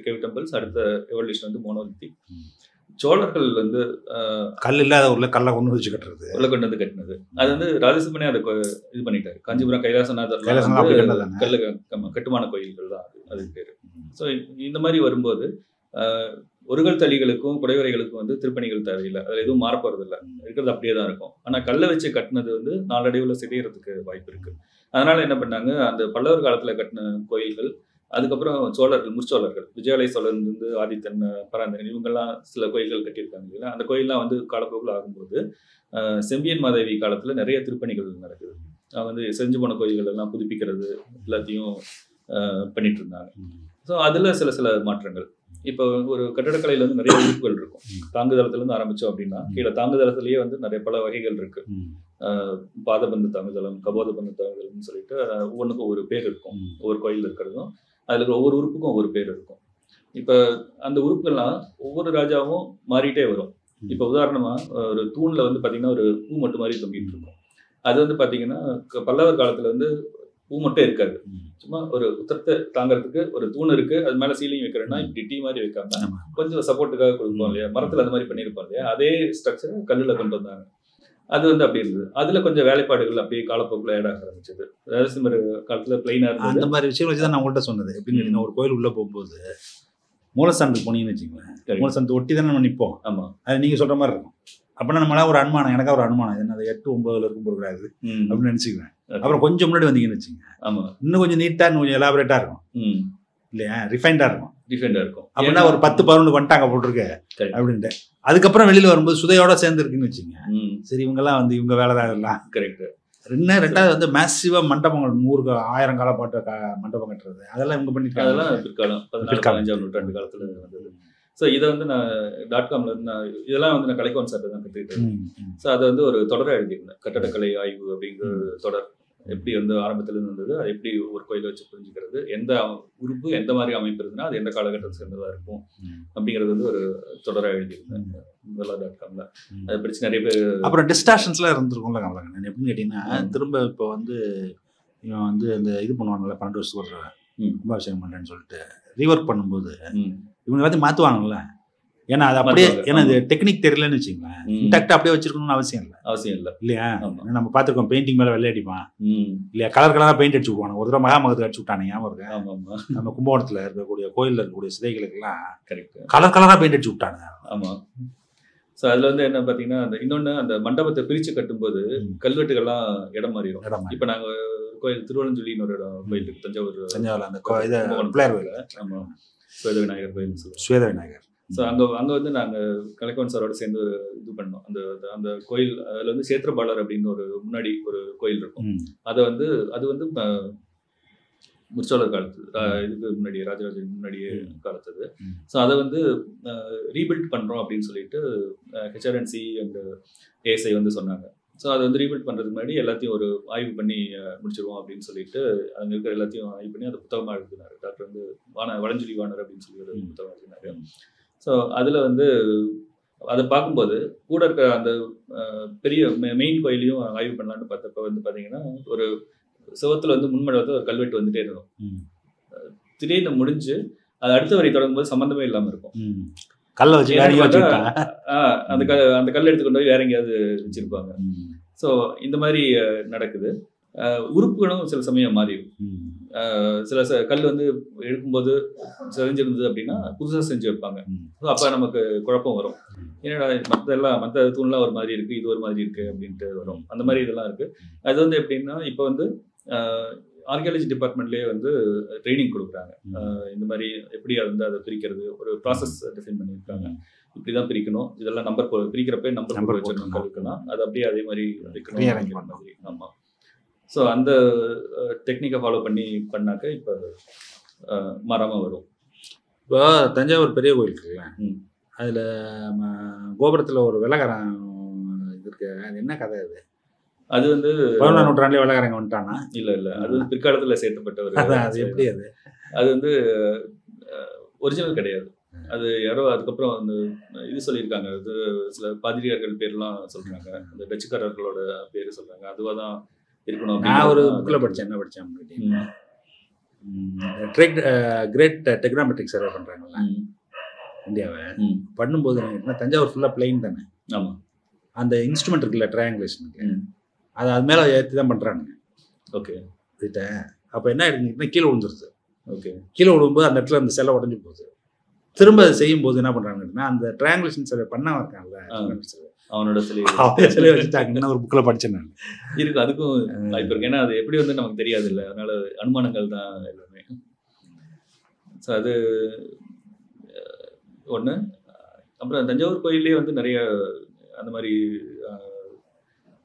கேவ் டெம்பிள்ஸ், அடுத்த எவல்யூஷன் வந்து மோனோலித்திக். சோழர்கள் வந்து கல் இல்லாத ஊர்ல கல்லை கொண்டு வச்சு கட்டுறது, கொண்டு வந்து கட்டினது. அது வந்து ராஜசிம்மனே அதை இது பண்ணிட்டாரு. காஞ்சிபுரம் கைலாசநாதர் கல்லு கட்டுமான கோயில்கள் தான் அதுக்கு பேரு. ஸோ இந்த மாதிரி வரும்போது ஒருகல் தளிகளுக்கும் குடைவரைகளுக்கும் வந்து திருப்பணிகள் தேவையில்லை, அதில் எதுவும் மாறப்போறது இல்லை, இருக்கிறது அப்படியே தான் இருக்கும். ஆனால் கல்லை வச்சு கட்டினது வந்து நாளடைவில் சிதையறதுக்கு வாய்ப்பு இருக்கு. அதனால என்ன பண்ணாங்க, அந்த பல்லவர் காலத்தில் கட்டின கோயில்கள், அதுக்கப்புறம் சோழர்கள், முற்சோழர்கள், விஜயாலய சோழன் வந்து ஆதித்தன், பராந்தகன், இவங்கெல்லாம் சில கோயில்கள் கட்டியிருக்காங்க இல்லையா. அந்த கோயிலெலாம் வந்து காலப்போக்கில் ஆகும்போது செம்பியன் மாதேவி காலத்தில் நிறைய திருப்பணிகள் நடக்குது. வந்து செஞ்சு போன கோயில்கள் எல்லாம் புதுப்பிக்கிறது எல்லாத்தையும் பண்ணிட்டு இருந்தாங்க. ஸோ அதில் சில மாற்றங்கள். இப்போ ஒரு கட்டடக்கலையில் வந்து நிறைய உறுப்புகள் இருக்கும். தாங்குதளத்துலேருந்து ஆரம்பித்தோம் அப்படின்னா கீழே தாங்குதளத்திலேயே வந்து நிறைய பல வகைகள் இருக்கு. பாதபந்து தாங்குதளம், கபோத பந்து தாங்குதளம்னு சொல்லிட்டு ஒவ்வொன்றுக்கும் ஒரு பேர் இருக்கும். ஒவ்வொரு கோயில் இருக்கிறதும் அதில் இருக்கிற ஒவ்வொரு உறுப்புக்கும் ஒவ்வொரு பேர் இருக்கும். இப்போ அந்த உறுப்புகள்லாம் ஒவ்வொரு ராஜாவும் மாறிட்டே வரும். இப்போ உதாரணமாக ஒரு தூணில் வந்து பார்த்தீங்கன்னா ஒரு பூ மட்டும் மாதிரி தொங்கிட்டு இருக்கும். அது வந்து பார்த்தீங்கன்னா பல்லவர் காலத்தில் வந்து பூ மட்டும் இருக்காது, சும்மா ஒரு உத்தரத்தை தாங்கிறதுக்கு ஒரு தூண் இருக்கு, அது மேல சீலிங் வைக்கிறேன்னா இப்படி டீ மாதிரி வைக்காம கொஞ்சம் சப்போர்ட்டுக்காக கொடுப்போம் இல்லையா, மரத்துல அந்த மாதிரி பண்ணியிருப்போம் இல்லையா, அதே ஸ்ட்ரக்சர் கல்லுல கொண்டு வந்தாங்க. அது வந்து அப்படி இருந்தது. அதுல கொஞ்சம் வேலைப்பாடுகள் அப்படியே காலப்போக்கில் ஆட் ஆக ஆரம்பிச்சது. நரசிம்மர் காலத்துல பிளைனா இருந்தது. அந்த மாதிரி விஷயம் வச்சுதான் நான் உங்கள்கிட்ட சொன்னது. எப்படின்னு ஒரு கோயில் உள்ள போகும்போது மூலஸ்தானத்துக்கு போனீங்கன்னு வச்சுக்கோங்களேன், மூலஸ்தானத்தை ஒட்டி தானே நம்ம நிற்போம். ஆமா, அது நீங்க சொல்ற மாதிரி இருக்கும். அப்பனா நம்மளா ஒரு அனுமானம், எனக்கா ஒரு அனுமானம், என்ன 8-9 இருக்கும் போடுறாரு அப்படின்னு நினைச்சுக்குவேன். அப்புறம் கொஞ்சம் முன்னாடி வந்தீங்கன்னு வச்சுங்க, ஆமா, இன்னும் கொஞ்சம் நீட்டா, இன்னும் கொஞ்சம் எலாபரேட்டா இருக்கும் இல்லையா, ரிஃபைண்டா இருக்கும். அப்படின்னா ஒரு 10-11 வந்துட்டாங்க போட்டிருக்கு அப்படின்ட்டு. அதுக்கப்புறம் வெளியில வரும்போது சுதையோட சேர்ந்து இருக்குன்னு வச்சுங்க, சரி இவங்கெல்லாம் வந்து இவங்க வேலை தான் எல்லாம் கரெக்ட். ரெண்டாவது வந்து மேசிவா மண்டபங்கள் 100-1000 கால பாட்டு மண்டபம் கட்டுறது, அதெல்லாம் இவங்க பண்ணிட்டு அதெல்லாம் பிற்காலம் 15ஆம் நூற்றாண்டு காலத்துல வந்தது. ஸோ இதை வந்து நான் .comல இருந்து இதெல்லாம் வந்து நான் கலைக்கோன் சார்ட்ட தான் கற்றுக்கிட்டேன். ஸோ அதை வந்து ஒரு தொடரை எழுதியிருந்தேன், கட்டடக்கலை ஆய்வு அப்படிங்கிற தொடர். எப்படி வந்து ஆரம்பத்திலேருந்து இருந்தது, அது எப்படி ஒரு கோயிலை வச்சு புரிஞ்சுக்கிறது, எந்த உறுப்பு எந்த மாதிரி அமைப்பு இருக்குன்னா அது எந்த காலகட்டத்தை சேர்ந்ததாக இருக்கும் அப்படிங்கிறது வந்து ஒரு தொடராக எழுதியிருந்தேன் .comல. அதை படிச்சு நிறைய பேர். அப்புறம் டிஸ்டார்ஷன்ஸ்லாம் இருந்திருக்கும்ல கமலக்கண்ணன், எப்படின்னு கேட்டிங்கன்னா திரும்ப இப்போ வந்து இவன் வந்து இந்த இது பண்ணுவாங்கல்ல 12 வருஷத்துக்கு ஒரு கும்பாபிஷேகம் பண்ணுறேன்னு சொல்லிட்டு ரீவொர்க் பண்ணும்போது இவங்க எல்லாத்தையும் மாற்றுவாங்கல்ல. ஏன்னா அது அப்படியே, ஏன்னா அது டெக்னிக் தெரியலன்னு வச்சுக்கோங்களேன், இன்டாக்டாக அப்படியே வச்சிருக்கணும்னு அவசியம் இல்லை இல்லையா. நம்ம பார்த்துருக்கோம், பெயிண்டிங் மேலே வெள்ளை அடிப்பான் இல்லையா, கலராக பெயிண்ட் அடிச்சு விடுவாங்க. ஒரு தடவை மகாமகத்துக்கு அடிச்சு விட்டானே ஞாபகம் இருக்கு. நம்ம கும்பகோணத்தில் இருக்கக்கூடிய கோயிலில் இருக்கக்கூடிய சிதைகளுக்கெல்லாம் கலராக பெயிண்ட் அடிச்சு விட்டாங்க. ஆமாம். ஸோ அதில் வந்து என்ன பார்த்தீங்கன்னா, அந்த இன்னொன்று அந்த மண்டபத்தை பிரித்து கட்டும்போது கல்வெட்டுகள்லாம் இடம் மாறிடும். இப்போ நாங்கள் கோயில் திருவள்ளஞ்சொல்லின்னு ஒரு இடம் கோயில் இருக்கு, தஞ்சாவூர் அந்த பிள்ளையார் கோயில். ஆமாம், ஸ்வேத விநாயகர் கோயில் சொல்லுவோம். ஸ்வேத விநாயகர். ஸோ அங்கே வந்து நாங்கள் கலைக்கோன் சாரோட சேர்ந்து ஒரு இது பண்ணோம். அந்த கோயில் அதில் வந்து சேத்திரபாலர் அப்படின்னு ஒரு முன்னாடி ஒரு கோயில் இருக்கும். அது வந்து முற்சோழர் காலத்து, இதுக்கு முன்னாடி ராஜராஜன் முன்னாடியே காலத்தது. ஸோ அதை வந்து ரீபில்ட் பண்ணுறோம் அப்படின்னு சொல்லிட்டு HRNC அண்ட் ASI வந்து சொன்னாங்க. ஸோ அதை வந்து ரீபில்ட் பண்ணுறதுக்கு முன்னாடி எல்லாத்தையும் ஒரு ஆய்வு பண்ணி முடிச்சிருவோம் அப்படின்னு சொல்லிட்டு அங்கே இருக்கிற எல்லாத்தையும் ஆய்வு பண்ணி அதை புத்தகமாக எழுதினார். டாக்டர் வந்து வளஞ்சொலி வாணர் அப்படின்னு சொல்லி ஒரு புத்தகம் எழுதினார். ஸோ அதில் வந்து அதை பார்க்கும்போது கூட இருக்க அந்த பெரிய மெயின் கோயிலையும் ஆய்வு பண்ணலான்னு பார்த்தப்ப வந்து பார்த்தீங்கன்னா ஒரு சுவத்துல வந்து முன்மண்டலத்தில் ஒரு கல்வெட்டு வந்துட்டே இருக்கும். திடீர்னு முடிஞ்சு அது அடுத்த வரி தொடங்கும்போது சம்மந்தமே இல்லாமல் இருக்கும். கல்லை வச்சு அந்த கல் எடுத்து கொண்டு போய் வேற எங்கேயாவது வச்சிருப்பாங்க. ஸோ இந்த மாதிரி நடக்குது. உறுப்புகளும் சில சமயம் மாறிடும். சில கல் வந்து எடுக்கும்போது செஞ்சிருந்தது அப்படின்னா புதுசாக செஞ்சு வைப்பாங்க. ஸோ அப்போ நமக்கு குழப்பம் வரும். ஏன்னா மற்ற தூண்லாம் ஒரு மாதிரி இருக்குது, இது ஒரு மாதிரி இருக்குது அப்படின்ட்டு வரும். அந்த மாதிரி இதெல்லாம் இருக்குது. அது வந்து எப்படின்னா இப்போ வந்து ஆர்கியாலஜி டிபார்ட்மெண்ட்லேயே வந்து ட்ரைனிங் கொடுக்குறாங்க. இந்த மாதிரி எப்படி வந்து அதை பிரிக்கிறது, ஒரு ப்ராசஸ் டிஃபைன் பண்ணியிருக்காங்க. இப்படி தான் பிரிக்கணும், இதெல்லாம் நம்பர் பிரிக்கிறப்ப நம்பர் வச்சிடணும் கல்லுக்கெல்லாம், அது அப்படியே அதே மாதிரி வைக்கணும் அப்படிங்கிற மாதிரி. ஆமாம். ஸோ அந்த டெக்னிக்கை ஃபாலோ பண்ணாக்க இப்போ மாறாமல் வரும். இப்போ தஞ்சாவூர் பெரிய கோயில் இருக்குல்ல, அதில் கோபுரத்தில் ஒரு வெள்ளக்காரன் இது இருக்கு, அது என்ன கதை அது? அது வந்து 11ஆம் நூற்றாண்டுல வெள்ளக்காரங்க வந்துட்டானா? இல்லை அது வந்து பிற்காலத்தில் சேர்க்கப்பட்ட ஒரு அது எப்படி அது வந்து ஒரிஜினல் கிடையாது. அது யாரோ அதுக்கப்புறம் வந்து இது சொல்லியிருக்காங்க. அது சில பாதிரியார்கள் பேர்லாம் சொல்கிறாங்க, அந்த டச்சுக்காரர்களோட பேர் சொல்கிறாங்க. அதுவாக தான் இருக்கணும். நான் ஒரு புக்கில் படித்தேன். என்ன படித்தேன் கேட்டீங்கன்னா, கிரேட் டெக்னாமெட்ரிக் சர்வே பண்ணுறாங்கல்ல இந்தியாவை, பண்ணும்போது என்ன தஞ்சாவூர் ஃபுல்லாக பிளைன் தானே. ஆமாம். அந்த இன்ஸ்ட்ருமெண்ட் இருக்குல்ல ட்ரையாங்குலேஷனுக்கு, அது மேலே ஏற்றி தான் பண்ணுறாங்க. ஓகே. கிட்ட அப்போ என்ன ஆகிடுங்கன்னா கீழே விழுந்துருது. ஓகே. கீழே விழும்போது அந்த இடத்துல அந்த செல்லை உடஞ்சி போகுது. திரும்ப அதை செய்யும் போது என்ன பண்ணுறாங்கன்னா, அந்த ட்ரையாங்குலேஷன் சர்வே பண்ணாமல் இருக்காங்கல்ல, அவனோட சிலை வச்சுட்டாங்க. இன்னும் ஒரு புக்கில் படித்தேன் நான். இருக்கு, அதுக்கும் வாய்ப்பு இருக்கு. ஏன்னா அது எப்படி வந்து நமக்கு தெரியாது இல்லை, அதனால அனுமானங்கள் தான் எல்லாமே. ஸோ அது ஒன்று. அப்புறம் தஞ்சாவூர் கோயிலே வந்து நிறைய அந்த மாதிரி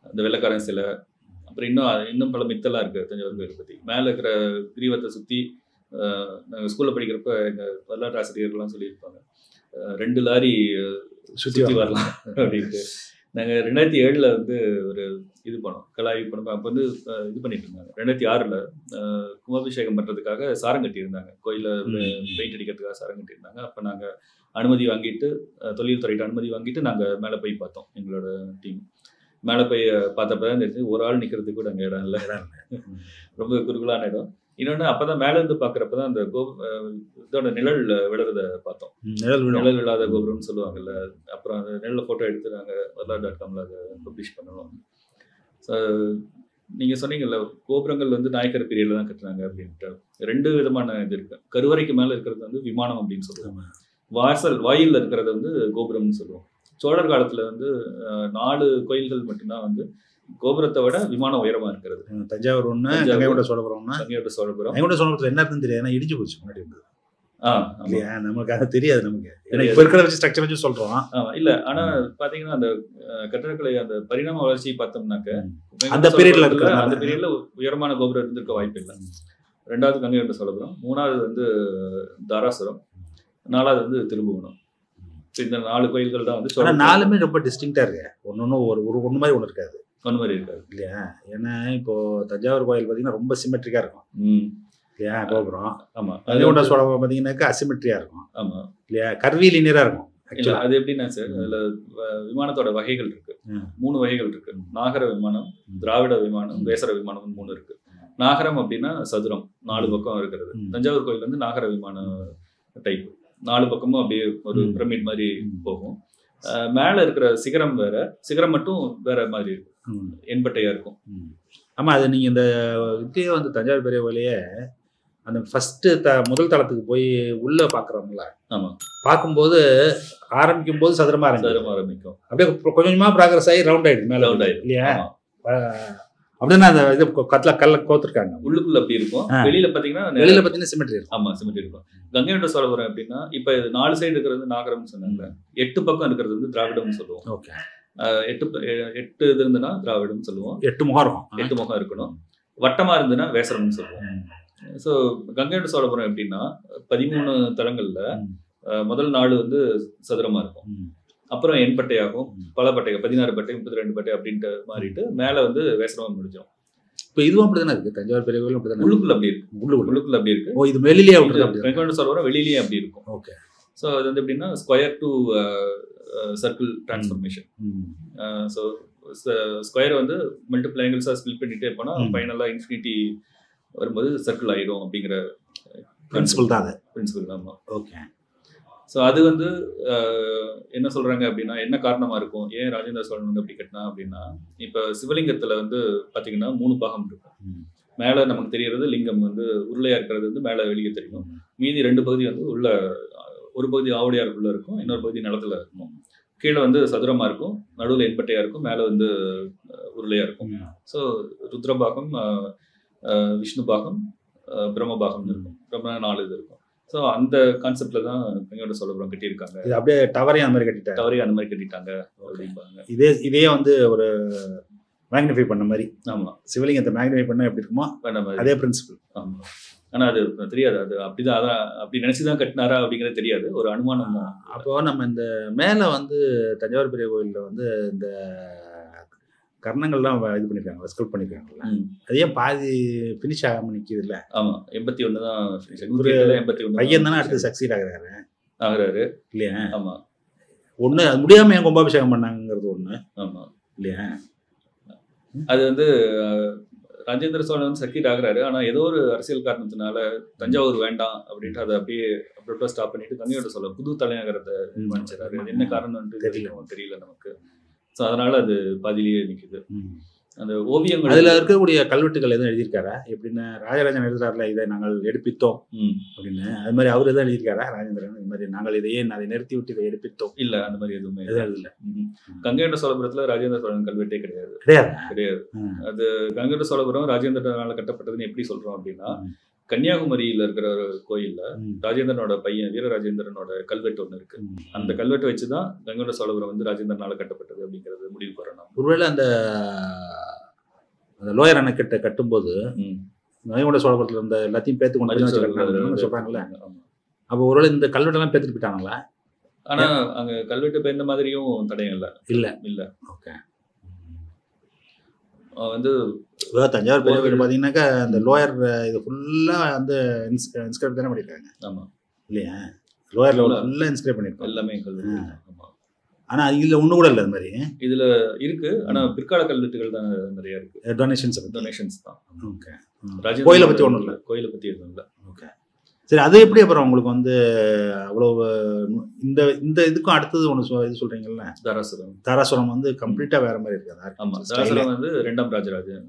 அந்த வெள்ளைக்காரன் சிலை, அப்புறம் இன்னும் பல மித்தெல்லாம் இருக்குது தஞ்சாவூர் கோயிலை பற்றி. மேலே இருக்கிற கிரீவத்தை சுற்றி நாங்கள் ஸ்கூலில் படிக்கிறப்ப எங்கள் வரலாற்று ஆசிரியர்கள்லாம் சொல்லியிருப்பாங்க, 2 லாரி சுற்றி வரலாம் அப்படின்ட்டு. நாங்கள் 2007 வந்து ஒரு இது பண்ணோம், கலாய்வு பண்ணோம். அப்போ வந்து இது பண்ணிட்டு இருந்தாங்க. 2006 கும்பாபிஷேகம் பண்ணுறதுக்காக சாரம் கட்டியிருந்தாங்க, கோயிலில் பெயிண்ட் அடிக்கிறதுக்காக சாரம் கட்டியிருந்தாங்க. அப்போ நாங்கள் அனுமதி வாங்கிட்டு, தொழில் துறையிட்ட அனுமதி வாங்கிட்டு நாங்கள் மேலே போய் பார்த்தோம். எங்களோட டீம் மேலே போய் பார்த்தப்ப தான் தெரிஞ்சு ஒரு ஆள் நிற்கிறதுக்கு கூட அங்கே இடம் இல்லை, ரொம்ப குறுகலான இடம். இன்னொன்று அப்போ தான் மேலேருந்து பார்க்குறப்ப தான் அந்த இதோட நிழல் விழுறத பார்த்தோம். நிழல் விழாத கோபுரம்னு சொல்லுவாங்கல்ல. அப்புறம் அந்த நிழலில் ஃபோட்டோ எடுத்து நாங்கள் வரலாறு.comல அதை பப்ளிஷ் பண்ணணும். ஸோ நீங்கள் சொன்னீங்கல்ல, கோபுரங்கள் வந்து நாயக்கர் பீரியடில் தான் கட்டுறாங்க அப்படின்ட்டு. 2 விதமான இது இருக்குது. கருவறைக்கு மேலே இருக்கிறது வந்து விமானம் அப்படின்னு சொல்லுவாங்க. வாயிலில் இருக்கிறது வந்து கோபுரம்னு சொல்லுவோம். சோழர் காலத்தில் வந்து 4 கோயில்கள் மட்டும்தான் வந்து கோபுரத்தை விட விமானம் உயரமா இருக்கிறது. தஞ்சாவூர் ஒன்று, கங்கைகொண்ட சோழபுரம். கங்கைகொண்ட சோழபுரம், கங்கைகொண்ட சோழபுரத்தில் என்ன இருக்குன்னு தெரியாது, ஏன்னா இடிஞ்சு போச்சு முன்னாடி இருந்தது இல்லையா, நமக்கு அது தெரியாது. நமக்கு இப்போ இருக்கிற வச்சு ஸ்ட்ரக்சர் வச்சு சொல்கிறோம். இல்லை, ஆனால் பார்த்தீங்கன்னா அந்த கட்டடக்கலை அந்த பரிணாம வளர்ச்சியை பார்த்தோம்னாக்க அந்த பீரியட்ல இருக்கிற அந்த பீரியட்ல உயரமான கோபுரம் இருந்திருக்க வாய்ப்பு இல்லை. 2வது கங்கைகொண்ட சோழபுரம், 3வது வந்து தாராசுரம், 4வது வந்து திருபுவனம். இந்த 4 கோயில்கள் தான் வந்து. ஆனால் 4மே ரொம்ப டிஸ்டிங்க்டாக இருக்கு. ஒன்று மாதிரி ஒன்று இருக்காது, ஒன்று மாதிரி இருக்காது இல்லையா. ஏன்னா இப்போ தஞ்சாவூர் கோயில் பார்த்தீங்கன்னா ரொம்ப சிமெட்ரிக்காக இருக்கும் இல்லையா கோபுரம். ஆமாம். கங்கைகொண்ட சோழபுரம் பார்த்தீங்கன்னாக்கா அசிமெட்ரியாக இருக்கும். ஆமாம் இல்லையா, கர்வி லீனியராக இருக்கும். அது எப்படின்னா சார், அதில் விமானத்தோட வகைகள் இருக்கு, 3 வகைகள் இருக்கு. நாகர விமானம், திராவிட விமானம், வேசர விமானம் 3 இருக்கு. நாகரம் அப்படின்னா சதுரம், 4 பக்கம் இருக்கிறது. தஞ்சாவூர் கோயில் வந்து நாகர விமான டைப், 4 பக்கமும் அப்படியே ஒரு பிரமிட் மாதிரி போகும். மேலே இருக்கிற சிகரம் வேற, சிகரம் மட்டும் வேற மாதிரி இருக்கும், எண்பட்டையா இருக்கும். ஆமாம், அது நீங்கள் இந்த இப்பயே வந்து தஞ்சாவூர் பெரிய கோயிலையே அந்த ஃபஸ்ட்டு முதல் தளத்துக்கு போய் உள்ளே பார்க்குறோம்ல. ஆமாம், பார்க்கும்போது ஆரம்பிக்கும் போது சதுரமாக ஆரம்பிக்கும், அப்படியே கொஞ்சம் கொஞ்சமாக ப்ராக்ரஸ் ஆகி ரவுண்ட் ஆகிடுது, மேலே ரவுண்ட் ஆகிடும் இல்லையா. அப்படின்னா அந்த இது கல்ல கோத்துருக்காங்க, உள்ளுக்குள்ள அப்படி இருக்கும். வெளியில பார்த்தீங்கன்னா சிமெட்ரி இருக்கும். ஆமாம், சிமெட்ரி இருக்கும். கங்கைகொண்ட சோழபுரம் எப்படின்னா, இப்போ 4 சைடு இருக்கிறது நாகரம்னு சொன்னாங்க, 8 பக்கம் இருக்கிறது வந்து திராவிடம்னு சொல்லுவோம். ஓகே, 8 இது இருந்துன்னா திராவிடம்னு சொல்லுவோம். 8 முகம் இருக்கும், 8 முகம் இருக்கணும். வட்டமாக இருந்துன்னா வேசரம்னு சொல்லுவோம். ஸோ கங்கைகொண்ட சோழபுரம் எப்படின்னா 13 தலங்கள்ல முதல் 4 வந்து சதுரமாக இருக்கும். அப்புறம் எண்பட்டையாகும், பல பட்டைகள் 16 பட்டை 32 பட்டை அப்படின்ட்டு மாறிட்டு மேலே வந்து வேசரமாக முடிஞ்சிடும். இப்போ இதுவும் அப்படி தானே இருக்குது, தஞ்சாவூர் பெரிய கோயில் அப்படி தானே, உள்ளுக்குள்ள அப்படி இருக்கு, உள்ளுக்குள்ள அப்படி இருக்கு. ஓ, இது வெளியிலேயே கங்கைகொண்ட சோழபுரம் வெளியிலேயே அப்படி இருக்கும். ஓகே, ஸோ அது வந்து எப்படின்னா square to circle transformation. So square வந்து மல்டிபிள் ஆங்கிள்ஸாக ஸ்பில் பண்ணிட்டே போனால் ஃபைனலாக இன்ஃபினிட்டி வரும்போது சர்க்கிள் ஆகிடும் அப்படிங்கிற பிரின்சிபல் தான் அது. பிரின்சிபல் தான். ஓகே. ஸோ அது வந்து என்ன சொல்கிறாங்க அப்படின்னா என்ன காரணமாக இருக்கும், ஏன் ராஜேந்திர சோழன் வந்து அப்படி கட்டினா அப்படின்னா, இப்போ சிவலிங்கத்தில் வந்து பார்த்தீங்கன்னா 3 பாகம் இருக்கும். மேலே நமக்கு தெரியறது லிங்கம் வந்து உருளையாக இருக்கிறது வந்து மேலே வெளியே தெரியும். மீதி 2 பகுதி வந்து உள்ள, ஒரு பகுதி ஆவடியாருக்குள்ளே இருக்கும், இன்னொரு பகுதி நிலத்தில் இருக்கும். கீழே வந்து சதுரமாக இருக்கும், நடுவில் எண்பட்டையாக இருக்கும், மேலே வந்து உருளையாக இருக்கும். ஸோ ருத்ரபாகம், விஷ்ணு பாகம், பிரம்ம பாகம்னு இருக்கும். பிரம்ம 4 இது இருக்கும். ஸோ அந்த கான்செப்டில் தான் கங்கைகொண்ட சோழபுரம் கட்டியிருக்காங்க. இது அப்படியே டவரே அந்த மாதிரி கட்டிட்டாங்க. டவரே அந்த மாதிரி கட்டிட்டாங்க அப்படிம்பாங்க. இதே வந்து ஒரு மேக்னிஃபை பண்ண மாதிரி. ஆமாம், சிவலிங்கத்தை மேக்னிஃபை பண்ணால் எப்படி இருக்குமோ பண்ண மாதிரி அதே பிரின்சிபல். ஆமாம். ஆனால் அது தெரியாது, அது அப்படிதான், அதான் அப்படி நினச்சி தான் கட்டினாரா அப்படிங்கிறது தெரியாது, ஒரு அனுமானம் தான். அப்போது நம்ம இந்த மேலே வந்து தஞ்சாவூர் பெரிய கோயிலில் வந்து இந்த கர்ணங்கள்லாம் இது பண்ணியிருக்காங்க, ஸ்கல்ப் பண்ணியிருக்காங்கல்ல, அது ஏன் பாதி ஃபினிஷ் ஆகாமல் நிற்கிது இல்லை? ஆமாம், 81 தான். ஒரு 81 பையன் தானே அடுத்து சக்சீட் ஆகுறாரு இல்லையா? ஆமாம். ஒன்று அது முடியாமல் ஏன் கும்பாபிஷேகம் பண்ணாங்கிறது ஒன்று. ஆமாம் இல்லையா? அது வந்து ராஜேந்திர சோழன் வந்து சக்சீட் ஆகுறாரு, ஆனால் ஏதோ ஒரு அரசியல் காரணத்தினால தஞ்சாவூர் வேண்டாம் அப்படின்ட்டு அதை அப்படியே ஸ்டாப் பண்ணிட்டு கங்கைகொண்ட சோழன் புது தலைநகரத்தை நிர்மாணிச்சாரு. அது என்ன காரணம்னு தெரியல நமக்கு. ஸோ அதனால அது பாதியிலேயே நிற்குது. அந்த ஓவியங்கள் அதில் இருக்கக்கூடிய கல்வெட்டுகள் எதுவும் எழுதியிருக்காரா? எப்படின்னா ராஜராஜன் எழுதுறாருல, இதை நாங்கள் எடுப்பித்தோம் அப்படின்னு, அது மாதிரி அவர் எதாவது எழுதியிருக்காரா ராஜேந்திரன்? இது மாதிரி நாங்கள் இதையே அதை நிறுத்தி விட்டு இதை எடுப்பித்தோம் இல்லை, அந்த மாதிரி எதுவுமே இல்லை. கங்கைகொண்ட சோழபுரத்தில் ராஜேந்திர சோழன் கல்வெட்டே கிடையாது. அது கங்கைகொண்ட சோழபுரம் ராஜேந்திரனால கட்டப்பட்டதுன்னு எப்படி சொல்றோம் அப்படின்னா, கன்னியாகுமரியில இருக்கிற ஒரு கோயில்ல ராஜேந்திரனோட பையன் வீரராஜேந்திரனோட கல்வெட்டு ஒண்ணு இருக்கு. அந்த கல்வெட்டை வச்சுதான் கங்கைகொண்ட சோழபுரம் வந்து ராஜேந்திரனால கட்டப்பட்டது அப்படிங்கிறது முடிவு பெறணும். ஒருவேளை அந்த லோயர் அணைக்கட்டை கட்டும்போது கங்கைகொண்ட சோழபுரத்துல இருந்த எல்லாத்தையும் பேத்து கொண்டு சொல்றாங்கல்ல, அப்போ ஒருவேளை இந்த கல்வெட்டெல்லாம் பேத்துட்டு போயிட்டாங்களா? ஆனா அங்க கல்வெட்டு பேர்ந்த மாதிரியும் தடயம் இல்ல. ஓகே. வந்து தஞ்சாவூர் பெரிய கோயில் பார்த்தீங்கன்னாக்கா அந்த லோயர் இது ஃபுல்லாக வந்து இன்ஸ்கிரைப் தானே பண்ணியிருக்காங்க. ஆமாம் இல்லையா? லோயர் லெவலில் ஃபுல்லாக இன்ஸ்கிரைப் பண்ணியிருக்கோம் எல்லாமே கல்வெட்டு. ஆமாம். ஆனால் இதில் ஒன்று கூட இல்லை அது மாதிரி. இதில் இருக்கு, ஆனால் பிற்கால கல்வெட்டுகள் தான் நிறைய இருக்கு. டொனேஷன்ஸ் தான். ஓகே. கோயிலை பற்றி ஒன்றும் இல்லை, கோயிலை பற்றி எதுவும் இல்லை. ஓகே. சரி, அது எப்படி அப்புறம் உங்களுக்கு வந்து அவ்வளோ இந்த இதுக்கும் அடுத்தது ஒன்று இது சொல்கிறீங்கல்ல, தாராசுரம் வந்து கம்ப்ளீட்டாக வேறு மாதிரி இருக்காது. ஆமாம், தாராசுரம் வந்து 2ஆம் ராஜராஜன்.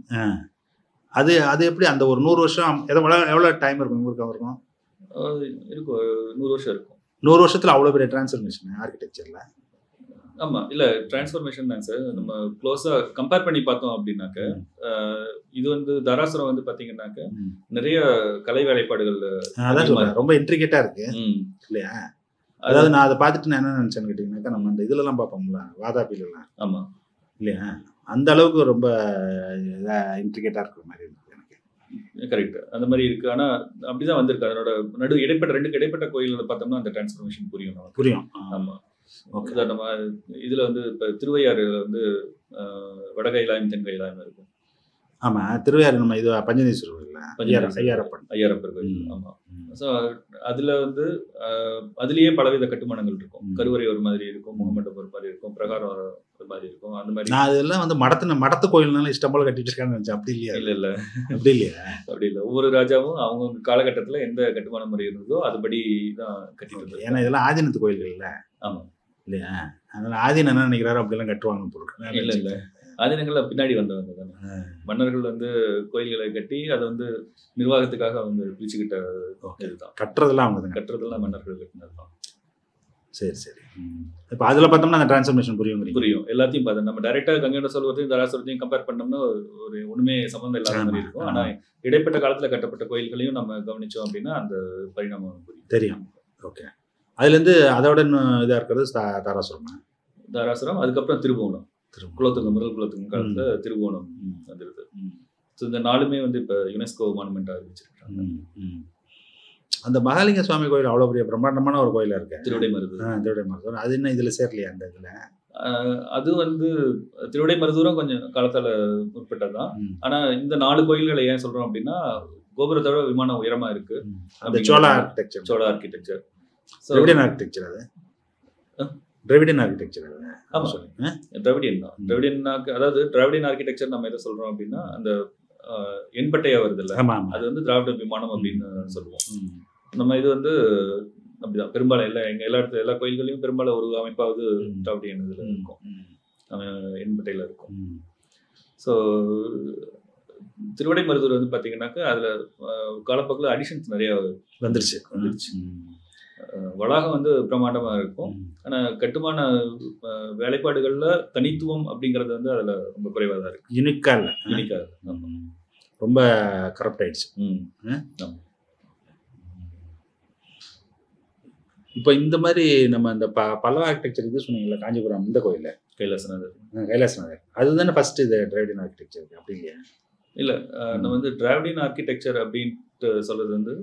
அது எப்படி அந்த ஒரு 100 வருஷம் எவ்வளோ டைம் இருக்கும் உங்களுக்கு? இருக்கும் 100 வருஷம் இருக்கும். 100 வருஷத்தில் அவ்வளோ பெரிய டிரான்ஸ்ஃபர்மேஷன் ஆர்கிடெக்சரில்? ஆமாம், இல்லை டிரான்ஸ்ஃபர்மேஷன் தான் சார். நம்ம க்ளோஸாக கம்பேர் பண்ணி பார்த்தோம் அப்படின்னாக்க, இது வந்து தாராசுரம் வந்து பார்த்தீங்கன்னாக்க நிறைய கலை வேலைப்பாடுகள் ரொம்ப இன்ட்ரிகேட்டாக இருக்கு இல்லையா? அதாவது நான் அதை பார்த்துட்டு நான் என்ன நினச்சேன்னு கேட்டிங்கன்னாக்கா, நம்ம அந்த இதுலலாம் பார்ப்போம்ல, வாதாபிலாம். ஆமாம் இல்லையா? அந்த அளவுக்கு ரொம்ப இன்ட்ரிகேட்டாக இருக்கிற மாதிரி இருக்கு எனக்கு. கரெக்ட், அந்த மாதிரி இருக்கு. ஆனால் அப்படிதான் வந்திருக்கு. அதனோட இடைப்பட்ட கோயில்களை பார்த்தோம்னா அந்த டிரான்ஸ்ஃபர்மேஷன் புரியும். ஆமாம். நம்ம இதுல வந்து இப்ப திருவையாறுல வந்து வட கைலாயம் தென் கைலாயம் இருக்கும். ஆமா, திருவையாறு நம்ம இது பஞ்சநீஸ்வரர் ஐயரப்பர் கோயில். ஆமா. ஸோ அதுல வந்து அதுலயே பலவித கட்டுமானங்கள் இருக்கும். கருவறை ஒரு மாதிரி இருக்கும், முகமண்டபம் ஒரு மாதிரி இருக்கும், பிரகாரம் ஒரு மாதிரி இருக்கும். அந்த மாதிரி நான் அதெல்லாம் வந்து மடத்து கோயில்னால இஷ்டம் போல கட்டி வச்சிருக்கான்னு நினைச்சேன். அப்படி இல்லையா? இல்ல அப்படி இல்லையா? அப்படி இல்லை. ஒவ்வொரு ராஜாவும் அவங்க காலகட்டத்துல எந்த கட்டுமான முறை இருந்ததோ அதுபடி தான் கட்டிட்டு. ஏன்னா இதெல்லாம் ஆதீனத்து கோயில்கள் இல்ல. ஆமா இல்லையா? அதனால ஆதீனம் என்ன நினைக்கிறாரோ அப்படிலாம் கட்டுவாங்க பொருட்கள். இல்ல ஆதீனங்கள்ல பின்னாடி வந்தவங்க தானே. மன்னர்கள் வந்து கோயில்களை கட்டி அதை வந்து நிர்வாகத்துக்காக வந்து பிரிச்சுக்கிட்ட இதுதான். கட்டுறதெல்லாம் மன்னர்கள் கட்டினதுதான். சரி. இப்போ அதில் பார்த்தோம்னா அந்த டிரான்ஸ்ஃபர்மேஷன் புரியும். எல்லாத்தையும் பார்த்தோம். நம்ம டைரெக்டாக கங்கைகொண்ட சோழபுரத்தையும் தாராசுரத்தையும் கம்பேர் பண்ணோம்னா ஒரு ஒண்ணுமே சம்மந்தம் இல்லாத மாதிரி இருக்கும். ஆனால் இடைப்பட்ட காலத்தில் கட்டப்பட்ட கோயில்களையும் நம்ம கவனிச்சோம் அப்படின்னா அந்த பரிணாமம் தெரியும். ஓகே. அதுலேருந்து அதோட இன்னும் இதாக இருக்கிறது தாராசுரம். அதுக்கப்புறம் திருபுவனம், முதல் குலோத்துங்க காலத்தில் திருபுவனம் வந்துருது. ஸோ இந்த நாளுமே வந்து இப்போ யுனெஸ்கோ மானுமெண்ட்டாக அறிவிச்சிருக்காங்க. அந்த மகாலிங்க சுவாமி கோயில் அவ்வளோ பெரிய பிரம்மாண்டமான ஒரு கோயிலாக இருக்கு. திருவிடைமருதூர். அது என்ன இதில் சேரலையா? அந்த இதில் அது வந்து திருவிடைமருதூரும் கொஞ்சம் காலத்தால் உட்பட்டதுதான். ஆனால் இந்த 4 கோயில்களை ஏன் சொல்கிறோம் அப்படின்னா, கோபுரத்தோட விமானம் உயரமாக இருக்கு. அந்த சோழ ஆர்கிடெக்சர். ஆர்கிடெக்சர் அது டிராவிடியன் ஆர்கிடெக்சர். ஆமாம், சொல்லுங்க. டிராவிடியன் தான். அதாவது டிராவிடியன் ஆர்கிடெக்சர் நம்ம எதை சொல்றோம் அப்படின்னா, அந்த எண்பட்டையா வருது இல்லை, அது வந்து திராவிட விமானம் அப்படின்னு சொல்லுவோம். நம்ம இது வந்து அப்படிதான் பெரும்பாலும் எல்லா கோயில்களையும் பெரும்பாலும் ஒரு அமைப்பாவது திராவிடியன் இதில் இருக்கும், எண்பட்டையில் இருக்கும். ஸோ திருவிடைமருதூர் வந்து பார்த்தீங்கன்னாக்கா அதில் காலப்போக்கில் அடிஷன்ஸ் நிறையா வந்துருச்சு. வளாகம் வந்து பிரமாண்டமாக இருக்கும், ஆனால் கட்டுமான வேலைப்பாடுகளில் தனித்துவம் அப்படிங்கிறது வந்து அதில் ரொம்ப குறைவாக தான் இருக்குது. யூனிக்காக ரொம்ப கரப்ட் ஆயிடுச்சு. இப்போ இந்த மாதிரி நம்ம இந்த பல்லவ ஆர்கிடெக்சர் இது சொன்னீங்களா, காஞ்சிபுரம் இந்த கோயில் கைலாசநாதர் அதுதானே ஃபர்ஸ்ட் இது டிராவிடியன் ஆர்கிடெக்சர் அப்படி இல்லையா? இல்லை, நம்ம வந்து டிராவிடியன் ஆர்கிடெக்சர் அப்படின்ட்டு சொல்கிறது வந்து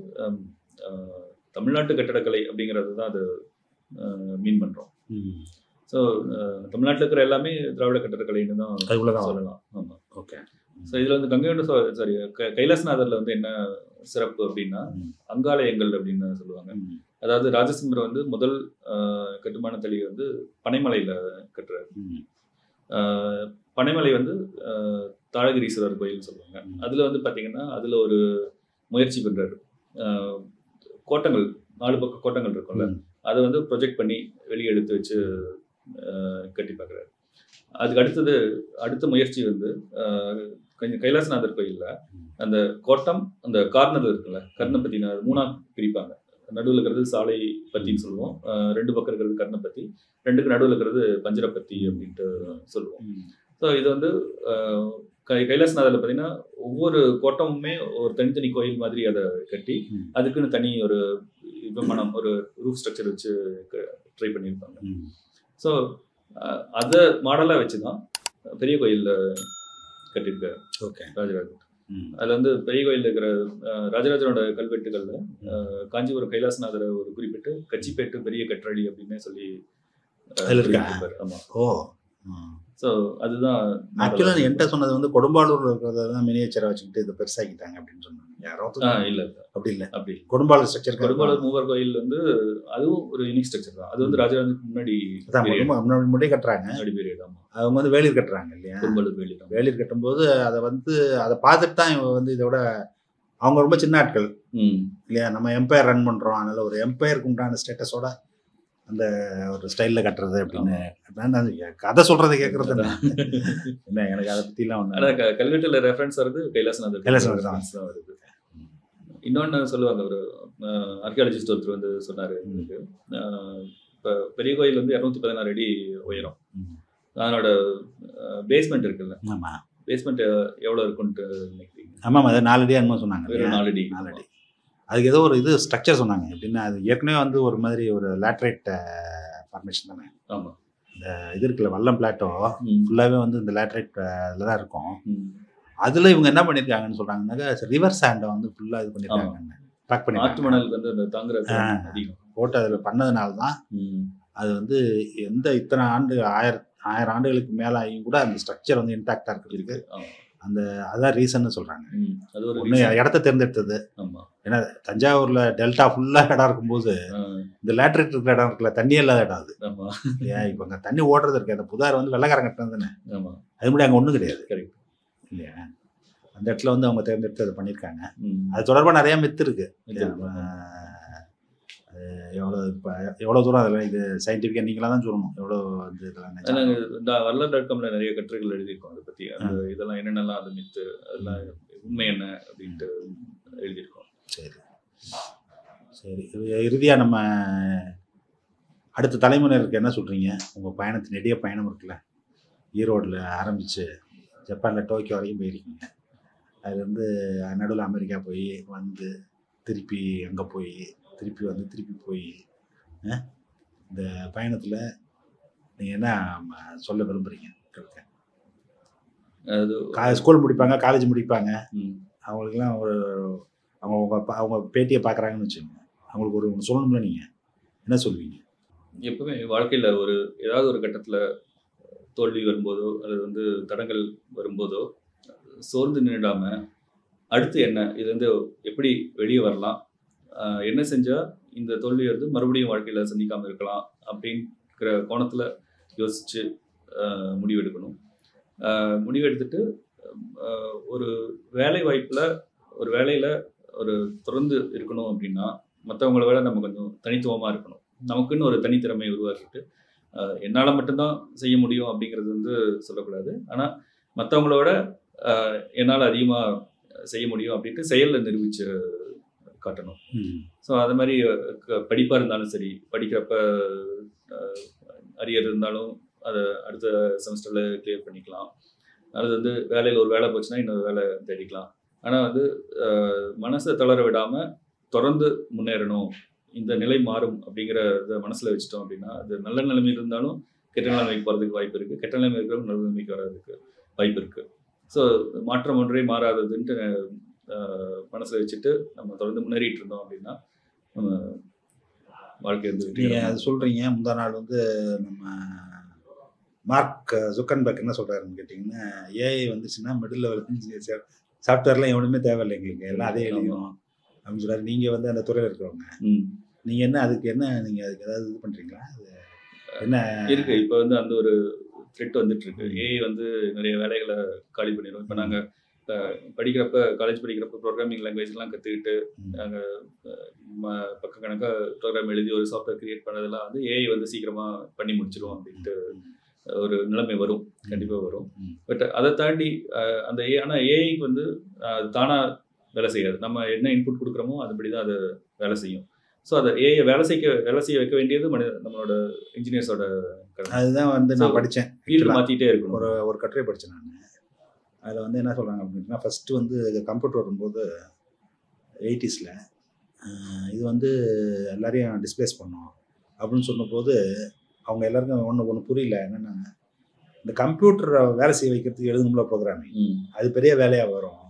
தமிழ்நாட்டு கட்டடக்கலை அப்படிங்கிறது தான் அது மீன் பண்ணுறோம். ஸோ தமிழ்நாட்டில் இருக்கிற எல்லாமே திராவிட கட்டடக்கலைன்னு தான் சொல்லலாம். ஆமாம், ஓகே. ஸோ இதில் வந்து கைலாசநாதரில் வந்து என்ன சிறப்பு அப்படின்னா அங்காலயங்கள் அப்படின்னு சொல்லுவாங்க. அதாவது ராஜசிம்மர் வந்து முதல் கட்டுமான தளியை வந்து பனைமலையில் கட்டுறாரு. பனைமலை வந்து தாழகிரீஸ்வரர் கோயில்னு சொல்லுவாங்க. அதில் வந்து பார்த்தீங்கன்னா அதில் ஒரு முயற்சி பண்ணுறாரு. கோட்டங்கள் 4 பக்கம் கோட்டங்கள் இருக்கும்ல, அதை வந்து ப்ரொஜெக்ட் பண்ணி வெளியே எடுத்து வச்சு கட்டி பார்க்குறாரு. அதுக்கு அடுத்த முயற்சி வந்து கொஞ்சம் கைலாசநாதர் கோயிலில் அந்த கோட்டம் அந்த கார்னர் இருக்குல்ல, கர்ணப்பத்தின 3ஆக பிரிப்பாங்க. நடுவில் இருக்கிறது சாலை பத்தின்னு சொல்லுவோம், 2 பக்கம் இருக்கிறது கர்ணப்பத்தி, 2க்கு நடுவில் இருக்கிறது பஞ்சரப்பத்தி அப்படின்ட்டு சொல்லுவோம். ஸோ இது வந்து கைலாசநாதரில் பார்த்தீங்கன்னா ஒவ்வொரு கோட்டமுமே ஒரு தனித்தனி கோயில் மாதிரி அதை கட்டி அதுக்குன்னு தனி ஒரு விமானம் ஒரு ரூஃப் ஸ்ட்ரக்சர் வச்சு ட்ரை பண்ணியிருப்பாங்க. ஸோ அதை மாடலாக வச்சு தான் பெரிய கோயிலில் கட்டியிருக்காரு. ஓகே, ராஜராஜன். அதில் வந்து பெரிய கோயிலில் இருக்கிற ராஜராஜனோட கல்வெட்டுகளில் காஞ்சிபுரம் கைலாசநாதரை ஒரு குறிப்பிட்டு கச்சிப்பேட்டு பெரிய கற்றளி அப்படின்னு சொல்லி இருப்பார். ஆமாம். ஓ, ஸோ அதுதான் ஆக்சுவலாக என்கிட்ட சொன்னது வந்து கொடும்பாலூர் இருக்கிறத தான் மினியேச்சரை வச்சுக்கிட்டு இதை பெருசாக்கிட்டாங்க அப்படின்னு சொன்னாங்க. யாரோ இல்லை அப்படி கொடும்பாலூர் ஸ்ட்ரக்சர், கொடும்பாலூர் மூவர் கோயில் வந்து அதுவும் ஒரு யூனிக் ஸ்ட்ரக்சர் தான். அது வந்து ராஜராஜனுக்கு முன்னாடி கட்டுறாங்க. அவங்க வந்து வேலூர் கட்டுறாங்க இல்லையா, கொடும்பாலூர் வேலூர் கட்டும்போது அதை பார்த்துட்டு தான் இவங்க வந்து இதோட அவங்க ரொம்ப சின்ன ஆட்கள் இல்லையா, நம்ம எம்பையர் ரன் பண்ணுறோம், அதனால ஒரு எம்பையருக்கு உண்டான ஸ்டேட்டஸோட அந்த ஒரு ஸ்டைலில் கட்டுறது அப்படின்னு கதை சொல்கிறத கேட்குறது என்ன எனக்கு அதை பற்றிலாம் ஒன்று. ஆனால் கல்வெட்டில் ரெஃபரன்ஸ் வருது கைலாசநாதர் தான் வருது. இன்னொன்று சொல்லுவாங்க, ஒரு ஆர்கியாலஜிஸ்ட் ஒருத்தர் வந்து சொன்னார், இப்போ பெரிய கோயில் வந்து 216 அடி உயரம், அதனோட பேஸ்மெண்ட் இருக்குல்ல, பேஸ்மெண்ட் எவ்வளோ இருக்குன்ட்டு நினைக்கிறீங்க? ஆமாம், அது 4 அடி என்னமோ சொன்னாங்க. வெறும் 4 அடி. அதுக்கு ஏதோ ஒரு இது ஸ்ட்ரக்சர் சொன்னாங்க எப்படின்னா, அது ஏற்கனவே வந்து ஒரு மாதிரி ஒரு லேட்ரைட் ஃபார்மேஷன் தானே. ஆமாம், இந்த இது இருக்குல்ல வல்லம் பிளாட்டோ ஃபுல்லாகவே வந்து இந்த லேட்ரைட் இதில் தான் இருக்கும். அதில் இவங்க என்ன பண்ணியிருக்காங்கன்னு சொல்கிறாங்கன்னாக்கா ரிவர் சாண்டை வந்து ஃபுல்லாக இது பண்ணியிருக்காங்க, பேக் பண்ணி ஆற்று மணலுக்கு வந்து அந்த தாங்குறது போட்டு அதில் பண்ணதுனால தான் அது வந்து எந்த இத்தனை ஆண்டு 1000 ஆண்டுகளுக்கு மேலே ஆகியும் கூட அந்த ஸ்ட்ரக்சர் வந்து இன்டாக்டாக இருக்கு. அந்த அதான் ரீசன்னு சொல்கிறாங்க. அது ஒரு ஒன்று இடத்த தேர்ந்தெடுத்தது. ஏன்னா தஞ்சாவூரில் டெல்டா ஃபுல்லாக இடம் இருக்கும்போது இந்த லேட்ரைட் இருக்கிற இடம் இருக்குல்ல, தண்ணி இல்லாத இடம் அது. ஏன் இப்போ அங்கே தண்ணி ஓடுறது இருக்கு, அந்த புதார் வந்து வெள்ளைக்காரன் கட்டினது தானே, அது முன்னாடி அங்கே ஒன்றும் கிடையாது இல்லையா. அந்த இடத்துல வந்து அவங்க தேர்ந்தெடுத்து அதை பண்ணியிருக்காங்க. அது தொடர்பாக நிறையா மித்து இருக்கு. எவ்வளோ தூரம் அதில் இது சயின்டிஃபிக்காக நீங்களாக தான் சொல்லணும் எவ்வளோ வந்து இதெல்லாம். வரலாறு.comல நிறைய கட்டுரைகள் எழுதியிருக்கோம் அதை பற்றி, அந்த இதெல்லாம் என்னென்னலாம் அது மித்து அதெல்லாம் உண்மை என்ன அப்படின்ட்டு எழுதியிருக்கோம். சரி, இறுதியாக நம்ம அடுத்த தலைமுறைக்கு என்ன சொல்கிறீங்க? உங்கள் பயணத்து நெடிய பயணம் இருக்குல்ல, ஈரோடில் ஆரம்பித்து ஜப்பானில் டோக்கியோ வரைக்கும் போயிருக்கீங்க, அது வந்து நடுவில் அமெரிக்கா போய் வந்து திருப்பி அங்கே போய் திருப்பி வந்து திருப்பி போய் இந்த பயணத்தில் நீங்கள் என்ன சொல்ல விரும்புகிறீங்க? அது ஸ்கூல் முடிப்பாங்க, காலேஜ் முடிப்பாங்க, அவங்களுக்குலாம் ஒரு அவங்க பேட்டியை பார்க்குறாங்கன்னு வச்சுக்கோங்க, அவங்களுக்கு ஒரு ஒன்று சொல்லணும்ல, நீங்கள் என்ன சொல்லுவீங்க? எப்பவுமே வாழ்க்கையில் ஏதாவது ஒரு கட்டத்தில் தோல்வி வரும்போதோ அல்லது வந்து தடங்கள் வரும்போதோ சோர்ந்து நின்றாமல் அடுத்து என்ன, இதுலேருந்து எப்படி வெளியே வரலாம், என்ன செஞ்சால் இந்த தோல்வியை வந்து மறுபடியும் வாழ்க்கையில் சந்திக்காமல் இருக்கலாம் அப்படின்னு இருக்கிற கோணத்தில் யோசித்து முடிவெடுக்கணும். முடிவெடுத்துட்டு ஒரு வேலை வாய்ப்பில் ஒரு வேலையில் ஒரு தொடர்ந்து இருக்கணும் அப்படின்னா மற்றவங்கள விட நம்ம கொஞ்சம் தனித்துவமாக இருக்கணும். நமக்குன்னு ஒரு தனித்திறமையை உருவாக்கிட்டு என்னால் மட்டும்தான் செய்ய முடியும் அப்படிங்கிறது வந்து சொல்லக்கூடாது. ஆனால் மற்றவங்களோட என்னால் அதிகமாக செய்ய முடியும் அப்படின்ட்டு செயலில் நிரூபித்து காட்டணும். ஸோ அது மாதிரி படிப்பாக இருந்தாலும் சரி, படிக்கிறப்ப அரியர் இருந்தாலும் அதை அடுத்த செமஸ்டரில் கிளியர் பண்ணிக்கலாம். அது வந்து வேலையில் ஒரு வேலை போச்சுன்னா இன்னொரு வேலை தேடிக்கலாம். ஆனால் வந்து மனசை தளர விடாமல் தொடர்ந்து முன்னேறணும், இந்த நிலை மாறும் அப்படிங்கிறத மனசில் வச்சுட்டோம் அப்படின்னா அது நல்ல நிலைமையில் இருந்தாலும் கெட்ட நிலைமைக்கு போகிறதுக்கு வாய்ப்பு இருக்குது, கெட்ட நிலைமை இருக்கிறவங்க நல்ல நிலைமைக்கு வர்றதுக்கு வாய்ப்பு இருக்குது. ஸோ மாற்றம் ஒன்றே மாறாததுன்ட்டு மனசில் வச்சுட்டு நம்ம தொடர்ந்து முன்னேறிட்டு இருந்தோம் அப்படின்னா நம்ம வாழ்க்கை வந்து நீங்கள் அது சொல்கிறீங்க. முந்தா நாள் வந்து நம்ம மார்க் ஜுக்கன்பர்க் என்ன சொல்கிறாருன்னு கேட்டிங்கன்னா, ஏஐ வந்துச்சுன்னா மிடில் லெவல் இன்ஜினியர் சாஃப்ட்வேர்லாம் எவனுமே தேவையில்லை, எங்களுக்கு எல்லாம் அதே எழுதிடும் அப்படின்னு சொல்கிறாரு. நீங்கள் வந்து அந்த துறையில் இருக்கிறவங்க, நீங்கள் என்ன அதுக்கு என்ன நீங்கள் அதுக்கு ஏதாவது இது பண்ணுறீங்களா? அது என்ன இருக்குது? இப்போ வந்து அந்த ஒரு த்ரெட் வந்துட்டு இருக்கு. ஏஐ வந்து நிறைய வேலைகளை காலி பண்ணிடும். இப்போ நாங்கள் படிக்கிறப்ப காலேஜ் படிக்கிறப்ப ப்ரோக்ராமிங் லாங்குவேஜ்லாம் கற்றுக்கிட்டு நாங்கள் பக்க கணக்காக ப்ரோக்ராம் எழுதி ஒரு சாஃப்ட்வேர் கிரியேட் பண்ணதெல்லாம் வந்து ஏஐ வந்து சீக்கிரமாக பண்ணி முடிச்சிடும் அப்படின்ட்டு ஒரு நிலைமை வரும், கண்டிப்பாக வரும். பட் அதை தாண்டி அந்த ஆனால் ஏஐக்கு வந்து அது தானாக வேலை செய்யாது. நம்ம என்ன இன்புட் கொடுக்குறோமோ அதுபடி தான் அது வேலை செய்யும். ஸோ அதை ஏஐ வேலை செய்ய வைக்க வேண்டியது நம்மளோட இன்ஜினியர்ஸோட. அதுதான் வந்து நான் படித்தேன், ஃபீல்டு மாற்றிட்டே இருக்கணும். ஒரு கட்டுரை படித்தேன் நான். அதில் வந்து என்ன சொல்கிறாங்க அப்படின்னா, ஃபஸ்ட்டு வந்து கம்ப்யூட்டர் வரும்போது 80s இது வந்து எல்லாரையும் டிஸ்பிளேஸ் பண்ணோம் அப்படின்னு சொன்னபோது அவங்க எல்லாருக்கும் ஒன்று புரியல. என்னென்னா, இந்த கம்ப்யூட்டரை வேலை செய்ய வைக்கிறதுக்கு எழுதணும்ல ப்ரோக்ராமிங், அது பெரிய வேலையாக வரும்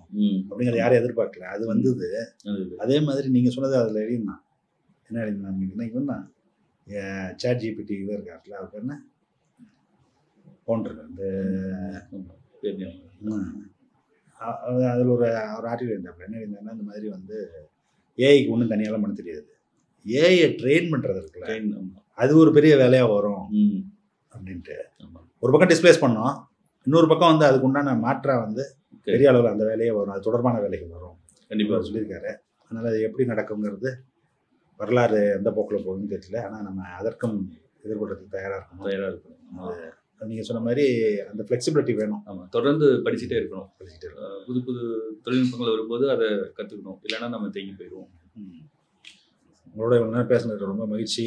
அப்படிங்கிறத யாரும் எதிர்பார்க்கல. அது வந்தது. அதே மாதிரி நீங்கள் சொன்னது அதில் எழுதினா என்ன எழுதினா அப்படின்னா, இவன் தான் சாட் ஜிபிடி இவர் இருக்காருல, அவருக்கு என்ன போன்றது அந்த அதில் ஒரு ஆர்டிகல் இருந்தாப்புல. என்ன இருந்தாருன்னா, இந்த மாதிரி வந்து ஏஐக்கு ஒன்றும் தனியாலாம் பண்ண தெரியாது, ஏஐயை ட்ரெயின் பண்ணுறது இருக்குல்ல, அது ஒரு பெரிய வேலையாக வரும் அப்படின்ட்டு. ஒரு பக்கம் டிஸ்பிளேஸ் பண்ணோம், இன்னொரு பக்கம் வந்து அதுக்கு உண்டான மாற்றா வந்து பெரிய அளவில் அந்த வேலையே வரும், அது தொடர்பான வேலைகள் வரும் கண்டிப்பாக சொல்லியிருக்காரு. அதனால் அது எப்படி நடக்குங்கிறது வரலாறு எந்த போக்கில் போகுதுன்னு தெரியல. ஆனால் நம்ம அதற்கும் எதிர்கொள்றதுக்கு தயாராக இருக்கணும். அது நீங்கள் சொன்ன மாதிரி அந்த ஃப்ளெக்சிபிலிட்டி வேணும். ஆமாம், தொடர்ந்து படிச்சுட்டே இருக்கணும். புது புது தொழில்நுட்பங்கள் வரும்போது அதை கற்றுக்கணும், இல்லைன்னா நம்ம தேங்கி போயிடுவோம். உங்களோட இவ்வளோ நேரம் பேசுனது ரொம்ப மகிழ்ச்சி.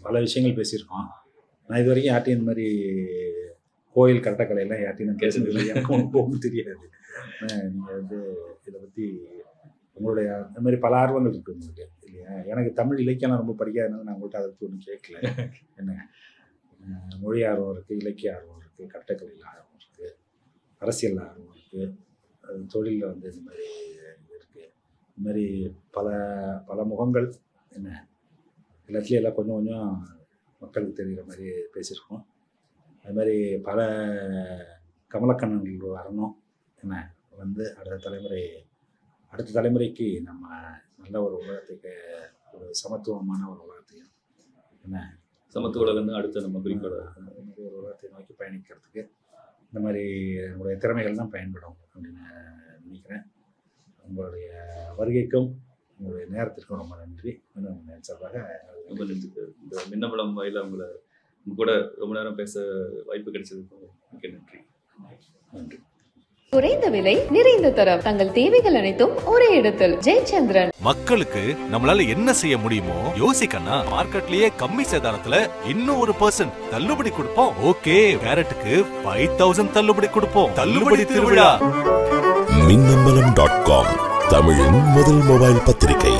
பல விஷயங்கள் பேசியிருக்கோம். நான் இது வரைக்கும் யார்ட்டையும் இந்த மாதிரி கோயில் கட்டக்கலையெல்லாம் யார்ட்டையும் பேசுனதில்லை, எனக்கு ஒன்றும் தெரியாது. நீங்கள் வந்து இதை பற்றி உங்களுடைய இந்த மாதிரி பல ஆர்வங்கள் இருக்குது உங்களுக்கு இல்லையா? எனக்கு தமிழ் இலக்கியம்லாம் ரொம்ப படிக்காதனால நான் உங்கள்கிட்ட அதை பற்றி ஒன்றும் கேட்கல. என்ன மொழி ஆர்வம் இருக்குது, இலக்கிய ஆர்வம் இருக்குது, கட்டக்கலையில் ஆர்வம் இருக்குது, அரசியல் ஆர்வம் இருக்குது, தொழிலில் வந்து இந்த மாதிரி இது இருக்குது. இந்த மாதிரி பல பல முகங்கள் என்ன எல்லாத்துலேயும் எல்லாம் கொஞ்சம் கொஞ்சம் மக்களுக்கு தெரிகிற மாதிரி பேசியிருக்கோம். அது மாதிரி பல கமலக்கண்ணன்கள் வரணும். என்ன வந்து அடுத்த தலைமுறைக்கு நம்ம நல்ல ஒரு உலகத்துக்கு, ஒரு சமத்துவமான ஒரு உலகத்தையும், என்ன சமத்துவ உலகம் அடுத்த நம்ம குறிக்கோள், ஒரு உலகத்தை நோக்கி பயணிக்கிறதுக்கு இந்த மாதிரி நம்மளுடைய திறமைகள் தான் பயன்படும் அப்படின்னு நினைக்கிறேன். உங்களுடைய வருகைக்கும் உங்களுடைய நேரத்திற்கும் ரொம்ப நன்றி. சார்பாக ரொம்ப நன்றி. இந்த மின்னபலம் வாயில உங்களை கூட ரொம்ப நேரம் பேச வாய்ப்பு கிடைச்சதுக்கு மிக்க நன்றி. நன்றி. குறைந்த விலை, நிறைந்த தரம், தங்கள் தேவைகள் அனைத்தும் ஒரே இடத்தில். ஜெயச்சந்திரன். மக்களுக்கு நம்மளால என்ன செய்ய முடியுமோ யோசிக்கன்னா, மார்க்கெட்லயே கம்மி சேதாரத்துல இன்னும் 1% தள்ளுபடி கொடுப்போம். ஓகே, கேரட்டுக்கு 5000 தள்ளுபடி கொடுப்போம். தள்ளுபடி திருவிழா. மின்னம்பலம்.com தமிழின் முதல் மொபைல் பத்திரிகை.